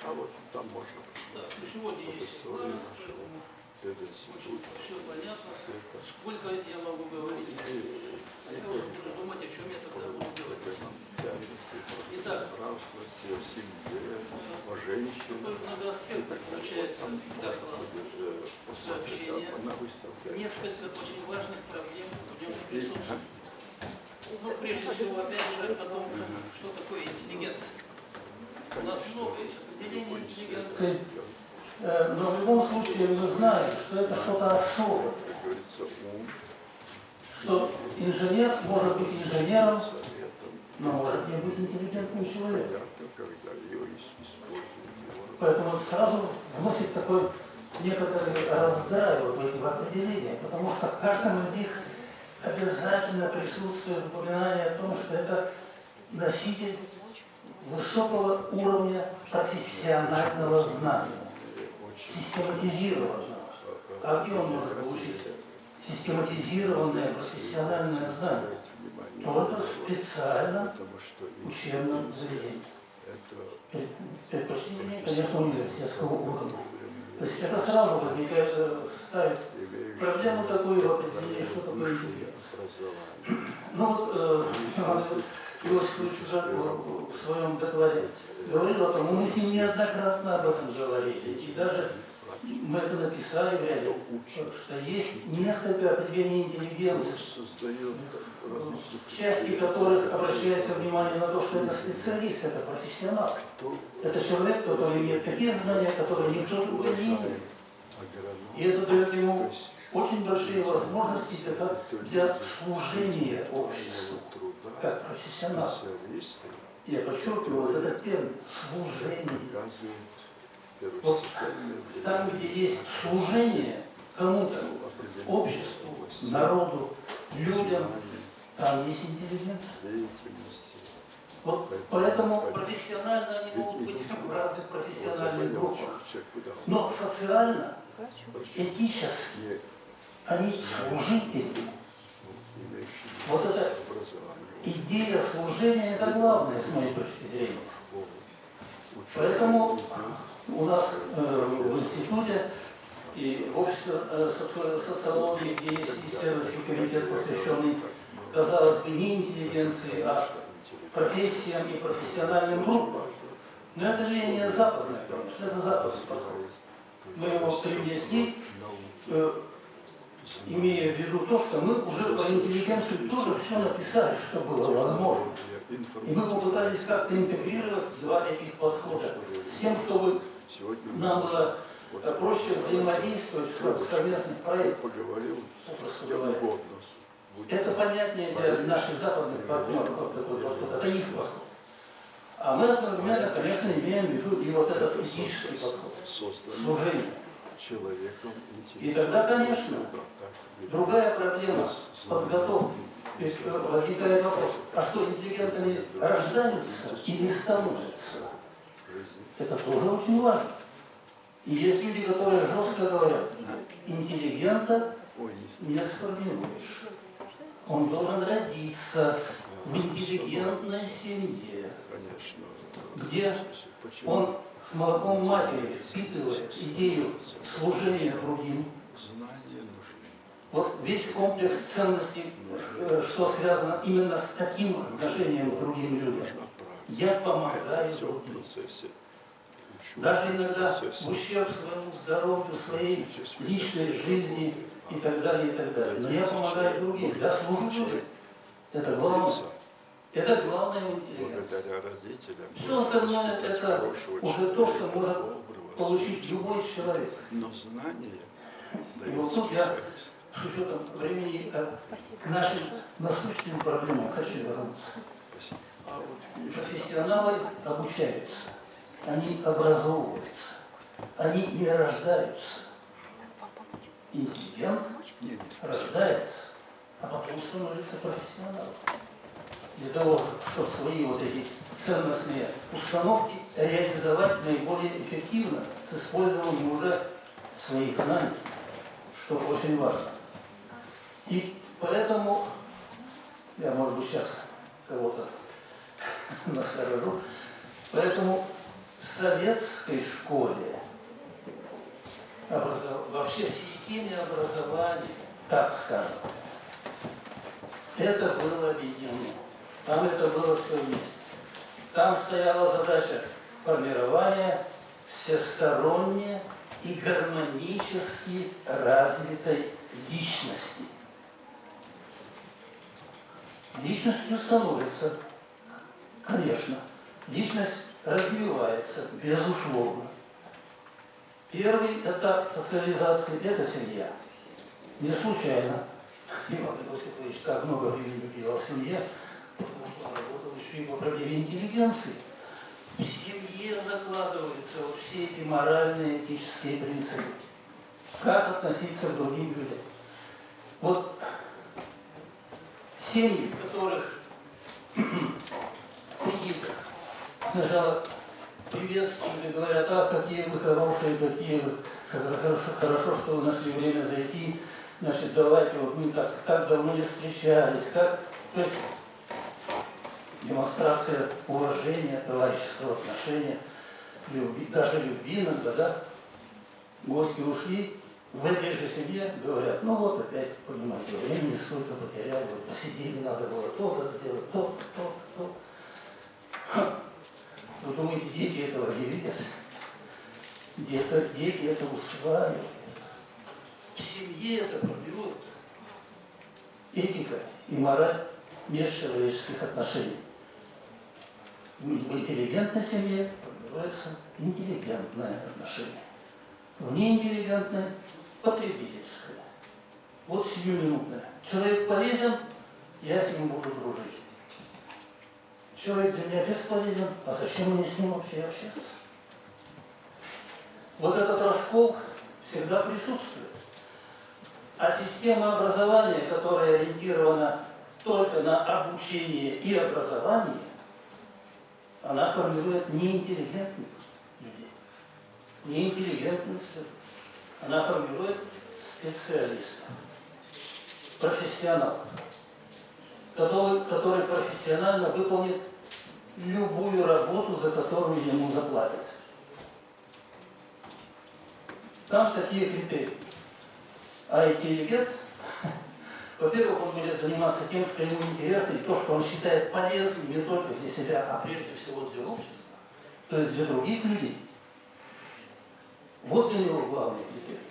А вот там можно сегодня есть план, все понятно. Сколько я могу говорить? Я уже буду думать, о чем я тогда буду говорить. Итак, много аспектов получается доклад, сообщение, несколько очень важных проблем в нем присутствует. Ну, прежде всего, опять же, о том, что такое интеллигенция. У нас много есть определений интеллигенции, но в любом случае вы знаете, что это что-то особое. Что инженер может быть инженером, но может не быть интеллигентным человеком. Поэтому сразу вносит такой некоторый раздрай в эти определения, потому что в каждом из них обязательно присутствует упоминание о том, что это носитель высокого уровня профессионального знания, систематизированного. А где он может получить систематизированное профессиональное знание? Только в специальном учебном заведении. Предпочтение, конечно, университетского уровня. То есть это сразу возникает, ставит проблему такую в определении, что такое интеллигенция. Ну вот Иосифович Жаков в своем докладе говорил о том, мы с ним неоднократно об этом говорили, и даже мы это написали в ряде, что есть несколько определений интеллигенции, в части которых обращается внимание на то, что это специалист, это профессионал. Это человек, который имеет такие знания, которые никто другой не имеет. И это дает ему очень большие возможности для служения обществу, как профессионал. Я подчеркиваю вот этот термин «служение». Вот там, где есть служение кому-то, обществу, народу, людям, там есть интеллигенция. Вот поэтому профессионально они могут быть в разных профессиональных группах. Но социально, этически они служители. Вот эта идея служения – это главное, с моей точки зрения. Поэтому у нас в институте и в обществе социологии, где есть исследовательский комитет, посвященный, казалось бы, не интеллигенции, а профессиям и профессиональным группам. Но это мнение западное, конечно, это западный подход. Мы его привнесли, имея в виду то, что мы уже про интеллигенцию тоже все написали, что было возможно. И мы попытались как-то интегрировать два этих подхода с тем, чтобы нам было проще взаимодействовать в совместных проектах. Это понятнее для наших западных партнеров, как такой подход, это их подход. А мы одновременно, конечно, имеем в виду и вот этот этический подход, служение. И тогда, конечно, другая проблема подготовки. То есть возникает вопрос, а что, интеллигентами рождаются или становятся? Это тоже очень важно. И есть люди, которые жестко говорят, интеллигента не сформируешь. Он должен родиться в интеллигентной семье, где он с молоком матери впитывает идею служения другим. Вот весь комплекс ценностей, что связано именно с таким отношением к другим людям. Я помогаю другим. Даже иногда в ущерб своему здоровью, своей личной жизни и так далее, и так далее. Но я помогаю другим, я служу людям. Это главное. Это главное интеллигенция. Все остальное это уже то, что может получить любой человек. И вот тут я с учетом времени к нашим насущным проблемам хочу вернуться. Профессионалы обучаются, они образовываются, они не рождаются. Интеллигент рождается, а потом становится профессионалом. Для того, чтобы свои вот эти ценностные установки реализовать наиболее эффективно с использованием уже своих знаний, что очень важно. И поэтому, я, может быть, сейчас кого-то насторожу, поэтому в советской школе, вообще в системе образования, так скажем, это было объединено. Там это было все вместе. Там стояла задача формирования всесторонне и гармонически развитой личности. Личностью становится, конечно, личность развивается, безусловно. Первый этап социализации – это семья. Не случайно Иван Иосифович так много времени уделял семье, потому что он работал еще и по проблеме интеллигенции. В семье закладываются вот все эти моральные, этические принципы. Как относиться к другим людям. Вот семьи, в которых какие-то сначала приветствуют и говорят, а какие вы хорошие, какие вы, хорошо, что вы нашли время зайти, значит, давайте, вот мы так давно не встречались, как, то есть демонстрация уважения, товарищеского отношения, любви, даже любви иногда, да, гости ушли, в этой же семье говорят, ну вот опять, понимаете, времени столько потеряли, вот посидели, надо было то-то сделать, то. Вы думаете, дети этого не видят? Дети это усваивают. В семье это формируется. Этика и мораль межчеловеческих отношений. В интеллигентной семье формируется интеллигентное отношение. В неинтеллигентной – потребительское. Вот сиюминутное. Человек полезен, я с ним буду дружить. Человек для меня бесполезен, а зачем мне с ним вообще общаться? Вот этот раскол всегда присутствует. А система образования, которая ориентирована только на обучение и образование, она формирует неинтеллигентных людей, неинтеллигентных людей. Она формирует специалистов, профессионалов, который профессионально выполнит любую работу, за которую ему заплатят. Там такие критерии. А интеллигент, во-первых, он будет заниматься тем, что ему интересно, и то, что он считает полезным не только для себя, а прежде всего для общества, то есть для других людей. Вот для него главный критерий.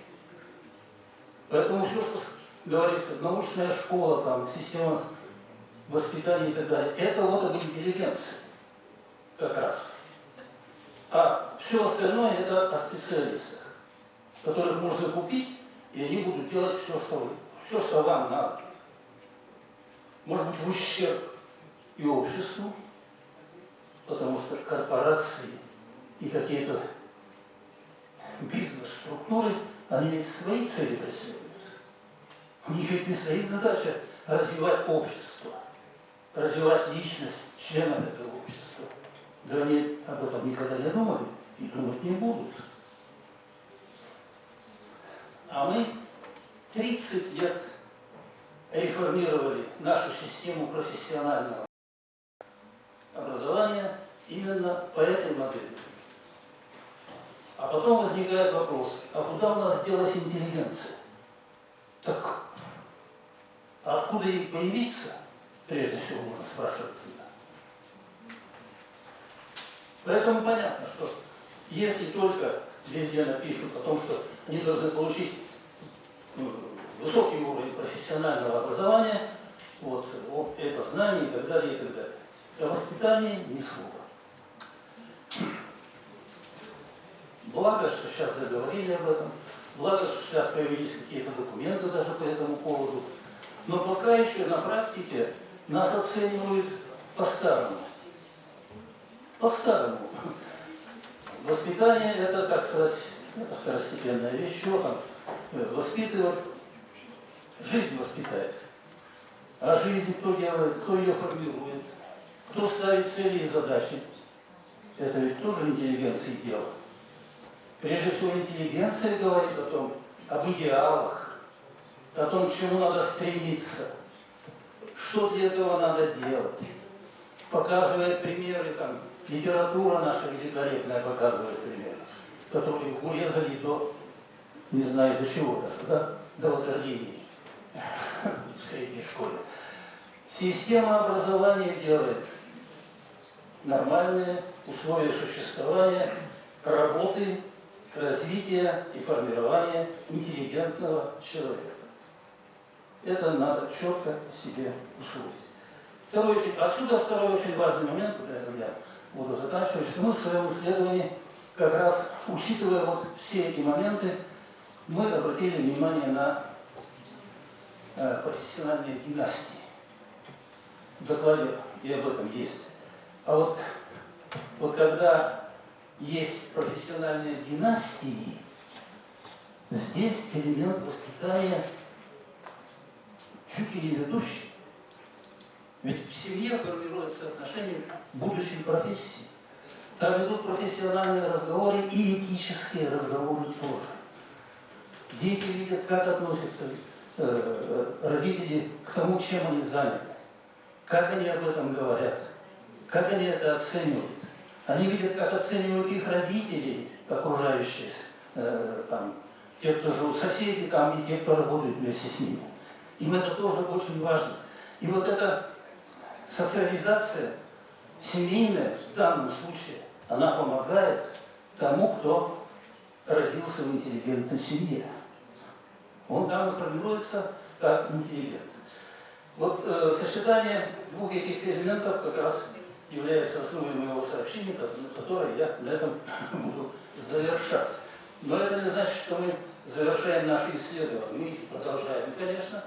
Поэтому все, что говорится, научная школа, там, система воспитания и так далее, это вот об интеллигенции как раз. А все остальное это о специалистах, которых можно купить, и они будут делать все, что вам надо. Может быть, в ущерб и обществу, потому что корпорации и какие-то бизнес-структуры, они ведь свои цели преследуют. У них ведь не стоит задача развивать общество, развивать личность членов этого общества. Да они об этом никогда не думали и думать не будут. А мы 30 лет реформировали нашу систему профессионального образования именно по этой модели. А потом возникает вопрос, а куда у нас делась интеллигенция? Так откуда ей появиться, прежде всего, можно спрашивать тебя. Поэтому понятно, что если только везде напишут о том, что они должны получить высокий уровень профессионального образования, вот это знание и так далее, и так далее. О воспитании ни слова. Благо, что сейчас заговорили об этом, благо, что сейчас появились какие-то документы даже по этому поводу, но пока еще на практике нас оценивают по-старому. По-старому. Воспитание – это, так сказать, это второстепенная вещь, что там воспитывать, жизнь воспитает. А жизнь кто делает, кто ее формирует, кто ставит цели и задачи. Это ведь тоже интеллигенции дело. Прежде всего, интеллигенция говорит о том, об идеалах, о том, к чему надо стремиться, что для этого надо делать. Показывает примеры, там, литература наша великолепная показывает примеры, которые урезали до, не знаю до чего даже, да? До ватерлинии в средней школе. Система образования делает нормальные условия существования, работы, развития и формирования интеллигентного человека. Это надо четко себе усвоить. Отсюда второй очень важный момент, на этом я буду заканчивать, что мы в своем исследовании, как раз учитывая вот все эти моменты, мы обратили внимание на профессиональные династии. В докладе и об этом есть. А вот когда есть профессиональные династии, здесь элемент воспитания чуть ли не ведущий. Ведь в семье формируется отношение будущей профессии. Там идут профессиональные разговоры и этические разговоры тоже. Дети видят, как относятся родители к тому, чем они заняты, как они об этом говорят, как они это оценивают. Они видят, как оценивают их родителей, окружающие, там, те, кто живут, соседи там, и те, кто работает вместе с ними. Им это тоже очень важно. И вот эта социализация семейная в данном случае, она помогает тому, кто родился в интеллигентной семье. Он там формируется как интеллигент. Вот сочетание двух этих элементов как раз является основой моего сообщения, которое я на этом буду завершать. Но это не значит, что мы завершаем наши исследования. Мы их продолжаем, конечно.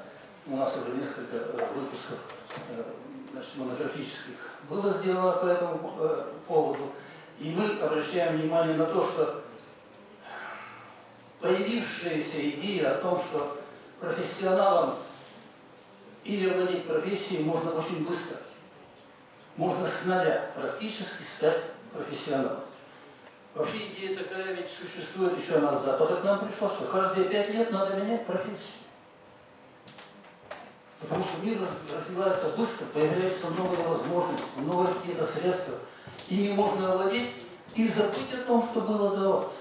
У нас уже несколько выпусков монографических было сделано по этому поводу. И мы обращаем внимание на то, что появившаяся идея о том, что профессионалам или владеть профессией можно очень быстро. Можно с нуля практически стать профессионалом. Вообще идея такая ведь существует еще назад. Вот к нам пришло, что каждые 5 лет надо менять профессию. Потому что мир развивается быстро, появляются новые возможности, новые какие-то средства. Ими можно овладеть и забыть о том, что было до вас.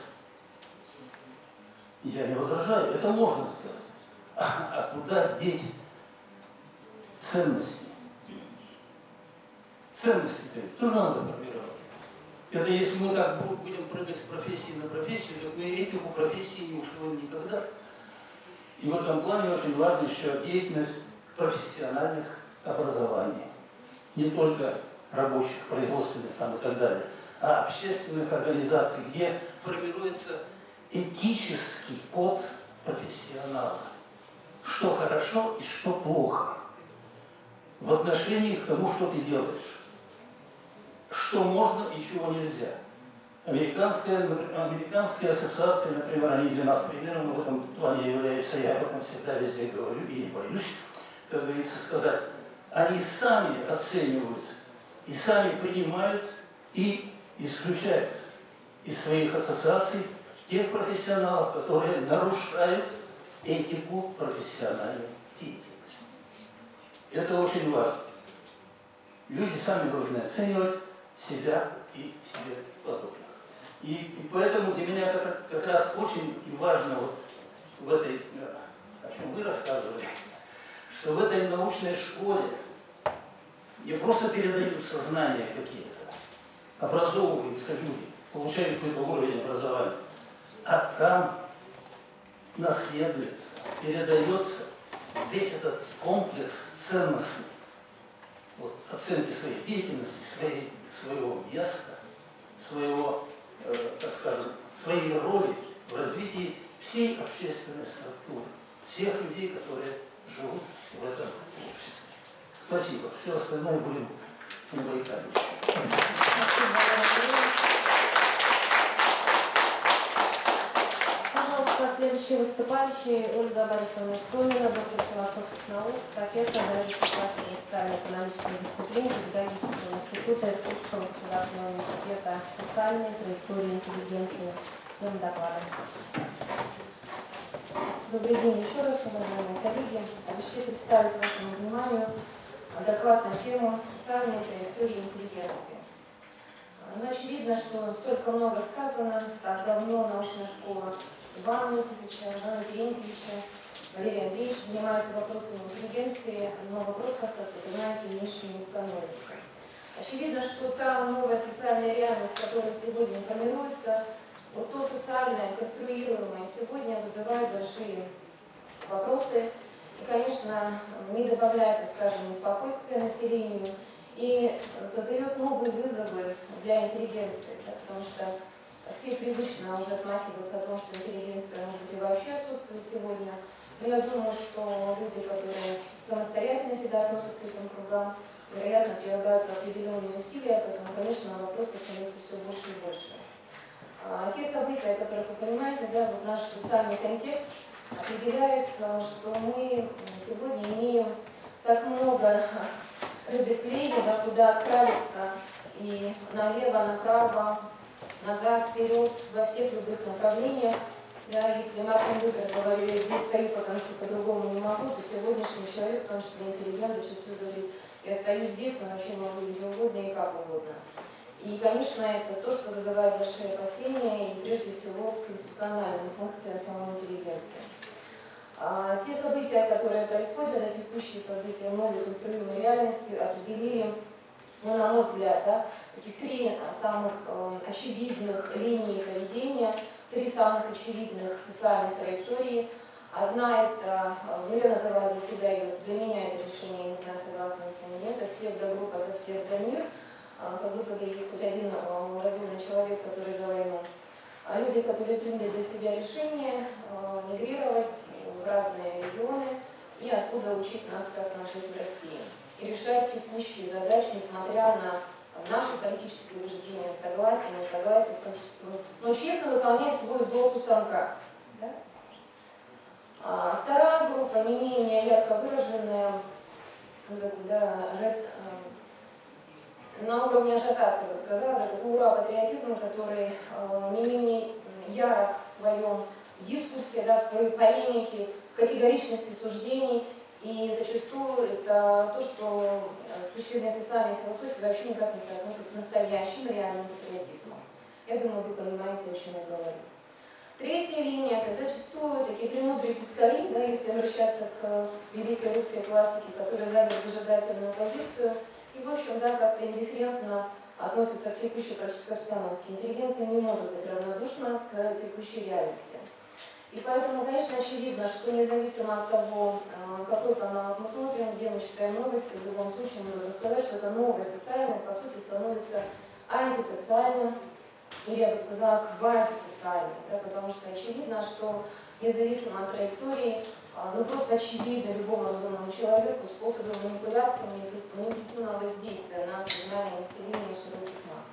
Я не возражаю, это можно сделать. А куда деть ценности? Ценности тоже надо формировать. Это если мы так будем прыгать с профессии на профессию, то мы этим у профессии не усвоим никогда. И в этом плане очень важна еще деятельность профессиональных образований. Не только рабочих, производственных там, и так далее, а общественных организаций, где формируется этический код профессионала. Что хорошо и что плохо в отношении к тому, что ты делаешь. Что можно и чего нельзя. Американская ассоциация, например, они для нас примером в этом плане являются, я об этом всегда везде говорю и не боюсь, как говорится, сказать, они сами оценивают и сами принимают и исключают из своих ассоциаций тех профессионалов, которые нарушают этику профессиональной деятельности. Это очень важно. Люди сами должны оценивать себя и себе подобных. И поэтому для меня как раз очень важно вот в этой, о чем вы рассказывали, что в этой научной школе не просто передаются знания какие-то, образовываются люди, получают какой-то уровень образования, а там наследуется, передается весь этот комплекс ценностей, вот, оценки своей деятельности, своего места, своего, так скажем, своей роли в развитии всей общественной структуры, всех людей, которые живут в этом обществе. Спасибо. Все остальное будем увлекать. Пожалуйста, следующий выступающий Ольга Борисовна Истомина, доктор философских наук, профессор кафедры социально-экономической дисциплины Педагогического института Иркутского государственного университета социальной траектории интеллигенции. Всем докладом. Добрый день еще раз, уважаемые коллеги. Разрешите представить вашему вниманию доклад на тему социальной траектории интеллигенции. Ну, очевидно, что столько много сказано, так давно научная школа Ивана Иосифовича, Жана Терентьевича, Валерий Андреевич занимается вопросами интеллигенции, но вопросов, как вы знаете, меньше не становится. Очевидно, что та новая социальная реальность, которая сегодня формируется, вот то социальное, конструируемое сегодня вызывает большие вопросы и, конечно, не добавляет, так скажем, спокойствия населению и создает новые вызовы для интеллигенции, да, потому что все привычно уже отмахиваются о том, что интеллигенция может быть и вообще отсутствует сегодня. Но я думаю, что люди, которые самостоятельно всегда относятся к этим кругам, вероятно, прилагают определенные усилия, поэтому, конечно, вопросы становятся все больше и больше. Те события, которые вы понимаете, да, вот наш социальный контекст определяет, что мы сегодня имеем так много разветвлений, да, куда отправиться и налево, направо, назад, вперед, во всех любых направлениях. Да, если Мартин Лютер говорил, я здесь стою, потому что по-другому не могу, то сегодняшний человек, в том числе интеллигент, зачастую говорит, я стою здесь, но вообще могу где угодно и как угодно. И, конечно, это то, что вызывает большие опасения и, прежде всего, к институциональным функциям самой интеллигенции. Те события, которые происходят, это текущие события новой конструируемой реальности, определили, ну, на мой взгляд, да, таких 3 самых очевидных линии поведения, три самых очевидных социальных траектории. Одна это, я называю для себя ее, для меня это решение, не знаю, согласна с ним, нет, это псевдогруппа за псевдомир, как будто бы есть хоть один разумный человек, который за войну. А люди, которые приняли для себя решение мигрировать в разные регионы и оттуда учить нас, как нам жить в России. И решать текущие задачи, несмотря на наши политические убеждения, согласие, несогласие с политическим, но честно выполнять свой долг у станка. Да? Вторая группа, не менее ярко выраженная, на уровне ажиотации, я бы сказала, такой ура-патриотизм, который не менее ярок в своем дискурсе, да, в своей полемике, в категоричности суждений. И зачастую это то, что с точки зрения социальной философии вообще никак не соотносится с настоящим реальным патриотизмом. Я думаю, вы понимаете, о чем я говорю. Третья линия – это зачастую такие премудрые пескари, да, если обращаться к великой русской классике, которые заняли выжидательную позицию и, в общем, да, как-то индифферентно относятся к текущей политической обстановке. Интеллигенция не может быть равнодушна к текущей реальности. И поэтому, конечно, очевидно, что независимо от того, какой канал мы смотрим, где мы читаем новости, в любом случае мы можем сказать, что это новое социальное, по сути, становится антисоциальным, или, я бы сказала, квазисоциальным, да, потому что очевидно, что независимо от траектории, ну просто очевидно любому разумному человеку способы манипуляции, манипулятивного воздействия на сознание населения и широких масс.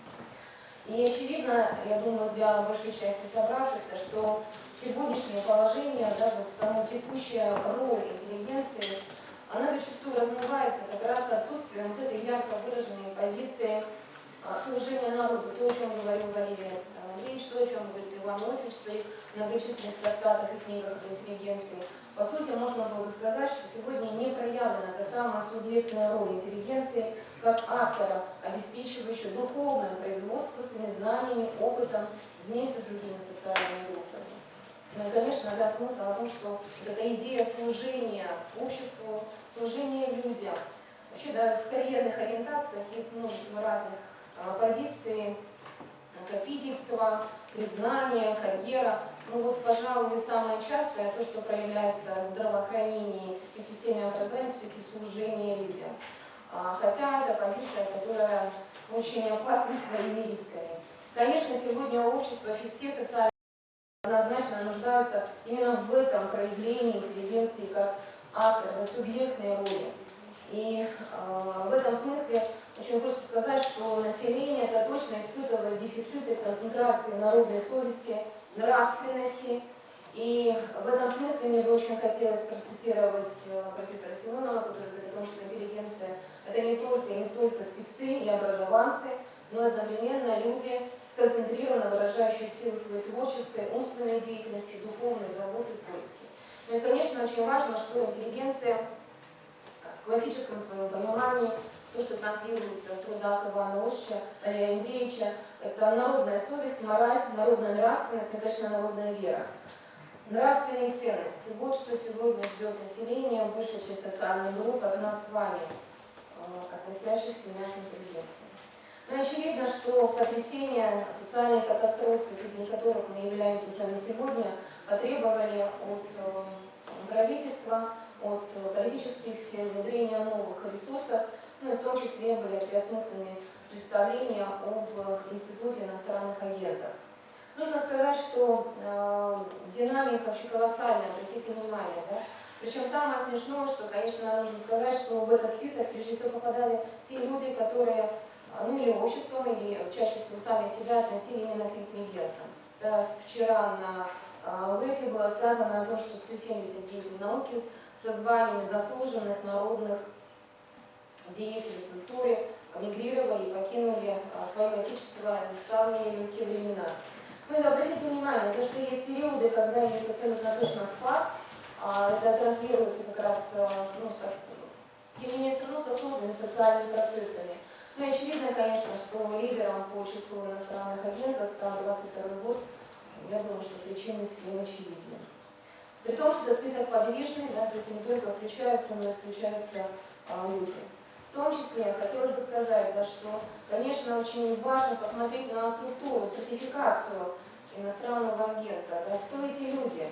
И очевидно, я думаю, для большей части собравшихся, что сегодняшнее положение, да, вот самая текущая роль интеллигенции, она зачастую размывается как раз отсутствием вот этой ярко выраженной позиции служения народу, то, о чем говорил Валерий Андреевич, то, о чем говорит Иван Осипович в своих многочисленных трактатах и книгах об интеллигенции. По сути, можно было бы сказать, что сегодня не проявлена та самая субъектная роль интеллигенции как актора, обеспечивающего духовное производство своими знаниями, опытом вместе с другими социальными группами. Ну и, конечно, да, смысл о том, что вот эта идея служения обществу, служения людям. Вообще, да, в карьерных ориентациях есть множество разных позиций, накопительства, признания, карьера. Ну вот, пожалуй, самое частое, то, что проявляется в здравоохранении и в системе образования, все-таки служение людям. Хотя это позиция, которая очень опасна своими рисками. Конечно, сегодня общество, вообще все социальные однозначно нуждаются именно в этом проявлении интеллигенции как актора, субъектной роли. И в этом смысле очень хочется сказать, что население это точно испытывает дефициты концентрации народной совести, нравственности. И в этом смысле мне бы очень хотелось процитировать профессора Симонова, который говорит о том, что интеллигенция это не только и не столько спецы и образованцы, но одновременно люди, концентрированно выражающие силу своей творческой, умственной деятельности, духовной заботы и поиски. Ну и, конечно, очень важно, что интеллигенция в классическом своем понимании, то, что транслируется в трудах Ивана Осиповича, Валерия Андреевича, это народная совесть, мораль, народная нравственность, и, конечно, народная вера. Нравственные ценности. Вот что сегодня ждет население, большая часть социальных групп от нас с вами, относящихся к интеллигенции. Но очевидно, что потрясения, социальные катастрофы, среди которых мы являемся с вами сегодня, потребовали от правительства, от политических сил внедрения новых ресурсов, ну и в том числе были переосмыслены представления об институте иностранных агентов. Нужно сказать, что динамика вообще колоссальная, обратите внимание, да? Причем самое смешное, что, конечно, нужно сказать, что в этот список прежде всего попадали те люди, которые, ну или обществом, или чаще всего сами себя относили именно к интеллигентам. Да, вчера на УЭКе было сказано о том, что 170 деятелей науки со званиями заслуженных народных деятелей культуры мигрировали и покинули свое отечество в самые легкие времена. Ну и обратите внимание, то, что есть периоды, когда есть абсолютно точно спад, это транслируется как раз, ну, тем не менее, все равно со сложными социальными процессами. Ну и очевидно, конечно, что лидером по числу иностранных агентов стал 22 год. Я думаю, что причины всем очевидны. При том, что это список подвижный, да, то есть не только включаются, но и исключаются люди. В том числе хотелось бы сказать, да, что, конечно, очень важно посмотреть на структуру, стратификацию иностранного агента. Да, кто эти люди?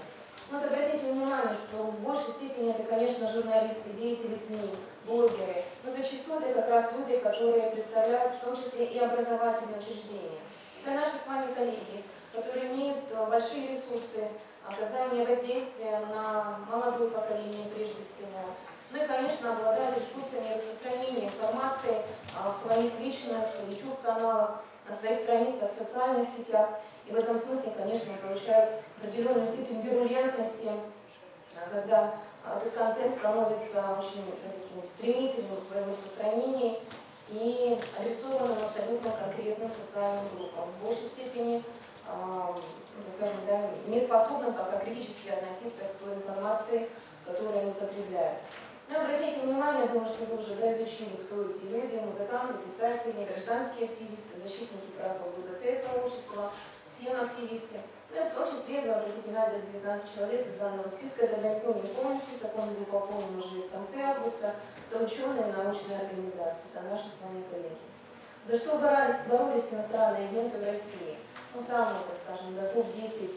Вот обратите внимание, что в большей степени это, конечно, журналисты, деятели СМИ, блогеры, но зачастую это как раз люди, которые представляют в том числе и образовательные учреждения. Это наши с вами коллеги, которые имеют большие ресурсы оказания воздействия на молодое поколение прежде всего. Ну и, конечно, обладают ресурсами распространения информации в своих личных YouTube-каналах, на своих страницах в социальных сетях. И в этом смысле, конечно, получают определенную степень вирулентности, когда этот контент становится очень таким стремительным в своем распространении и адресованным абсолютно конкретным социальным группам. В большей степени, скажем, да, не способным пока критически относиться к той информации, которую они потребляют. Но обратите внимание, я думаю, что вы уже изучили, кто эти люди: музыканты, писатели, гражданские активисты, защитники прав ЛГБТ-сообщества, фем-активисты. Ну и в том числе, вы обратите внимание, 19 человек из данного списка, это далеко не полный список, он был пополнен уже в конце августа, это ученые научные организации, это наши с вами коллеги. За что боролись иностранные агенты в России? Ну, самые, так скажем, да, топ-10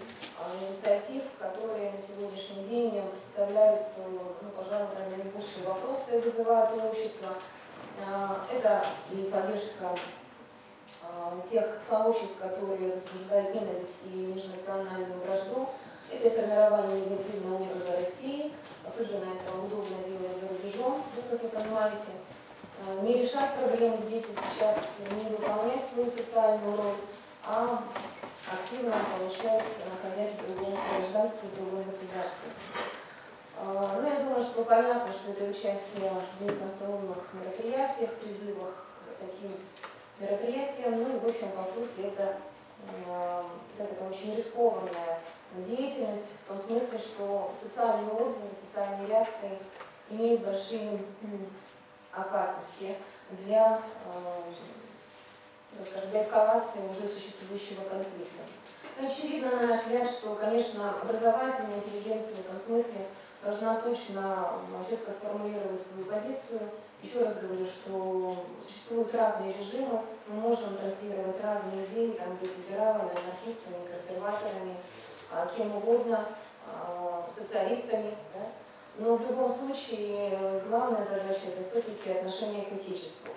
инициатив, которые на сегодняшний день представляют, ну, пожалуй, наибольшие вопросы вызывают у общества. Это и поддержка тех сообществ, которые возбуждают ненависть и межнациональную вражду. Это формирование негативного образа России, особенно это удобно делать за рубежом, как вы понимаете. Не решать проблемы здесь и сейчас, не выполнять свою социальную роль, а активно получать, находясь в другом гражданстве, в другом государстве. Ну, я думаю, что понятно, что это участие в несанкционных мероприятиях, призывах к таким мероприятиям, ну и, в общем, по сути, это такая очень рискованная деятельность, в том смысле, что социальные отзывы, социальные реакции имеют большие опасности для эскалации уже существующего конфликта. Но очевидно, на наш взгляд, что, конечно, образовательная интеллигенция в этом смысле должна точно, четко сформулировать свою позицию. Еще раз говорю, что существуют разные режимы, мы можем транслировать разные идеи, там, быть либералами, анархистами, консерваторами, кем угодно, социалистами. Да? Но в любом случае главная задача – это все-таки отношение к отечеству.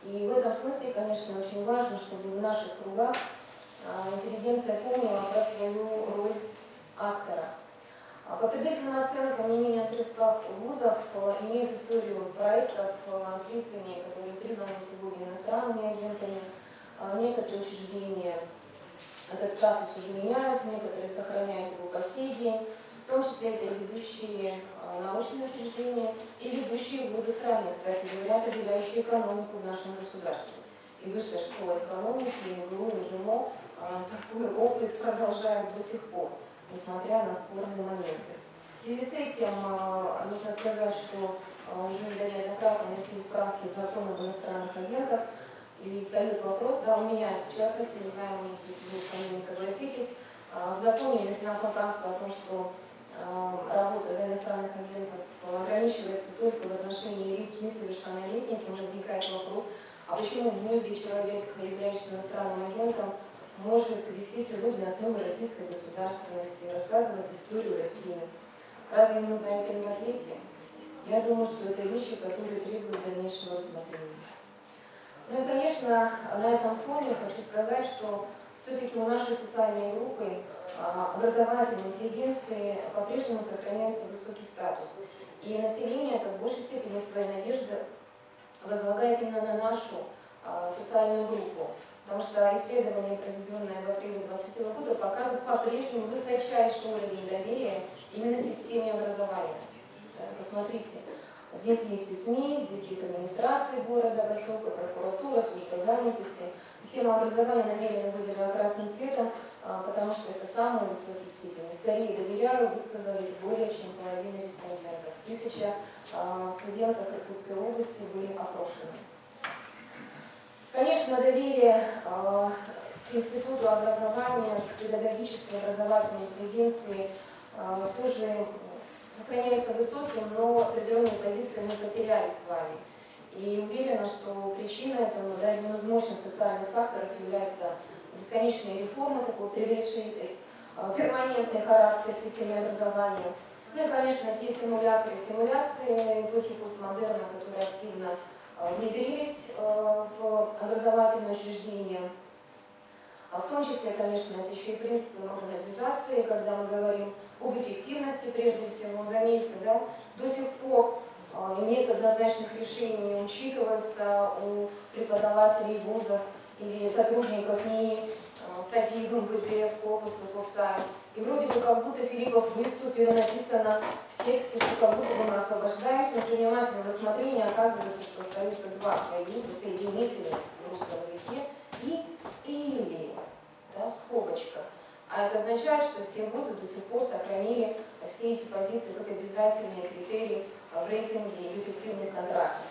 И в этом смысле, конечно, очень важно, чтобы в наших кругах интеллигенция помнила про свою роль актора. По предварительным оценкам, не менее 300 вузов имеют историю проектов с лицами, которые признаны сегодня иностранными агентами. Некоторые учреждения этот статус уже меняют, некоторые сохраняют его по сей день. В том числе это и ведущие научные учреждения, и ведущие вузы страны, кстати говоря, определяющие экономику в нашем государстве. И высшая школа экономики, и МГУ, и МГИМО такой опыт продолжают до сих пор, несмотря на спорные моменты. В связи с этим нужно сказать, что уже неоднократно внесли справки в закон об иностранных агентах, и встает вопрос, да, у меня, в частности, не знаю, может быть, вы со мной не согласитесь, в законе внесена поправка о том, что работа иностранных агентов ограничивается только в отношении лиц несовершеннолетних. И возникает вопрос, а почему в ВУЗе человек, являющийся иностранным агентом, может вести сегодня основы российской государственности, рассказывать историю России? Разве мы на это не ответим? Я думаю, что это вещи, которые требуют дальнейшего рассмотрения. Ну и, конечно, на этом фоне хочу сказать, что все-таки у нашей социальной группы образовательной интеллигенции по-прежнему сохраняется высокий статус. И население это в большей степени свои надежды возлагает именно на нашу социальную группу. Потому что исследование, проведенное в апреле 2020 года, показывает по-прежнему высочайший уровень доверия именно системе образования. Посмотрите, здесь есть и СМИ, здесь есть администрация города, поселка, прокуратура, служба занятости. Система образования намеренно выделена красным цветом, потому что это самые высокие степени. Скорее доверяю, высказались более чем половина респондентов. 1000 студентов Иркутской области были опрошены. Конечно, доверие к институту образования, к педагогической образовательной интеллигенции все же сохраняется высоким, но определенные позиции мы потеряли с вами. И уверена, что причина этому, да, одним из мощных социальных факторов является бесконечные реформы, такой приведший перманентный характер в системе образования. Ну и, конечно, те симуляторы, симуляции эпохи постмодерна, которые активно внедрились в образовательные учреждения. В том числе, конечно, это еще и принципы модернизации, когда мы говорим об эффективности прежде всего. Заметьте, да, до сих пор нет однозначных решений учитываться у преподавателей вузов или сотрудников НИИ, статьи в МВД, Скопус, Сайенс. И вроде бы как будто Филиппов выступил, написано в тексте, что как будто бы мы освобождаемся, но при внимательном рассмотрении оказывается, что остаются два союза, соединители в русском языке и да, в скобочках. А это означает, что все вузы до сих пор сохранили все эти позиции как обязательные критерии в рейтинге и эффективных контрактов.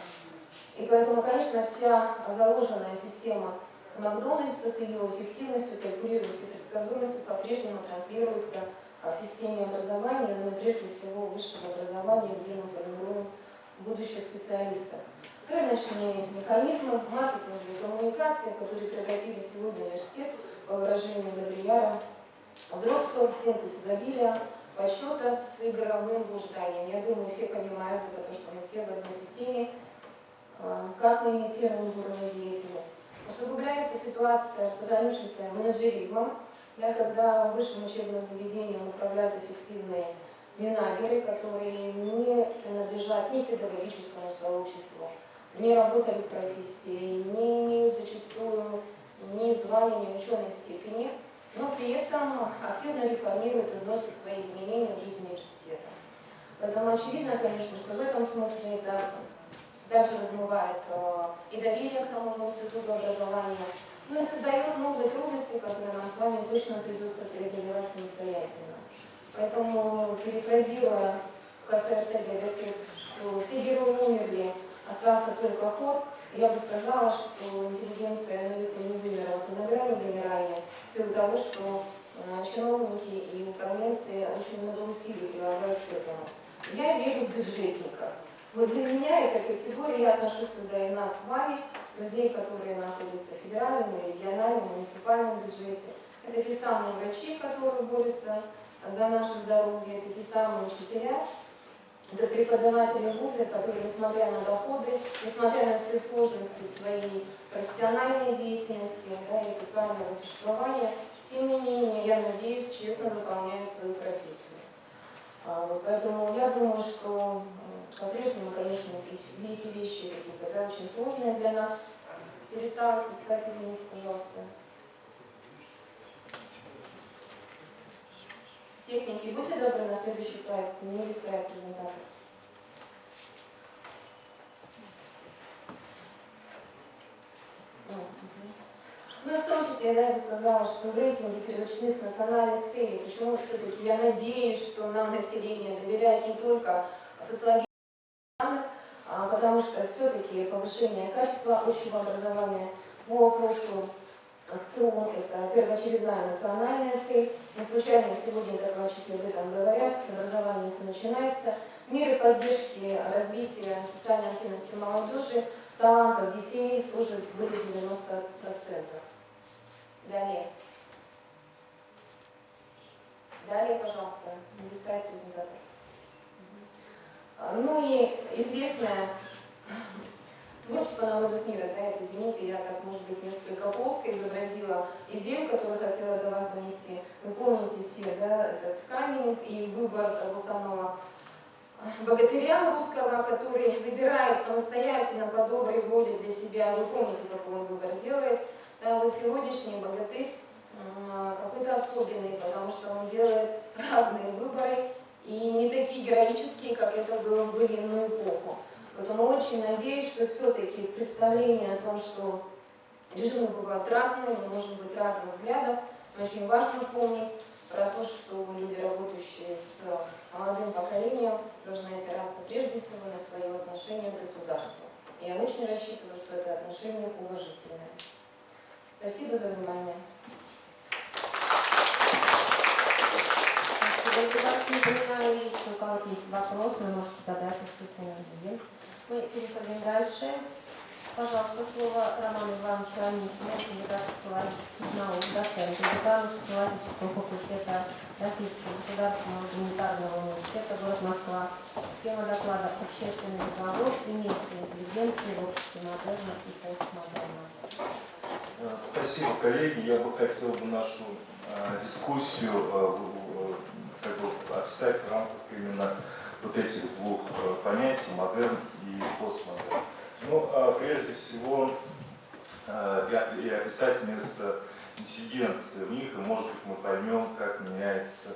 И поэтому, конечно, вся заложенная система Макдональдса с ее эффективностью, калькулируемостью и предсказуемостью по-прежнему транслируется в системе образования, но прежде всего высшего образования, где мы формируем будущих специалистов. Рыночные механизмы, маркетинговые коммуникации, которые превратили сегодня университет, по выражению Бодрияра, в дропстор, синтез изобилия, подсчета с игровым блужданием. Я думаю, все понимают, потому что мы все в одной системе, как мы имитируем бурную деятельность. Усугубляется ситуация с позанимшимся менеджеризмом, да, когда высшим учебным заведением управляют эффективные менеджеры, которые не принадлежат ни педагогическому сообществу, не работали в профессии, не имеют зачастую ни звания, ни ученой степени, но при этом активно реформируют и вносят свои изменения в жизнь университета. Поэтому очевидно, конечно, что в этом смысле это также размывает и доверие к самому институту образования, но и создает новые трудности, которые нам с вами точно придется преодолевать самостоятельно. Поэтому, перефразируя Кассер Тегегасет, что все герои умерли, остался только хор, я бы сказала, что интеллигенция, ну, если не вымерла, то на грани вымирания, в силу того, что чиновники и управленцы очень много усилий прилагают к этому. Я верю в бюджетников. Вот для меня эта категория, я отношу сюда и нас с вами, людей, которые находятся в федеральном, региональном, муниципальном бюджете. Это те самые врачи, которые борются за наше здоровье, это те самые учителя, это преподаватели вузов, которые, несмотря на доходы, несмотря на все сложности своей профессиональной деятельности, да, и социального существования, тем не менее, я надеюсь, честно выполняют свою профессию. Поэтому я думаю, что по-прежнему, конечно, эти вещи какие-то очень сложные для нас. Перестала спускать, извините, пожалуйста. Техники, будьте добры, на следующий слайд, не слайд презентатора. Ну и в том числе, я бы сказала, что в рейтинге первичных национальных целей, почему все-таки я надеюсь, что нам население доверяет не только социологическим данным, потому что все-таки повышение качества общего образования по вопросу в целом это первоочередная национальная цель. Не случайно сегодня докладчики об этом говорят, с образования все начинается. Меры поддержки развития социальной активности молодежи, талантов детей тоже были 90%. Далее. Далее, пожалуйста, листает презентатор. Ну и известное творчество народов мира, да, это, извините, я так, может быть, несколько плоско изобразила идею, которую хотела до вас донести. Вы помните все, да, этот камень и выбор того самого богатыря русского, который выбирает самостоятельно по доброй воле для себя. Вы помните, какой он выбор делает. Да, вот сегодняшний богатырь какой-то особенный, потому что он делает разные выборы и не такие героические, как это было в былинную эпоху. Поэтому очень надеюсь, что все-таки представление о том, что режимы бывают разные, мы можем быть разных взглядов, но очень важно помнить про то, что люди, работающие с молодым поколением, должны опираться прежде всего на свое отношение к государству. И я очень рассчитываю, что это отношение уважительное. Спасибо за внимание. Если вас не понимаю, если у кого-то есть вопросы, вы можете задать их в письменном виде. Мы переходим дальше. Пожалуйста, слово Роману Ивановичу Анисимову, кандидату филологических наук, доценту, декану филологического факультета Российского государственного гуманитарного университета, город Москва. Тема доклада «Общественный диалог и место интеллигенции в обществе модерна и постмодерна». Спасибо, коллеги. Я бы хотел нашу дискуссию описать в рамках именно вот этих двух понятий – модерн и постмодерн. Ну, прежде всего, и описать место интеллигенции в них, и, может быть, мы поймем, как меняется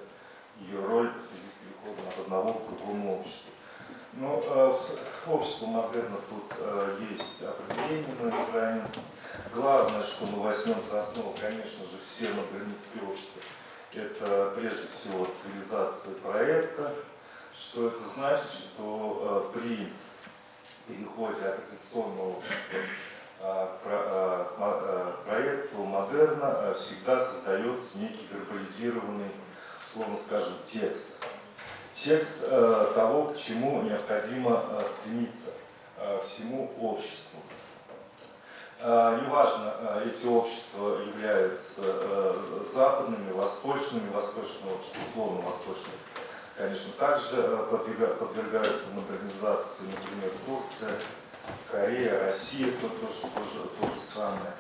ее роль в связи с переходом от одного к другому обществу. Ну, общество модерна тут есть определение на экране. Главное, что мы возьмем за основу, конечно же, все модернистские общества, это прежде всего цивилизация проекта. Что это значит? Что при переходе от традиционного общества к проекту модерна всегда создается некий вербализированный, условно скажем, текст. Текст того, к чему необходимо стремиться всему обществу. Неважно, эти общества являются западными, восточными, восточные общества, условно восточные, конечно, также подвергаются модернизации, например, Турция, Корея, Россия, то же самое.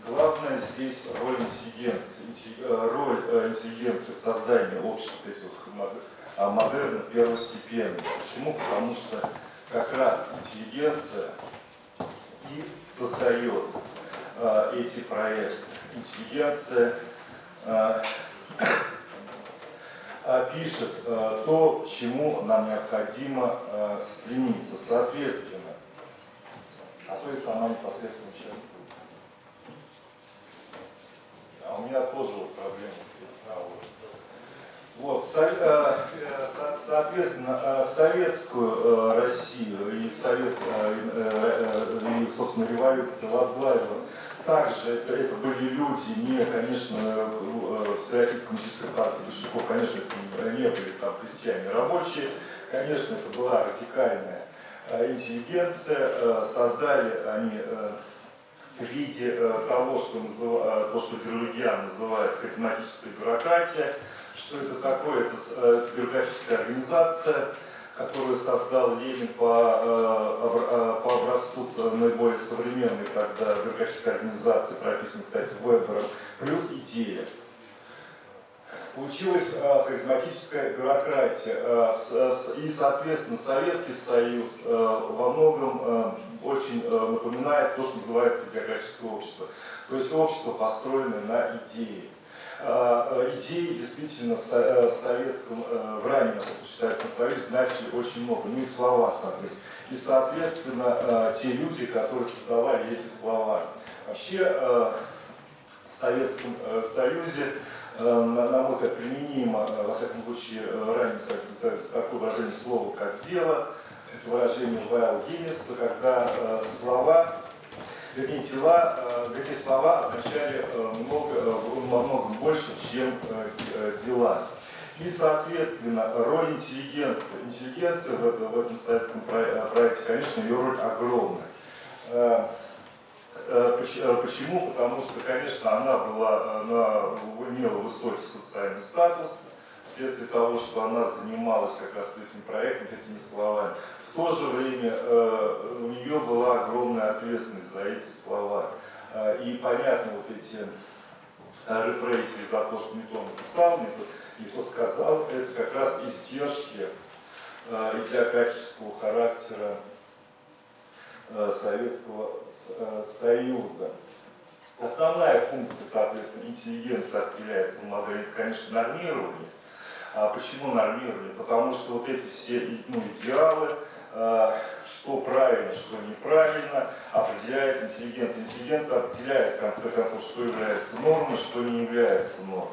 Главное здесь роль интеллигенции. Роль интеллигенции в создании обществ этих модерна первостепенна. Почему? Потому что как раз интеллигенция и создает эти проекты. Интеллигенция пишет то, к чему нам необходимо стремиться, соответственно, а то и сама непосредственно участвует. А у меня тоже проблемы с этим. Вот, соответственно, советскую Россию и, собственно, революцию возглавила. Также это были люди, не, конечно, Всероссийской коммунистической партии большевиков, конечно, это не были там крестьяне рабочие, конечно, это была радикальная интеллигенция. Создали они в виде того, что Берлигиан называет харизматической бюрократией. Что это такое? Это бюрократическая организация, которую создал Ленин по образцу наиболее современной тогда бюрократической организации, прописанной, кстати, Вебером, плюс идея. Получилась харизматическая бюрократия. И, соответственно, Советский Союз во многом очень напоминает то, что называется бюрократическое общество. То есть общество, построенное на идее. Идеи действительно в раннем Советском Союзе значили очень много, ну и слова, соответственно. И, соответственно, те люди, которые создавали эти слова. Вообще, в Советском Союзе, на мой взгляд, применимо, во всяком случае, раннем Советском Союзе, такое выражение слова, как дело. Это выражение Вайла Гиннеса, когда слова, вернее, слова означали много больше, чем дела. И, соответственно, роль интеллигенции. Интеллигенция в этом советском проекте, конечно, ее роль огромная. Почему? Потому что, конечно, она имела высокий социальный статус, вследствие того, что она занималась как раз этим проектом, этими словами. В то же время у нее была огромная ответственность за эти слова. И понятно, вот эти рефрессии за то, что не то написал, не то сказал, это как раз издержки идиократического характера Советского Союза. Основная функция, соответственно, интеллигенции определяется в модели, это, конечно, нормирование. А почему нормирование? Потому что вот эти все идеалы, что правильно, что неправильно, определяет интеллигенция. Интеллигенция определяет, в конце концов, что является нормой, что не является нормой.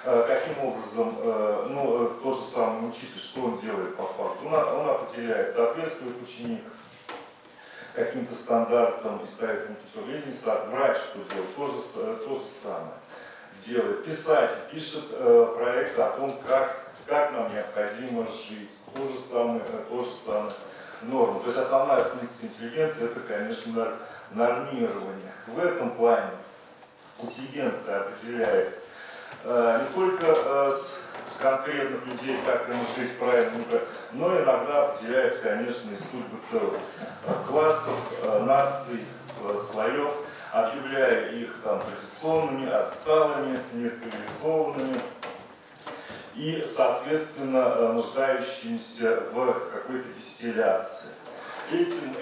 Каким образом, тот же самый учитель, что он делает по факту? Он определяет, соответствует ученик каким-то стандартам и ставит ему точку. Врач что делает? То же самое делает. Писатель пишет проект о том, как нам необходимо жить. То же самое норму. То есть основная функция интеллигенции – это, конечно, нормирование. В этом плане интеллигенция определяет не только конкретных людей, как им жить правильно, но иногда определяет, конечно, и судьбы целых классов, наций, слоев, объявляя их там традиционными, отсталыми, нецивилизованными и, соответственно, нуждающимися в какой-то дистилляции. Этим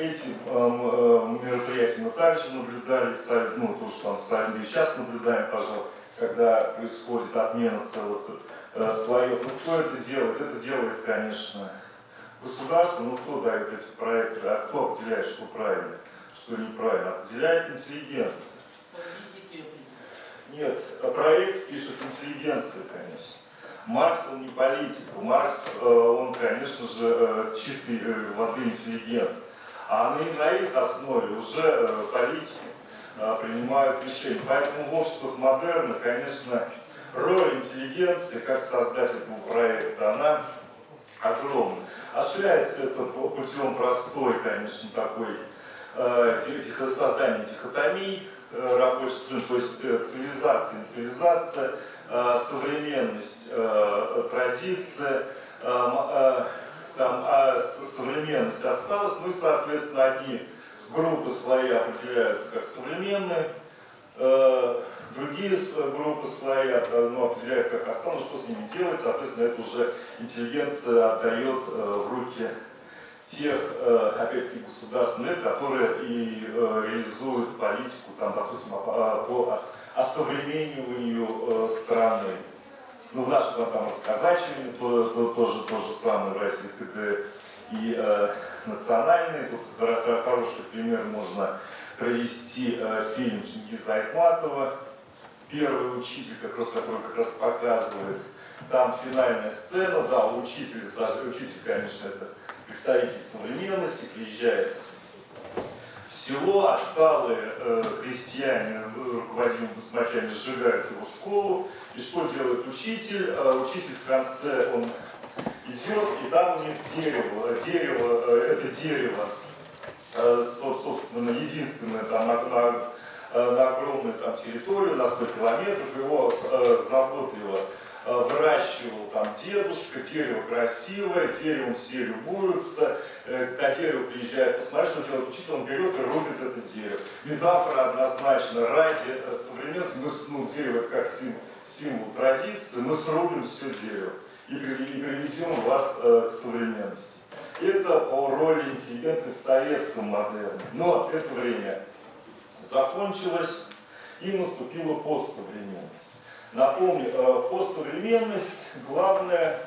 мероприятием мы также наблюдали, ну, то, что там и сейчас наблюдаем, пожалуй, когда происходит отмена целых слоев. Ну, кто это делает? Это делает, конечно, государство. Ну, кто дает эти проекты? А кто определяет, что правильно, что неправильно? Определяет интеллигенция. Нет, проект пишет интеллигенция, конечно. Маркс, он не политик. Маркс, он, конечно же, чистой воды интеллигент. А на их основе уже политики принимают решения. Поэтому в обществах модерна, конечно, роль интеллигенции, как создатель этого проекта, она огромна. Осуществляется это путем простой, конечно, такой создания дихотомий рабочих, то есть цивилизация, не цивилизация, современность, традиция, современность осталась, ну и, соответственно, одни группы слои определяются как современные, другие группы слои определяются как осталось, что с ними делать, соответственно, это уже интеллигенция отдает в руки тех, опять-таки, государственных, которые и реализуют политику, там, допустим, по осовремениванию страны. Ну, в нашем там рассказачивании то же самое в российской, и национальные. Тут хороший пример можно привести фильм Чингиза Айтматова «Первый учитель», который как раз показывает. Там финальная сцена, да, учитель, конечно, это представитель современности, приезжает в село, отсталые крестьяне, руководимые басмачами, сжигают его школу. И что делает учитель? Учитель в конце, он идет, и там у них это дерево, собственно, единственное там, на огромной там, территории, на 100 километров, его заботливо выращивал там дедушка, дерево красивое, деревом все любуются, на дерево приезжает посмотреть, что делает учитель, он берет и рубит это дерево. Метафора однозначно, ради современности, ну, дерево это как символ традиции, мы срубим все дерево и приведем вас к современности. Это по роли интеллигенции в советском модерне. Но это время закончилось и наступила постсовременность. Напомню, постсовременность, главное,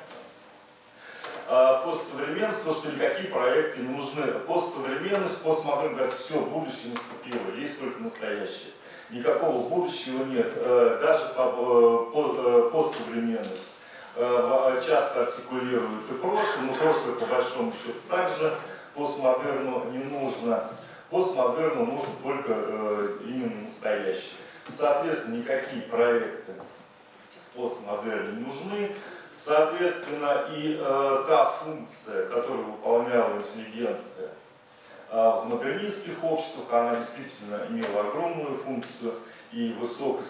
постсовременность, то, что никакие проекты не нужны. Постсовременность, постмодерн, говорят, все, будущее наступило, есть только настоящее. Никакого будущего нет. Даже постсовременность часто артикулируют и прошлое, но прошлое по большому счету также постмодерну не нужно. Постмодерну нужно только именно настоящее. Соответственно, никакие проекты постмодерна не нужны. Соответственно, и та функция, которую выполняла интеллигенция в модернистских обществах, она действительно имела огромную функцию и высокий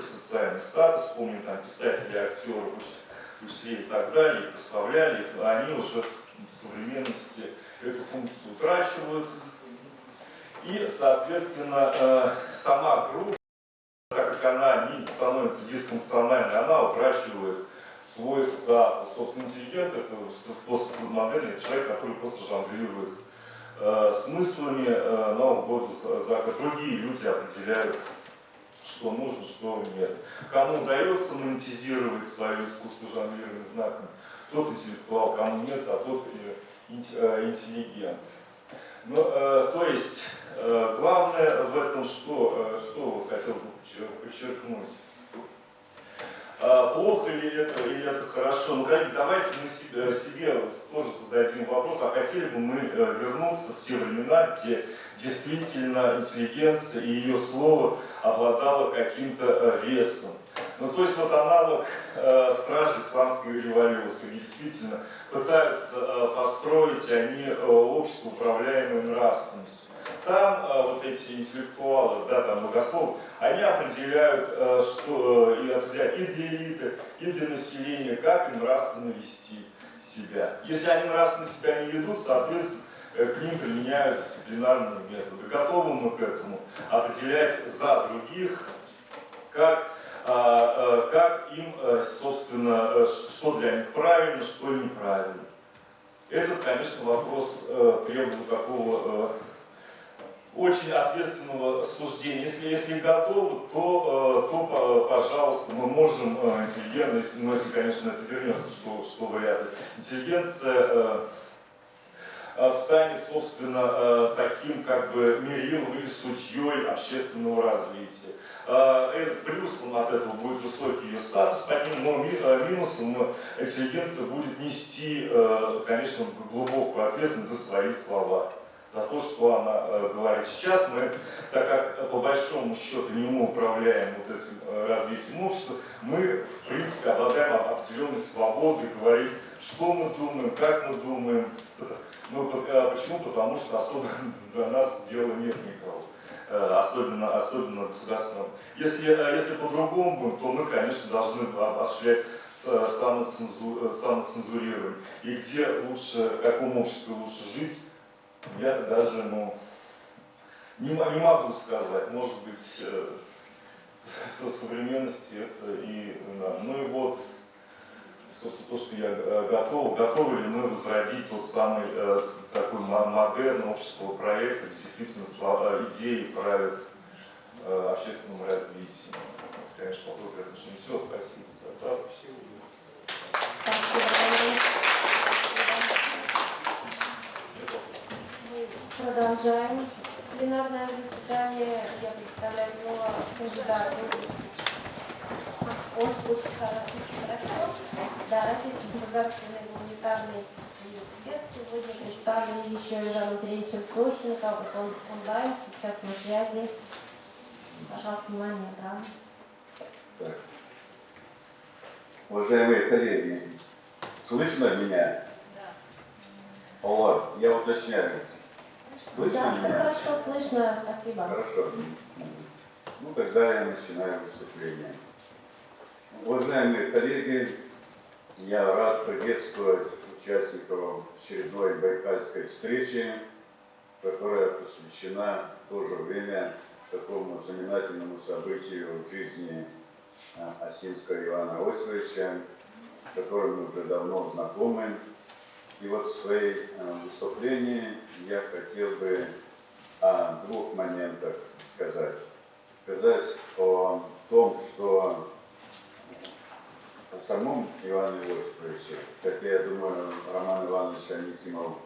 социальный статус. Помню, там писатели, актеры, учителей и так далее, прославляли их, они уже в современности эту функцию утрачивают. И, соответственно, сама группа, так как она не становится дисфункциональной, она утрачивает свой статус. Собственно, интеллигент — это постмодерный человек, который просто жонглирует смыслами, Нового года, другие люди определяют, что нужно, что нет. Кому удается монетизировать свое искусство жонглирования знаками, тот интеллектуал, кому нет, а тот интеллигент. Ну, то есть, главное в этом, что хотел бы подчеркнуть. Плохо ли это хорошо? Ну, коллеги, давайте мы себе тоже зададим вопрос, а хотели бы мы вернуться в те времена, где действительно интеллигенция и ее слово обладало каким-то весом. Ну, то есть вот аналог стражи исламской революции. Действительно, пытаются построить они общество, управляемое нравственностью. Там вот эти интеллектуалы, да, там богословы, они определяют, и определяют и для элиты, и для населения, как им нравственно вести себя. Если они нравственно себя не ведут, соответственно, к ним применяют дисциплинарные методы. Готовы мы к этому определять за других, как им, собственно, что для них правильно, что неправильно. Этот, конечно, вопрос требует такого очень ответственного суждения. Если готовы, то пожалуйста, мы можем интеллигентность, ну, если, конечно, это вернется, что вряд ли, интеллигенция станет, собственно, таким как бы мерилом или судьей общественного развития. Плюсом от этого будет высокий ее статус, но минусом интеллигенция будет нести, конечно, глубокую ответственность за свои слова, за то, что она говорит. Сейчас мы, так как по большому счету не мы управляем вот этим развитием общества, мы, в принципе, обладаем определенной свободой говорить, что мы думаем, как мы думаем. Ну, почему? Потому что особо для нас дела нет никого. Особенно государственного. Если по-другому будет, то мы, конечно, должны осуществлять самоцензурирование. И где лучше, в каком обществе лучше жить, я даже не могу сказать. Может быть, со современности это и знаю. Ну и вот, собственно, то, что я готовы ли мы возродить тот самый такой модерн общественного проекта, действительно идеи правят общественным развитием. Конечно, вопрос к этому не все. Спасибо. Да, Продолжаем пленарное заседание. Я представляю нового кандидата. Он очень хорошо. Да, Российский государственный гуманитарный университет сегодня представлен еще Иваном Андреевичем Тощенко. Он онлайн, сейчас на связи. Пожалуйста, внимание, экран. Так. Уважаемые коллеги, слышно меня? Да. Вот, я уточняю. Слышно Да, меня? все хорошо слышно, спасибо. Хорошо. Ну, тогда я начинаю выступление. Уважаемые коллеги, я рад приветствовать участников очередной байкальской встречи, которая посвящена в то же время такому знаменательному событию в жизни Осинского Ивана Иосифовича, с которым мы уже давно знакомы. И вот в своем выступлении я хотел бы о двух моментах сказать. Сказать о том, что о самом Иване Иосифовиче, как я думаю, Роман Иванович Анисимов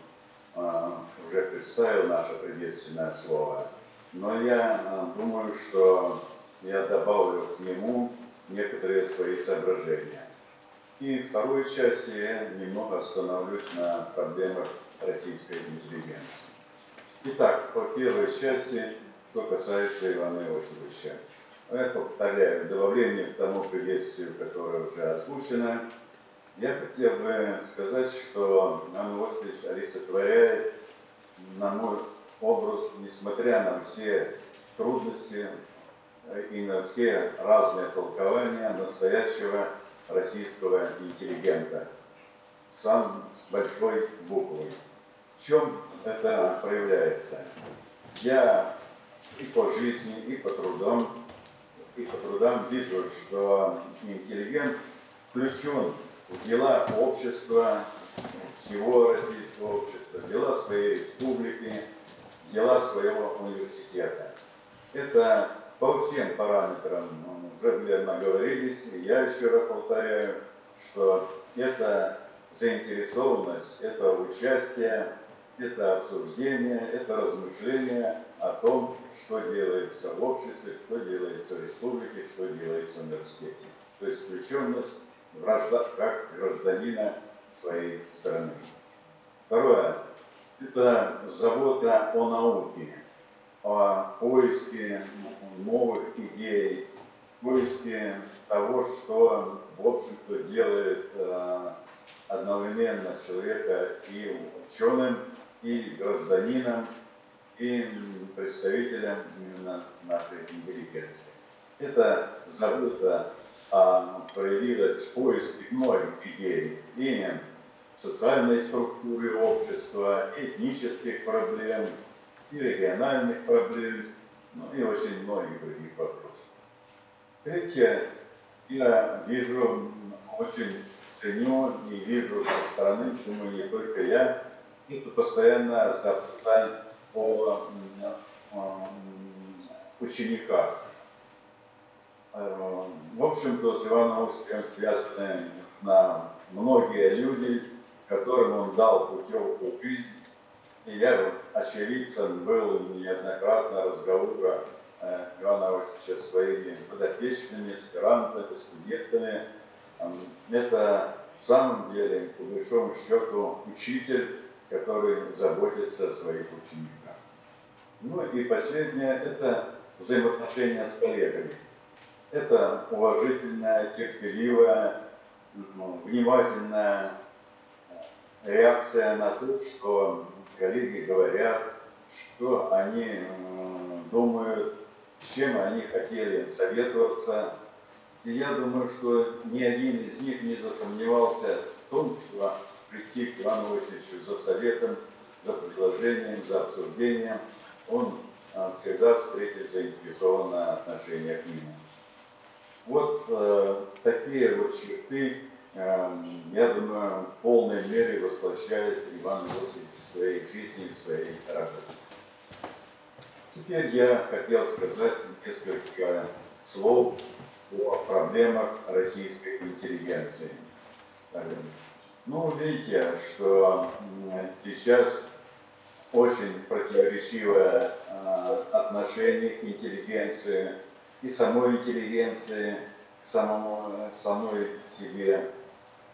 уже представил наше приветственное слово, но я думаю, что я добавлю к нему некоторые свои соображения. И в второй части я немного остановлюсь на проблемах российской интеллигенции. Итак, по первой части, что касается Ивана Иосифовича. Я повторяю, в добавление к тому приветствию, которое уже озвучено, я хотел бы сказать, что Иван Иосифович олицетворяет, на мой образ, несмотря на все трудности и на все разные толкования настоящего российского интеллигента, сам с большой буквы. В чем это проявляется? Я и по жизни, и по трудам вижу, что интеллигент включен в дела общества, всего российского общества, дела своей республики, дела своего университета. Это по всем параметрам уже наговорились, и я еще раз повторяю, что это заинтересованность, это участие, это обсуждение, это размышление о том, что делается в обществе, что делается в республике, что делается в университете. То есть включенность как гражданина своей страны. Второе. Это забота о науке, о поиске новых идей поиске того, что, в общем-то, делает одновременно человека и ученым, и гражданином, и представителем именно нашей интеллигенции. Это забота проявилась в поиске многих идей и социальной структуры общества, и этнических проблем, и региональных проблем, ну и очень многих других вопросов. Третье, я вижу, очень ценю и вижу со стороны, думаю, не только я, это постоянно забота о учениках. В общем-то, с Иваном Осиповичем связаны многие люди, которым он дал путевку в жизнь. И я очевидцем был неоднократно разговора Ивана Осиповича с своими подопечными, аспирантами, студентами. Это в самом деле, по большому счету, учитель, который заботится о своих учениках. Ну и последнее – это взаимоотношения с коллегами. Это уважительная, терпеливая, внимательная реакция на то, что коллеги говорят, что они думают, с чем они хотели советоваться. И я думаю, что ни один из них не засомневался в том, что прийти к Ивану Осиповичу за советом, за предложением, за обсуждением, он всегда встретит заинтересованное отношение к нему. Вот такие вот черты, я думаю, в полной мере воплощает Иван Иосифович в своей жизни, в своей работе. Теперь я хотел сказать несколько слов о проблемах российской интеллигенции. Ну, видите, что сейчас очень противоречивое отношение к интеллигенции и самой интеллигенции, к самой себе.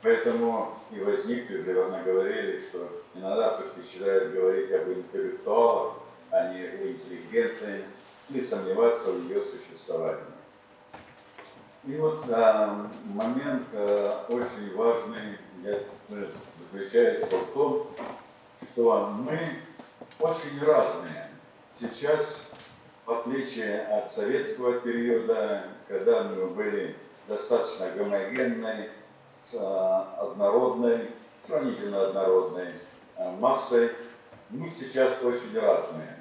Поэтому и возникли, уже верно говорили, что иногда предпочитают говорить об интеллектуалах, а не о интеллигенции, и сомневаться в ее существовании. И вот момент очень важный заключается в том, что мы очень разные. Сейчас, в отличие от советского периода, когда мы были достаточно гомогенной, однородной, сравнительно однородной массой, мы сейчас очень разные.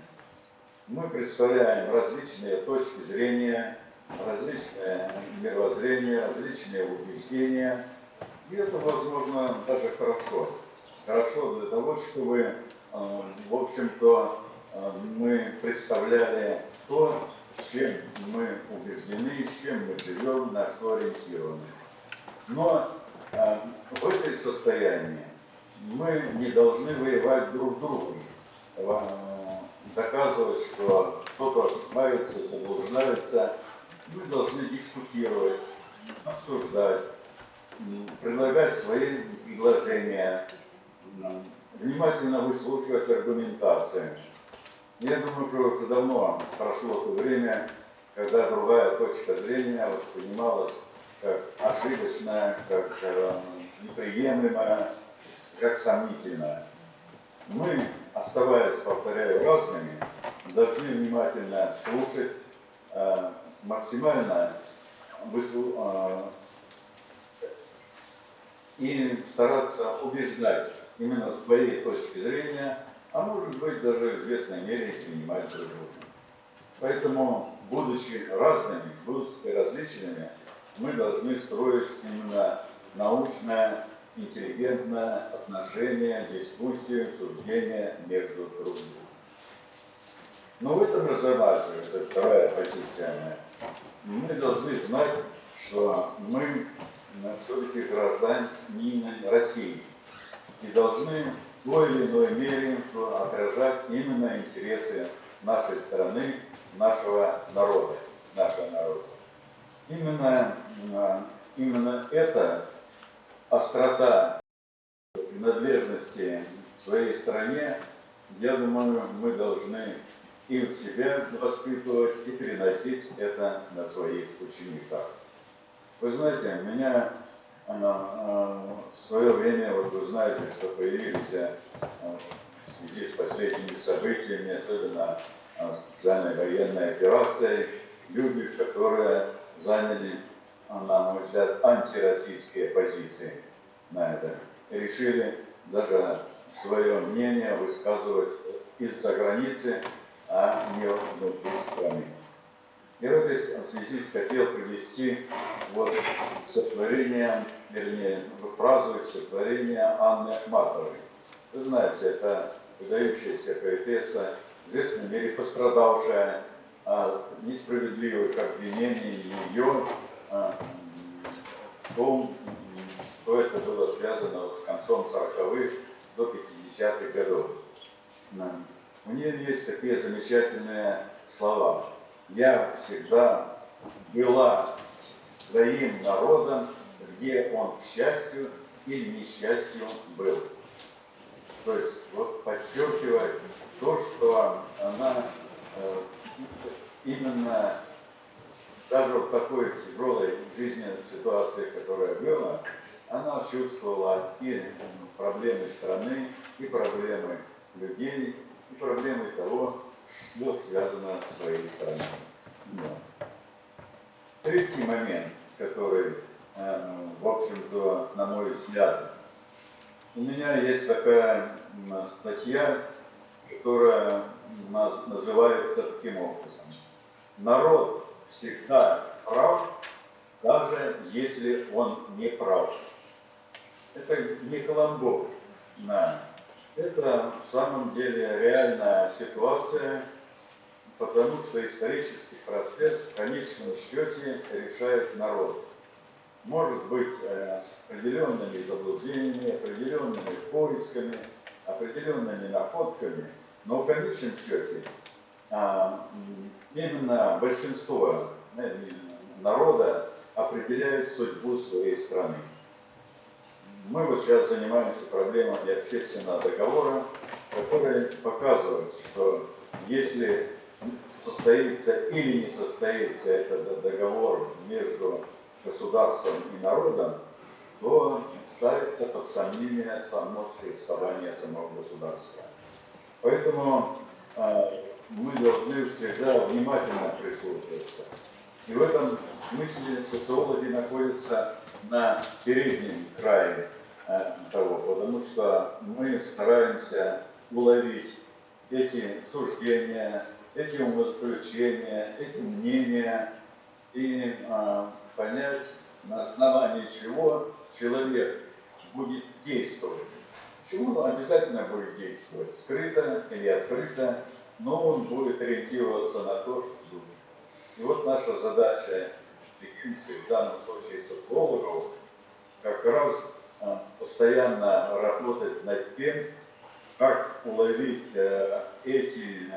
Мы представляем различные точки зрения, различные мировоззрения, различные убеждения. И это, возможно, даже хорошо. Хорошо для того, чтобы, в общем-то, мы представляли то, с чем мы убеждены, с чем мы живем, на что ориентированы. Но в этом состоянии мы не должны воевать друг с другом, доказывать, что кто-то нравится, заблуждается. Мы должны дискутировать, обсуждать, предлагать свои предложения, внимательно выслушивать аргументацию. Я думаю, что уже давно прошло то время, когда другая точка зрения воспринималась как ошибочная, как неприемлемая, как сомнительная. Мы, оставаясь, повторяю, разными, должны внимательно слушать, максимально и стараться убеждать именно с своей точки зрения, а может быть даже в известной мере принимать другую. Поэтому, будучи разными, будучи различными, мы должны строить именно научное, интеллигентное отношение, дискуссию, суждение между друг другом. Но в этом разнообразии, это вторая позиция, мы должны знать, что мы все-таки граждане России и должны в той или иной мере отражать именно интересы нашей страны, нашего народа. Именно эта острота принадлежности к своей стране, я думаю, мы должны и в себя воспитывать, и переносить это на своих учениках. Вы знаете, меня в свое время, вот вы знаете, что появились в связи с последними событиями, особенно специальной военной операцией, люди, которые заняли, на мой взгляд, антироссийские позиции на это. И решили даже свое мнение высказывать из-за границы, а не внутри страны. Я в этой связи хотел привести вот стихотворение, вернее, фразу из стихотворения Анны Ахматовой. Вы знаете, это выдающаяся поэтесса, в известной мере пострадавшая от несправедливых обвинений ее в том, что это было связано с концом 40-х до 50-х годов. У нее есть такие замечательные слова. «Я всегда была своим народом, где он к счастью или несчастью был». То есть вот подчеркивает то, что она именно даже в такой тяжелой жизненной ситуации, которая была, она чувствовала и проблемы страны, и проблемы людей, и проблемы того, что связано с своей страной. Да. Третий момент, который, в общем-то, на мой взгляд, у меня есть такая статья, которая называется таким образом: «Народ всегда прав, даже если он не прав». Это не каламбур. Да. Это в самом деле реальная ситуация, потому что исторический процесс в конечном счете решает народ. Может быть, с определенными заблуждениями, определенными поисками, определенными находками, но в конечном счете именно большинство народа определяет судьбу своей страны. Мы вот сейчас занимаемся проблемами общественного договора, который показывает, что если состоится или не состоится этот договор между государством и народом, то ставится под сомнение само существование самого государства. Поэтому мы должны всегда внимательно прислушиваться. И в этом смысле социологи находятся на переднем крае того, потому что мы стараемся уловить эти суждения, эти умозаключения, эти мнения и понять, на основании чего человек будет действовать. Почему он обязательно будет действовать? Скрыто или открыто, но он будет ориентироваться на то, что думает. И вот наша задача, в данном случае социологов, как раз постоянно работать над тем, как уловить эти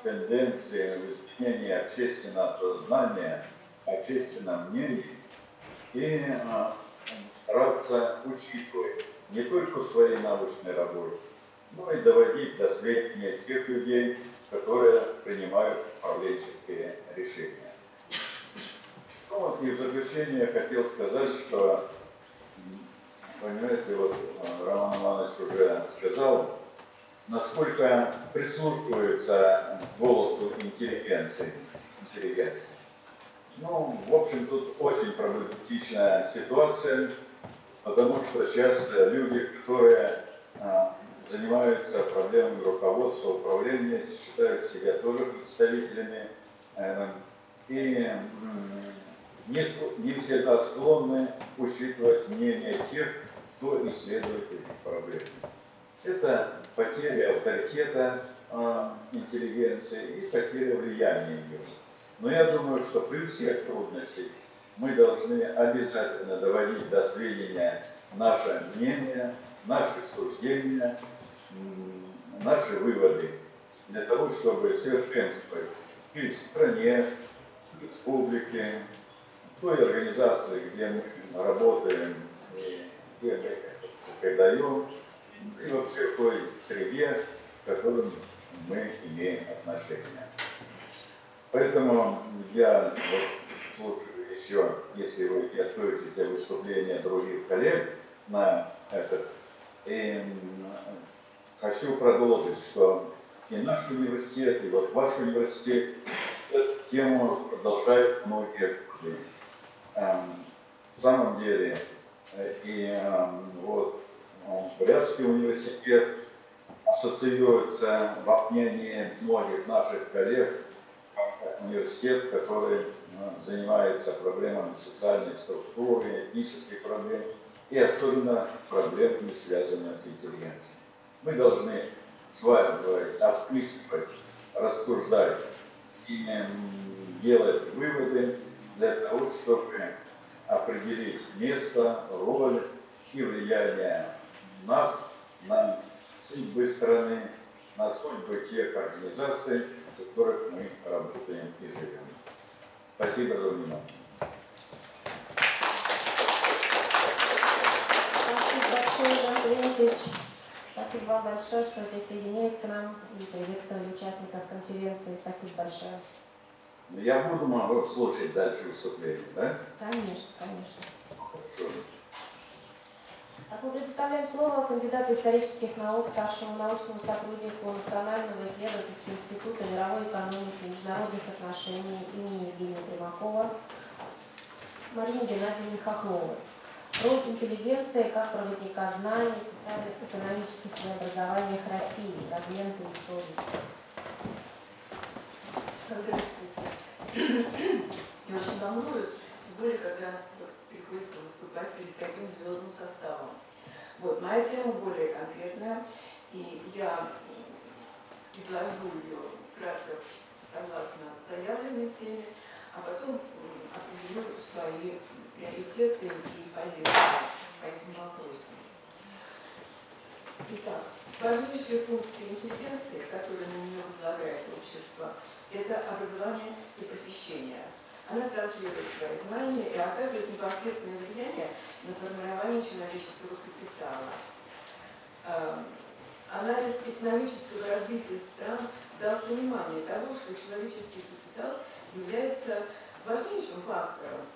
тенденции в изменении общественного сознания, общественном мнении и стараться учитывать не только в своей научной работе, но и доводить до сведения тех людей, которые принимают управленческие решения. Ну, и в заключение я хотел сказать, что, понимаете, вот Роман Иванович уже сказал, насколько прислушивается к голосу интеллигенции. Ну, в общем, тут очень проблематичная ситуация, потому что часто люди, которые занимаются проблемами руководства, управления, считают себя тоже представителями и не всегда склонны учитывать мнение тех, кто исследует эти проблемы. Это потеря авторитета интеллигенции и потеря влияния ее. Но я думаю, что при всех трудностях мы должны обязательно доводить до сведения наше мнение, наши суждения, наши выводы, для того, чтобы совершенствовать в стране, в республике, в той организации, где мы работаем и где мы преподаем, и вообще в той среде, в которой мы имеем отношения. Поэтому я вот слушаю еще, если вы отключите выступления других коллег на этот, и хочу продолжить, что и наш университет, и вот ваш университет эту тему продолжают многие люди. В самом деле, и вот Бурятский университет ассоциируется во мнении многих наших коллег как университет, который занимается проблемами социальной структуры, этнических проблем и особенно проблемами, связанными с интеллигенцией. Мы должны с вами говорить, осмысливать, рассуждать и делать выводы для того, чтобы определить место, роль и влияние нас на судьбы страны, на судьбы тех организаций, в которых мы работаем и живем. Спасибо за внимание. Спасибо большое, Иван Климович. Спасибо вам большое, что присоединились к нам и приветствовали участников конференции. Спасибо большое. Я могу слушать дальше выступление, да? Конечно, конечно. Хорошо. Так, мы предоставляем слово кандидату исторических наук, старшему научному сотруднику Национального исследовательского института мировой экономики и международных отношений имени Евгения Примакова Марине Геннадьевне Хохловой. Роль интеллигенции как проводника знаний в социально-экономических преобразованиях России. Фрагменты истории. Здравствуйте. Я очень волнуюсь, тем более, когда приходится выступать перед таким звездным составом. Вот, моя тема более конкретная, и я изложу ее кратко согласно заявленной теме, а потом определю свои приоритеты и позиции по этим вопросам. Итак, важнейшие функции интеллигенции, которые на нее возлагает общество, это образование и просвещение. Она транслирует свои знания и оказывает непосредственное влияние на формирование человеческого капитала. Анализ экономического развития стран дал понимание того, что человеческий капитал является важнейшим фактором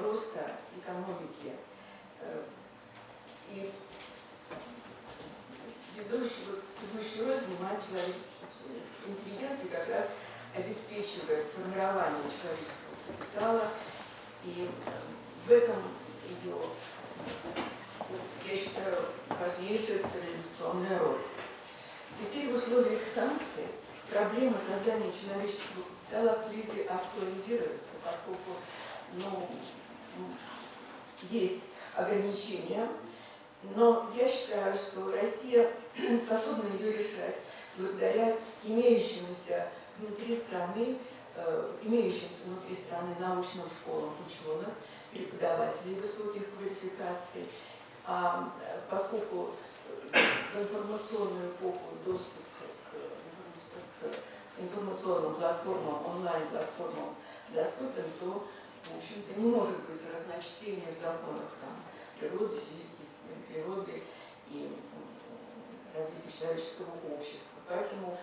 роста экономики и ведущую роль занимает человеческая интеллигенция, как раз обеспечивает формирование человеческого капитала, и в этом ее, я считаю, важнейшая цивилизационная роль. Теперь в условиях санкций проблема создания человеческого капитала актуализируется, поскольку есть ограничения, но я считаю, что Россия способна ее решать благодаря имеющимся внутри страны научным школам ученых, преподавателей высоких квалификаций, поскольку в информационную эпоху доступ к информационным платформам, онлайн-платформам доступен, то, в общем-то, не может быть разночтения в законах природы, физики, природы и развития человеческого общества. Поэтому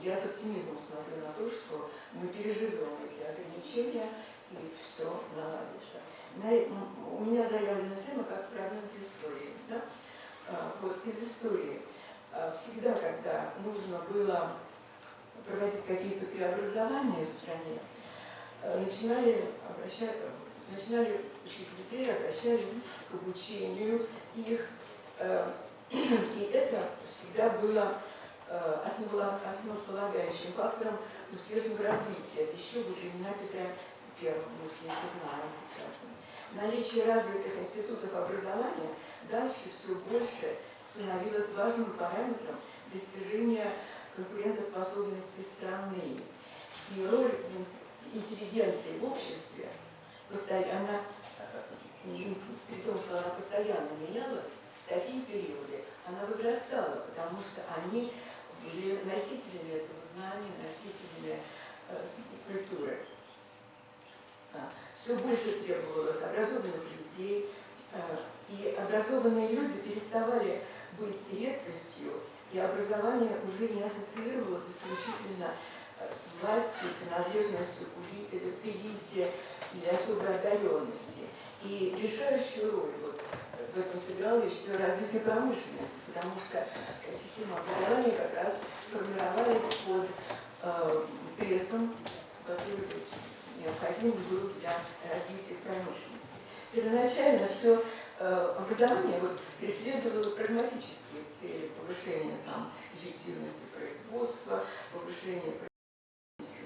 я с оптимизмом смотрю на то, что мы переживем эти ограничения и все наладится. У меня заявлена тема как фрагмент истории. Да? Вот из истории всегда, когда нужно было проводить какие-то преобразования в стране, начинали учить людей, обращались к обучению их, и это всегда было основополагающим фактором успешного развития. Это еще во времена Петра I, мы все это знаем прекрасно. Наличие развитых институтов образования дальше все больше становилось важным параметром достижения конкурентоспособности страны. И роль интеллигенции в обществе, она, при том, что она постоянно менялась, в такие периоды она возрастала, потому что они были носителями этого знания, носителями культуры. Все больше требовалось образованных людей, и образованные люди переставали быть редкостью и образование уже не ассоциировалось исключительно с властью, принадлежностью к элите или особой одаренности. И решающую роль вот в этом сыграло, я считаю, развитие промышленности, потому что система образования как раз формировалась под прессом, который необходим был для развития промышленности. Первоначально все образование преследовало прагматические цели повышения эффективности производства, повышения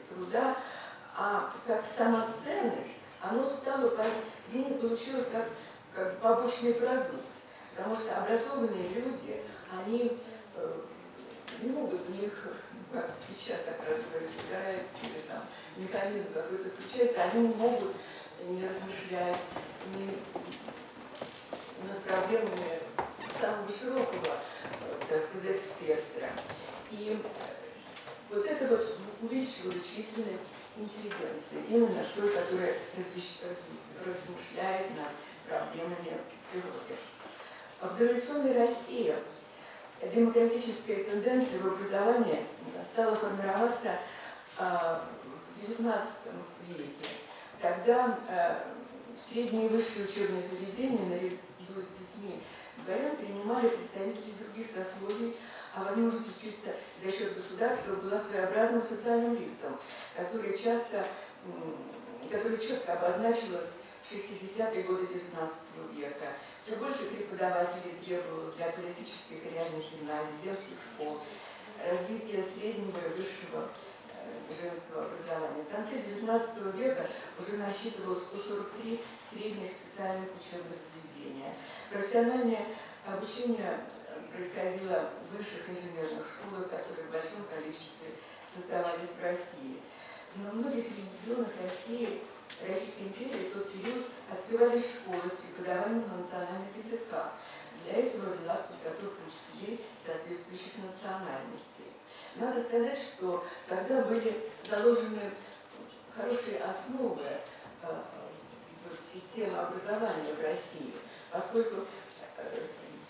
труда, а как самоценность оно стало, деньги получилось как побочный продукт, потому что образованные люди, они не могут в них, как сейчас, оказывается, играется, или механизм какой-то включается, они не могут не размышлять над проблемами самого широкого, так сказать, спектра. И вот это увеличивало численность интеллигенции, именно той, которая размышляет над проблемами природы. В дореволюционной России демократическая тенденция в образовании стала формироваться в XIX веке, когда средние и высшие учебные заведения наряду с детьми дворян принимали представителей других сословий, а возможность учиться за счет государства была своеобразным социальным лифтом, который четко обозначилось в 60-е годы XIX века. Все больше преподавателей требовалось для классических и реальных гимназий, земских школ, развития среднего и высшего женского образования. В конце XIX века уже насчитывалось 143 средних специальных учебных заведения. Профессиональное обучение происходило в высших инженерных школах, которые в большом количестве создавались в России. Но в многих регионах России, Российской империи в тот период открывались школы с преподаванием на национальных языках. Для этого велась подготовка учителей соответствующих национальностей. Надо сказать, что тогда были заложены хорошие основы системы образования в России, поскольку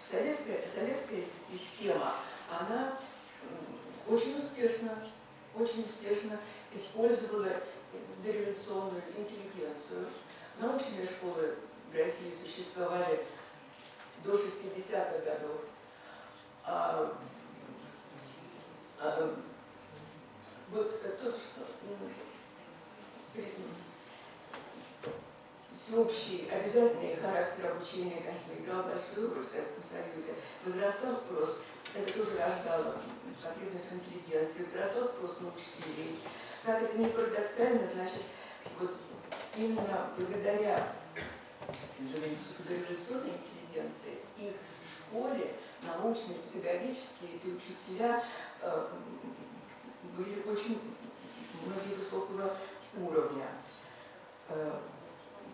советская система, она очень успешно использовала дореволюционную интеллигенцию. Научные школы в России существовали до 60-х годов. Всеобщий обязательный характер обучения, конечно, играл большую роль в Советском Союзе. Возрастал спрос, это тоже рождало потребность в интеллигенции, возрастал спрос на учителей. Как это ни парадоксально, значит, именно благодаря дореволюционной интеллигенции, их школе, научные, педагогические, эти учителя были очень многие высокого уровня.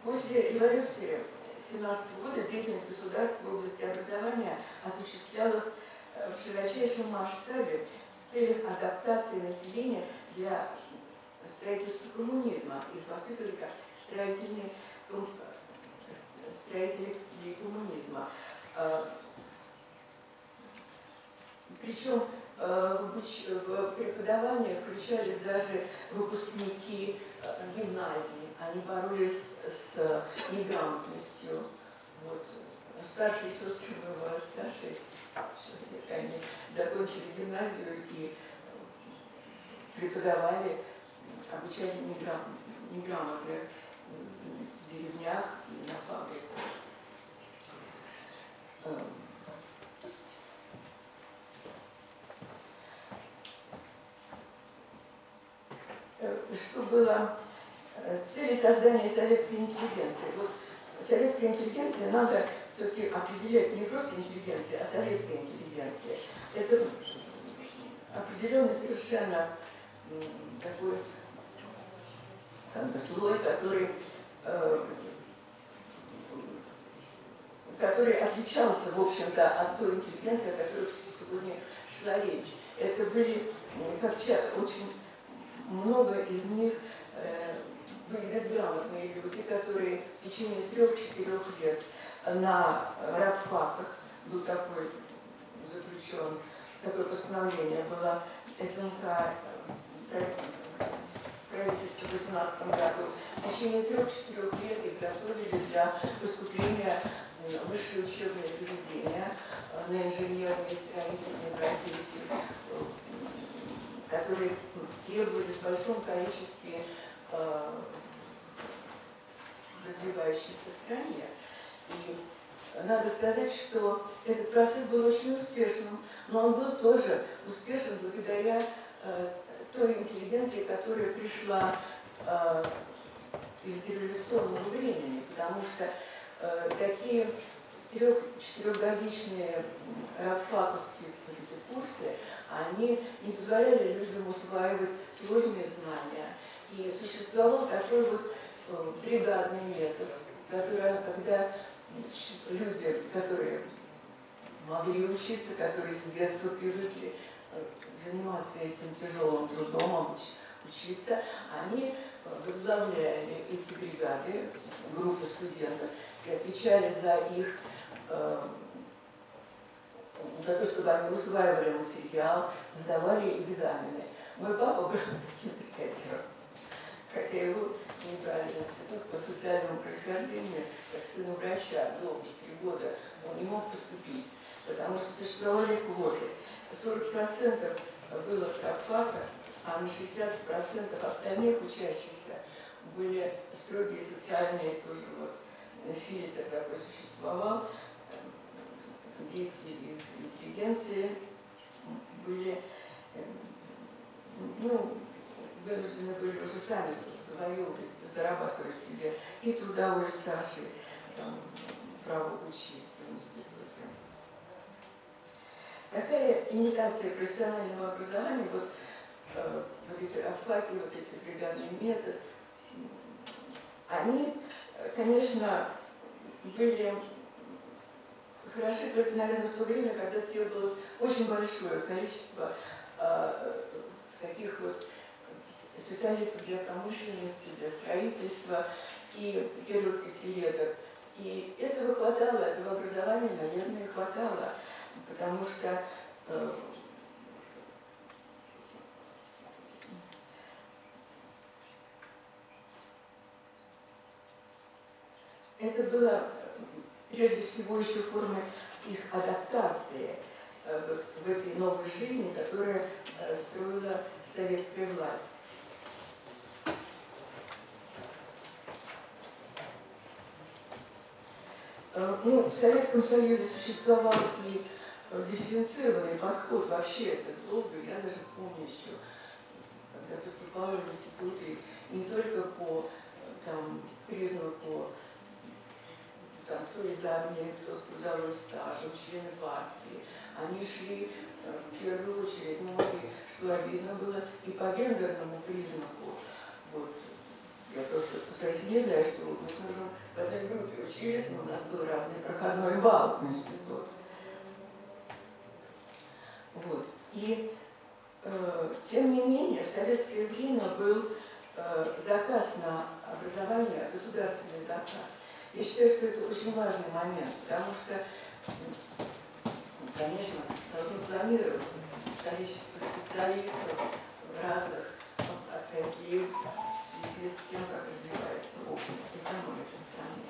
После революции 1917 года деятельность государства в области образования осуществлялась в широчайшем масштабе в целях адаптации населения для строительства коммунизма. Их воспитывали как строители коммунизма. Причем в преподавание включались даже выпускники гимназии. Они боролись с неграмотностью. Старшие сестры моего отца, 6 человек, они закончили гимназию и преподавали, обучали неграмотных в деревнях и на фабриках. Что было целью создания советской интеллигенции? Советская интеллигенция надо все-таки определять не просто интеллигенция, а советская интеллигенция. Это определенный совершенно такой слой, который отличался, в общем-то, от той интеллигенции, о которой сегодня шла речь. Это были, очень много из них были безграмотные люди, которые в течение 3-4 лет на рабфаках был такой заключен такое постановление было СНК правительства в 2018 году. В течение 3-4 лет их готовили для поступления в высшие учебные заведения на инженерные и строительные профессии, которые требовали в большом количестве развивающейся стране. И надо сказать, что этот процесс был очень успешным, но он был тоже успешен благодаря той интеллигенции, которая пришла из дореволюционного времени, потому что такие 3-4-годичные рабфаковские курсы, они не позволяли людям усваивать сложные знания. И существовал такой вот бригадный метод, когда люди, которые могли учиться, которые с детства привыкли заниматься этим тяжелым трудом, учиться, они возглавляли эти бригады, группы студентов, и отвечали за их, за то, чтобы они усваивали материал, сдавали экзамены. Мой папа был таким бригадиром, хотя его не брали в институт по социальному происхождению, как сыну врача, долгие 3 года он не мог поступить, потому что существовали квоты. 40% было с рабфака, а на 60% остальных учащихся были строгие социальные тоже вот фильтр такой существовал. Дети из интеллигенции были, вынуждены были уже сами завоевывать, зарабатывать себе и трудовой стаж, и право учиться в институте. Такая имитация профессионального образования, вот эти рабфаки, вот эти бригадные методы, они, конечно, были хороши только, наверное, в то время, когда требовалось очень большое количество таких вот специалистов для промышленности, для строительства и первых 5-леток. И этого хватало, этого образования, наверное, хватало, потому что это было прежде всего еще форма их адаптации в этой новой жизни, которая строила советская власть. В Советском Союзе существовал и дифференцированный подход вообще это долго. Я даже помню еще, когда поступала в институты, не только по признаку кто из армии, кто с трудовым стажем, члены партии. Они шли в первую очередь, что обидно было, и по гендерному признаку. Вот. Я просто по себе знаю, что мы в одной группе учились, но у нас был разный проходной балл в институт. Вот. И тем не менее, в советское время был заказ на образование, государственный заказ. Я считаю, что это очень важный момент, потому что, конечно, должно планироваться количество специалистов в разных отраслях в связи с тем, как развивается экономика страны.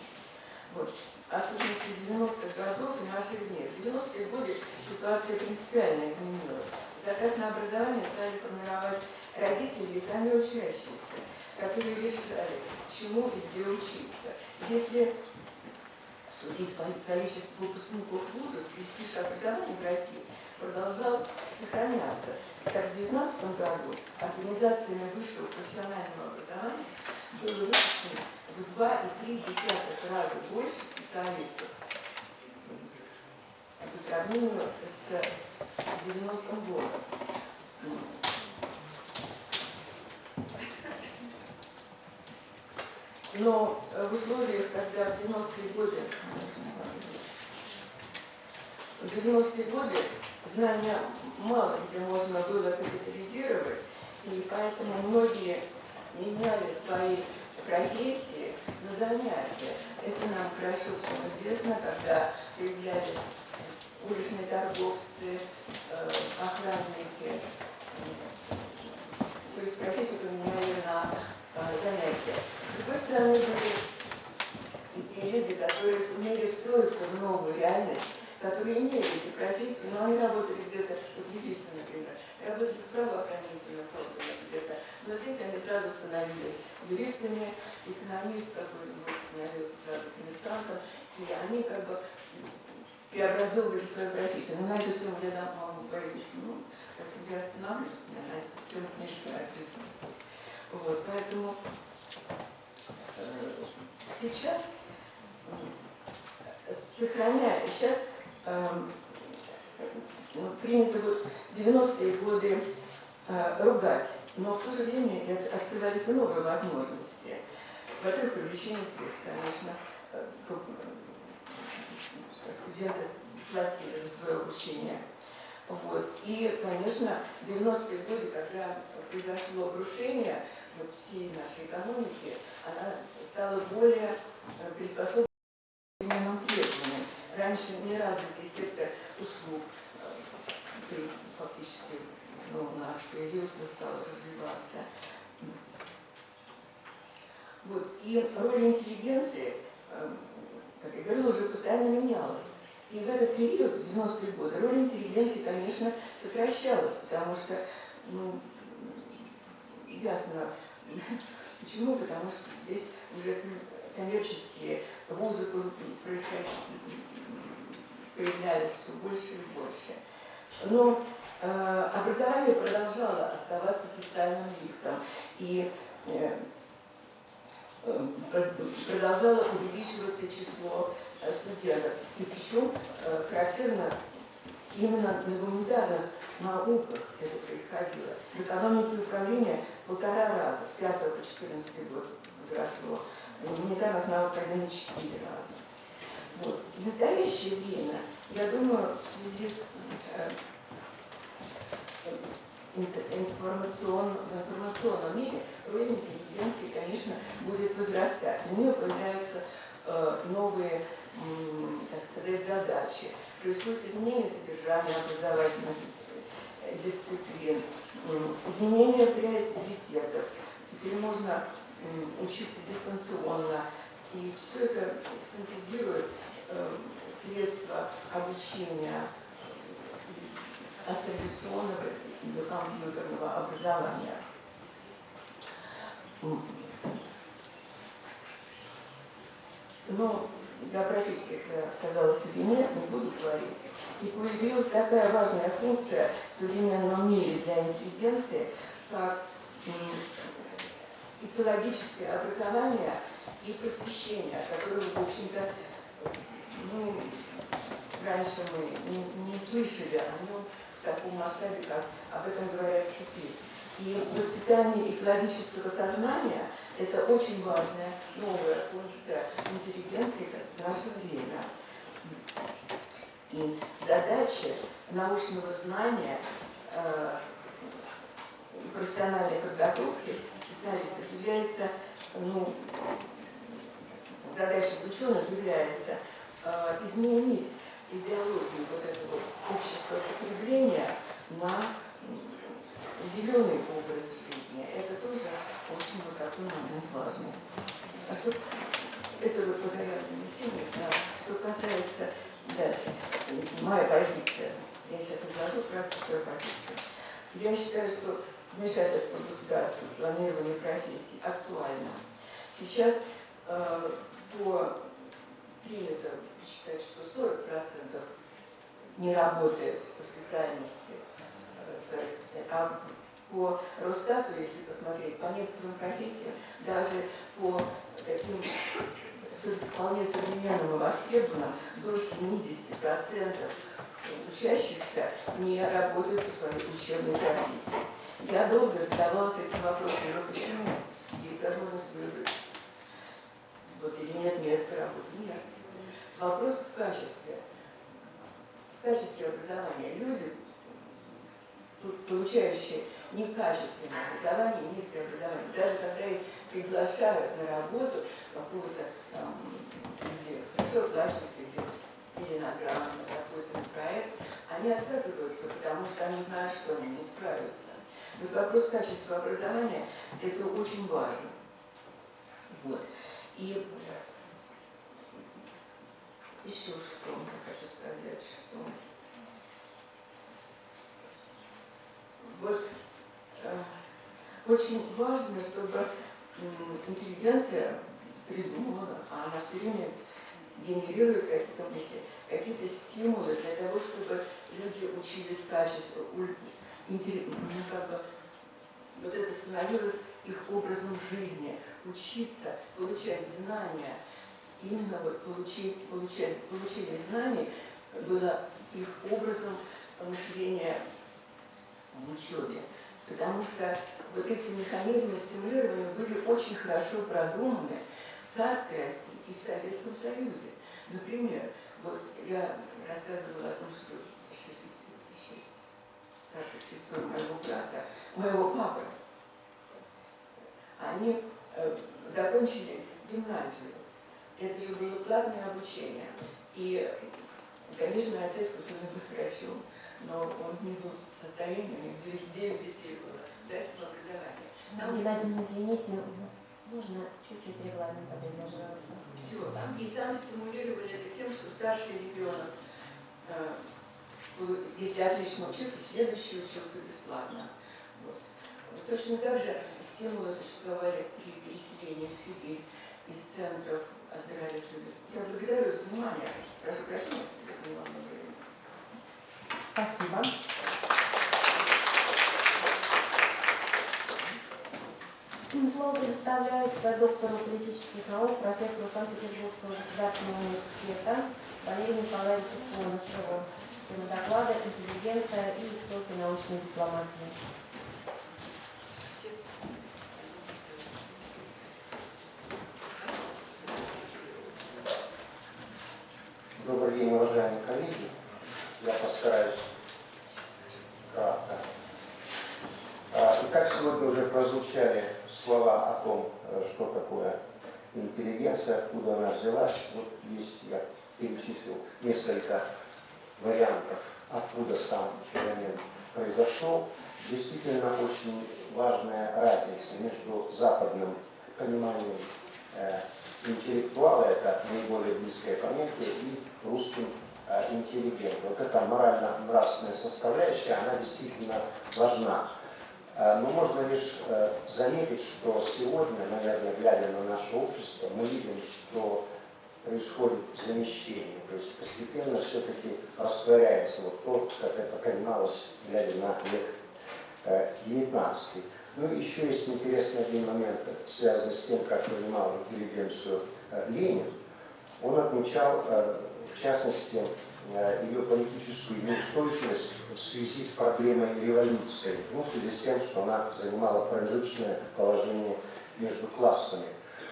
Вот. Особенно в 90-х годов и наших дней. В 90-е годы ситуация принципиально изменилась. Заказ на образование стали формировать родители и сами учащиеся, которые решали, чему и где учиться. Если судить по количеству выпускников вузов, престиж образования в России продолжал сохраняться. Как в 2019 году организациями высшего профессионального образования было выпущено в 2,3 раза больше специалистов по сравнению с 90-м годом. Но в условиях, когда в 90-е годы знания мало где можно было капитализировать, и поэтому многие меняли свои профессии на занятия. Это нам хорошо всем известно, когда появлялись уличные торговцы, охранники. То есть профессию поменяли на занятия. С другой стороны, были и те люди, которые сумели встроиться в новую реальность, которые имели эти профессии, но они работали где-то, вот юристы, например, работали в правоохранительных органах где-то, но здесь они сразу становились юристами, экономист какой-нибудь становился сразу коммерсантом, и они как бы преобразовывали свою профессию. Но на эту тему я могу говорить, ну, как-то я остановлюсь, на эту тему книжка написана. Вот, поэтому сейчас сейчас принято вот 90-е годы ругать, но в то же время открывались и новые возможности. Во-первых, привлечение средств, конечно, студенты платили за свое обучение. Вот. И, конечно, в 90-е годы, когда произошло обрушение всей нашей экономики, она стала более приспособлена к современным требованиям. Раньше неразвитый сектор услуг фактически у нас появился, стал развиваться. Вот. И роль интеллигенции, как я говорила, уже постоянно менялась. И в этот период, в 90-е годы, роль интеллигенции, конечно, сокращалась, потому что, ну, ясно, почему, потому что здесь уже коммерческие вузы появлялись все больше и больше. Но образование продолжало оставаться социальным лифтом и продолжало увеличиваться число студентов. И причем характерно именно на гуманитарных науках это происходило. В экономике управления 1,5 раза, с 5 по 14 год возросло. В гуманитарных науках 1,4 раза. Вот. В настоящее время, я думаю, в связи с в информационном мире роль интеллигенции, конечно, будет возрастать. У нее появляются новые, так сказать, задачи. Происходит изменение содержания образовательных дисциплин, изменение приоритетов. Теперь можно учиться дистанционно. И все это синтезирует средства обучения от традиционного до компьютерного образования. Но для профессии, я сказала себе нет, не буду говорить. И появилась такая важная функция в современном мире для интеллигенции, как экологическое образование и просвещение, которое, в общем-то, ну, раньше мы не слышали о нем в таком масштабе, как об этом говорят теперь. И воспитание экологического сознания – это очень важная новая функция интеллигенции в наше время. И задача научного знания и профессиональной подготовки специалистов является, ну, задача ученых является изменить идеологию вот этого общества потребления на зеленый образ жизни. Это тоже очень вот такой момент важный. А что это вот постоянная тема, что касается дальше, моя позиция. Я сейчас изложу краткую свою позицию. Я считаю, что вмешательство государства в планирование профессий актуально. Сейчас принято считать, что 40% не работает по специальности, а по Росстату, если посмотреть, по некоторым профессиям, даже по таким вполне современным и востребованным, до 70% учащихся не работают по своей учебной профессии. Я долго задавалась этим вопросом, но почему есть возможность выбрать? Вот, или нет места работы? Нет. Вопрос в качестве. В качестве образования. Люди, получающие некачественное образование, низкое образование, даже когда их приглашают на работу какого-то там, где хорошо оплачивается, где деньги на грант, на какой-то проект, они отказываются, потому что они знают, что они не справятся. Вот вопрос качества образования – это очень важно. Вот. И еще что я хочу сказать, что вот очень важно, чтобы интеллигенция придумала, а она все время генерирует какие-то мысли, какие-то стимулы для того, чтобы люди учились качеству, как бы, вот это становилось их образом жизни, учиться, получать знания. Именно вот получение знаний было их образом мышления в учебе. Потому что вот эти механизмы стимулирования были очень хорошо продуманы в царской России и в Советском Союзе. Например, вот я рассказывала о том, что 6 старших сестер моего брата, моего папы, они закончили гимназию. Это же было платное обучение. И, конечно, отец хотел быть врачом, но он не был в состоянии, у них 9 детей было, дать им образование. Владимир, извините, можно чуть-чуть регламент придерживаться? Все. И там стимулировали это тем, что старший ребенок, если отлично учился, следующий учился бесплатно. Вот. Точно так же стимулы существовали при переселении в Сибирь из центров отбирались люди. Я благодарю за внимание. Прошу прощения, это не много времени. Спасибо. Слово предоставляется доктору политических наук, профессору Санкт-Петербургского государственного университета Валерию Николаевичу Конышеву. Тема доклада «Интеллигенция и истоки научной дипломатии». Добрый день, уважаемые коллеги. Я постараюсь кратко. Итак, сегодня уже прозвучали слова о том, что такое интеллигенция, откуда она взялась. Вот есть, я перечислил несколько вариантов, откуда сам феномен произошел. Действительно, очень важная разница между западным пониманием интеллектуала, это наиболее близкое понятие, и русским интеллигентом. Вот эта морально-нравственная составляющая, она действительно важна. Но можно лишь заметить, что сегодня, наверное, глядя на наше общество, мы видим, что происходит замещение. То есть постепенно все-таки растворяется вот то, как это понималось, глядя на век XIX. Ну и еще есть интересный один момент, связанный с тем, как понимал интеллигенцию Ленин. Он отмечал, в частности, ее политическую неустойчивость в связи с проблемой революции, в связи с тем, что она занимала промежуточное положение между классами.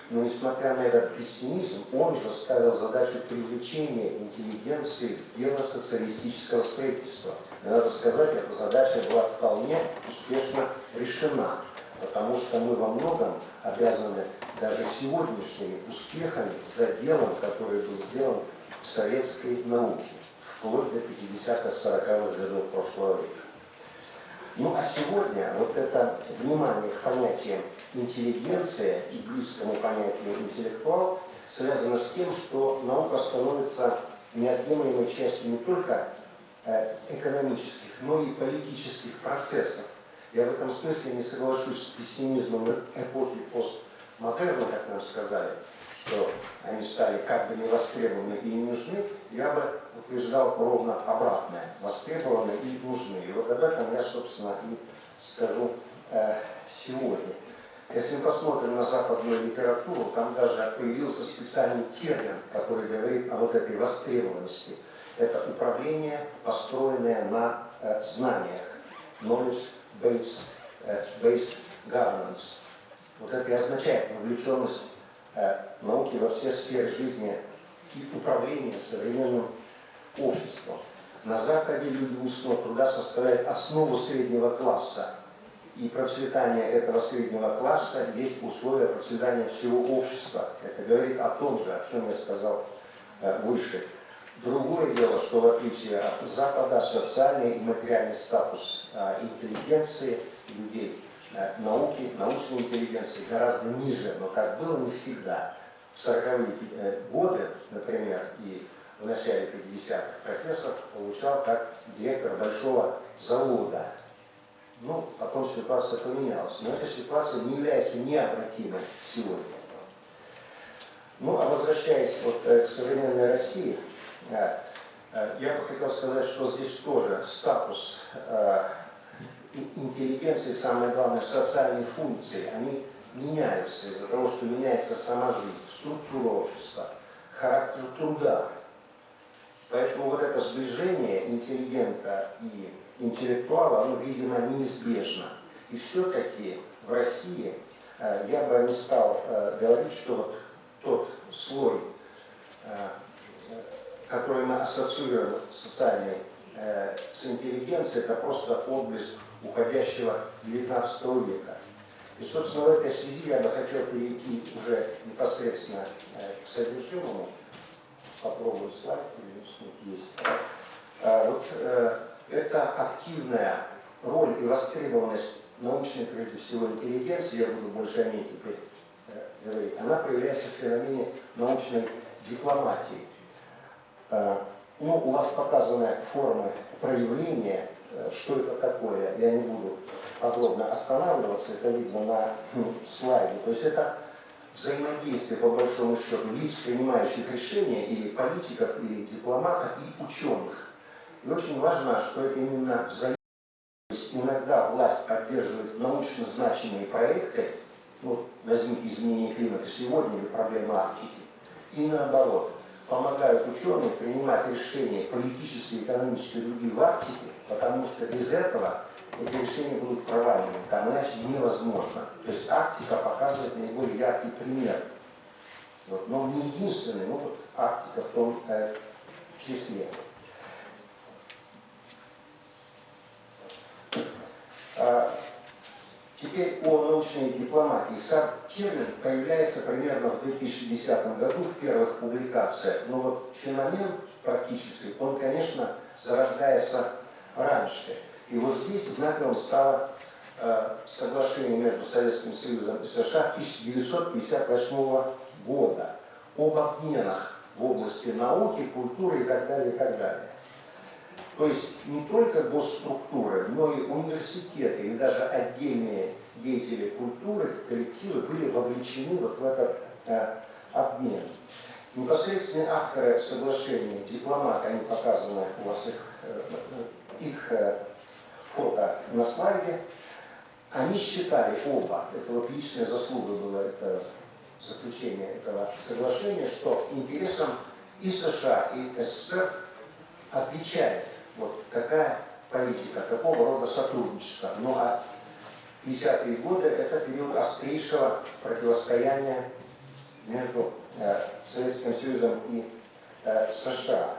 Но несмотря на этот пессимизм, он же ставил задачу привлечения интеллигенции в дело социалистического строительства. И надо сказать, эта задача была вполне успешно решена, потому что мы во многом обязаны даже сегодняшними успехами за делом, который был сделан в советской науке, вплоть до 50-40-х годов прошлого века. Ну а сегодня вот это внимание к понятиям интеллигенция и близкому понятию интеллектуал связано с тем, что наука становится неотъемлемой частью не только экономических, но и политических процессов. Я в этом смысле не соглашусь с пессимизмом эпохи постмодерна, как нам сказали, что они стали как бы невостребованы и не нужны. Я бы утверждал ровно обратное: востребованы и нужны. И вот об этом я, собственно, и скажу сегодня. Если мы посмотрим на западную литературу, там даже появился специальный термин, который говорит о вот этой востребованности. Это управление, построенное на знаниях. Knowledge-based governance. Вот это и означает вовлеченность науки во все сферы жизни и управления современным обществом. На Западе люди устного труда составляют основу среднего класса. И процветание этого среднего класса есть условия процветания всего общества. Это говорит о том же, о чем я сказал выше. Другое дело, что в отличие от Запада социальный и материальный статус интеллигенции, людей науки, научной интеллигенции гораздо ниже, но как было не всегда. В 40-е годы, например, и в начале 50-х профессор получал как директор большого завода. Ну, потом ситуация поменялась. Но эта ситуация не является необратимой сегодня. Ну, а возвращаясь вот к современной России, я бы хотел сказать, что здесь тоже статус интеллигенции, самое главное, социальные функции, они меняются из-за того, что меняется сама жизнь, структура общества, характер труда. Поэтому вот это сближение интеллигента и интеллектуала, оно, видимо, неизбежно. И все-таки в России я бы не стал говорить, что вот тот слой, который мы ассоциируем социальной с интеллигенцией, это просто отблеск уходящего XIX века. И, собственно, в этой связи я бы хотел перейти уже непосредственно к содержимому. Попробую слайд, есть. Вот эта активная роль и востребованность научной, прежде всего, интеллигенции, я буду больше о ней теперь говорить, она проявляется в феномене научной дипломатии. Ну, у вас показаны формы проявления, что это такое, я не буду подробно останавливаться, это видно на слайде. То есть это взаимодействие, по большому счету, лиц, принимающих решения, или политиков, или дипломатов, и ученых. И очень важно, что именно взаимодействие, иногда власть поддерживает научно значимые проекты, вот возьмите изменение климата сегодня или проблемы Арктики, и наоборот, помогают ученым принимать решения политические, экономические и другие в Арктике, потому что без этого эти решения будут провалены, там иначе невозможно. То есть Арктика показывает наиболее яркий пример. Вот, но не единственный, но вот Арктика в том числе. Теперь о научной дипломатии. Сам термин появляется примерно в 2010 году в первых публикациях. Но вот феномен практически, он, конечно, зарождается раньше. И вот здесь знаковым стало соглашение между Советским Союзом и США 1958 года об обменах в области науки, культуры и так далее, и так далее. То есть не только госструктуры, но и университеты, и даже отдельные деятели культуры, коллективы были вовлечены вот в этот обмен. Непосредственные авторы соглашения, дипломаты, они показаны, у вас их фото на слайде, они считали оба, это вот личная заслуга была, это заключение этого соглашения, что интересам и США, и СССР отвечает вот какая политика, какого рода сотрудничество. Ну а 50-е годы это период острейшего противостояния между Советским Союзом и США.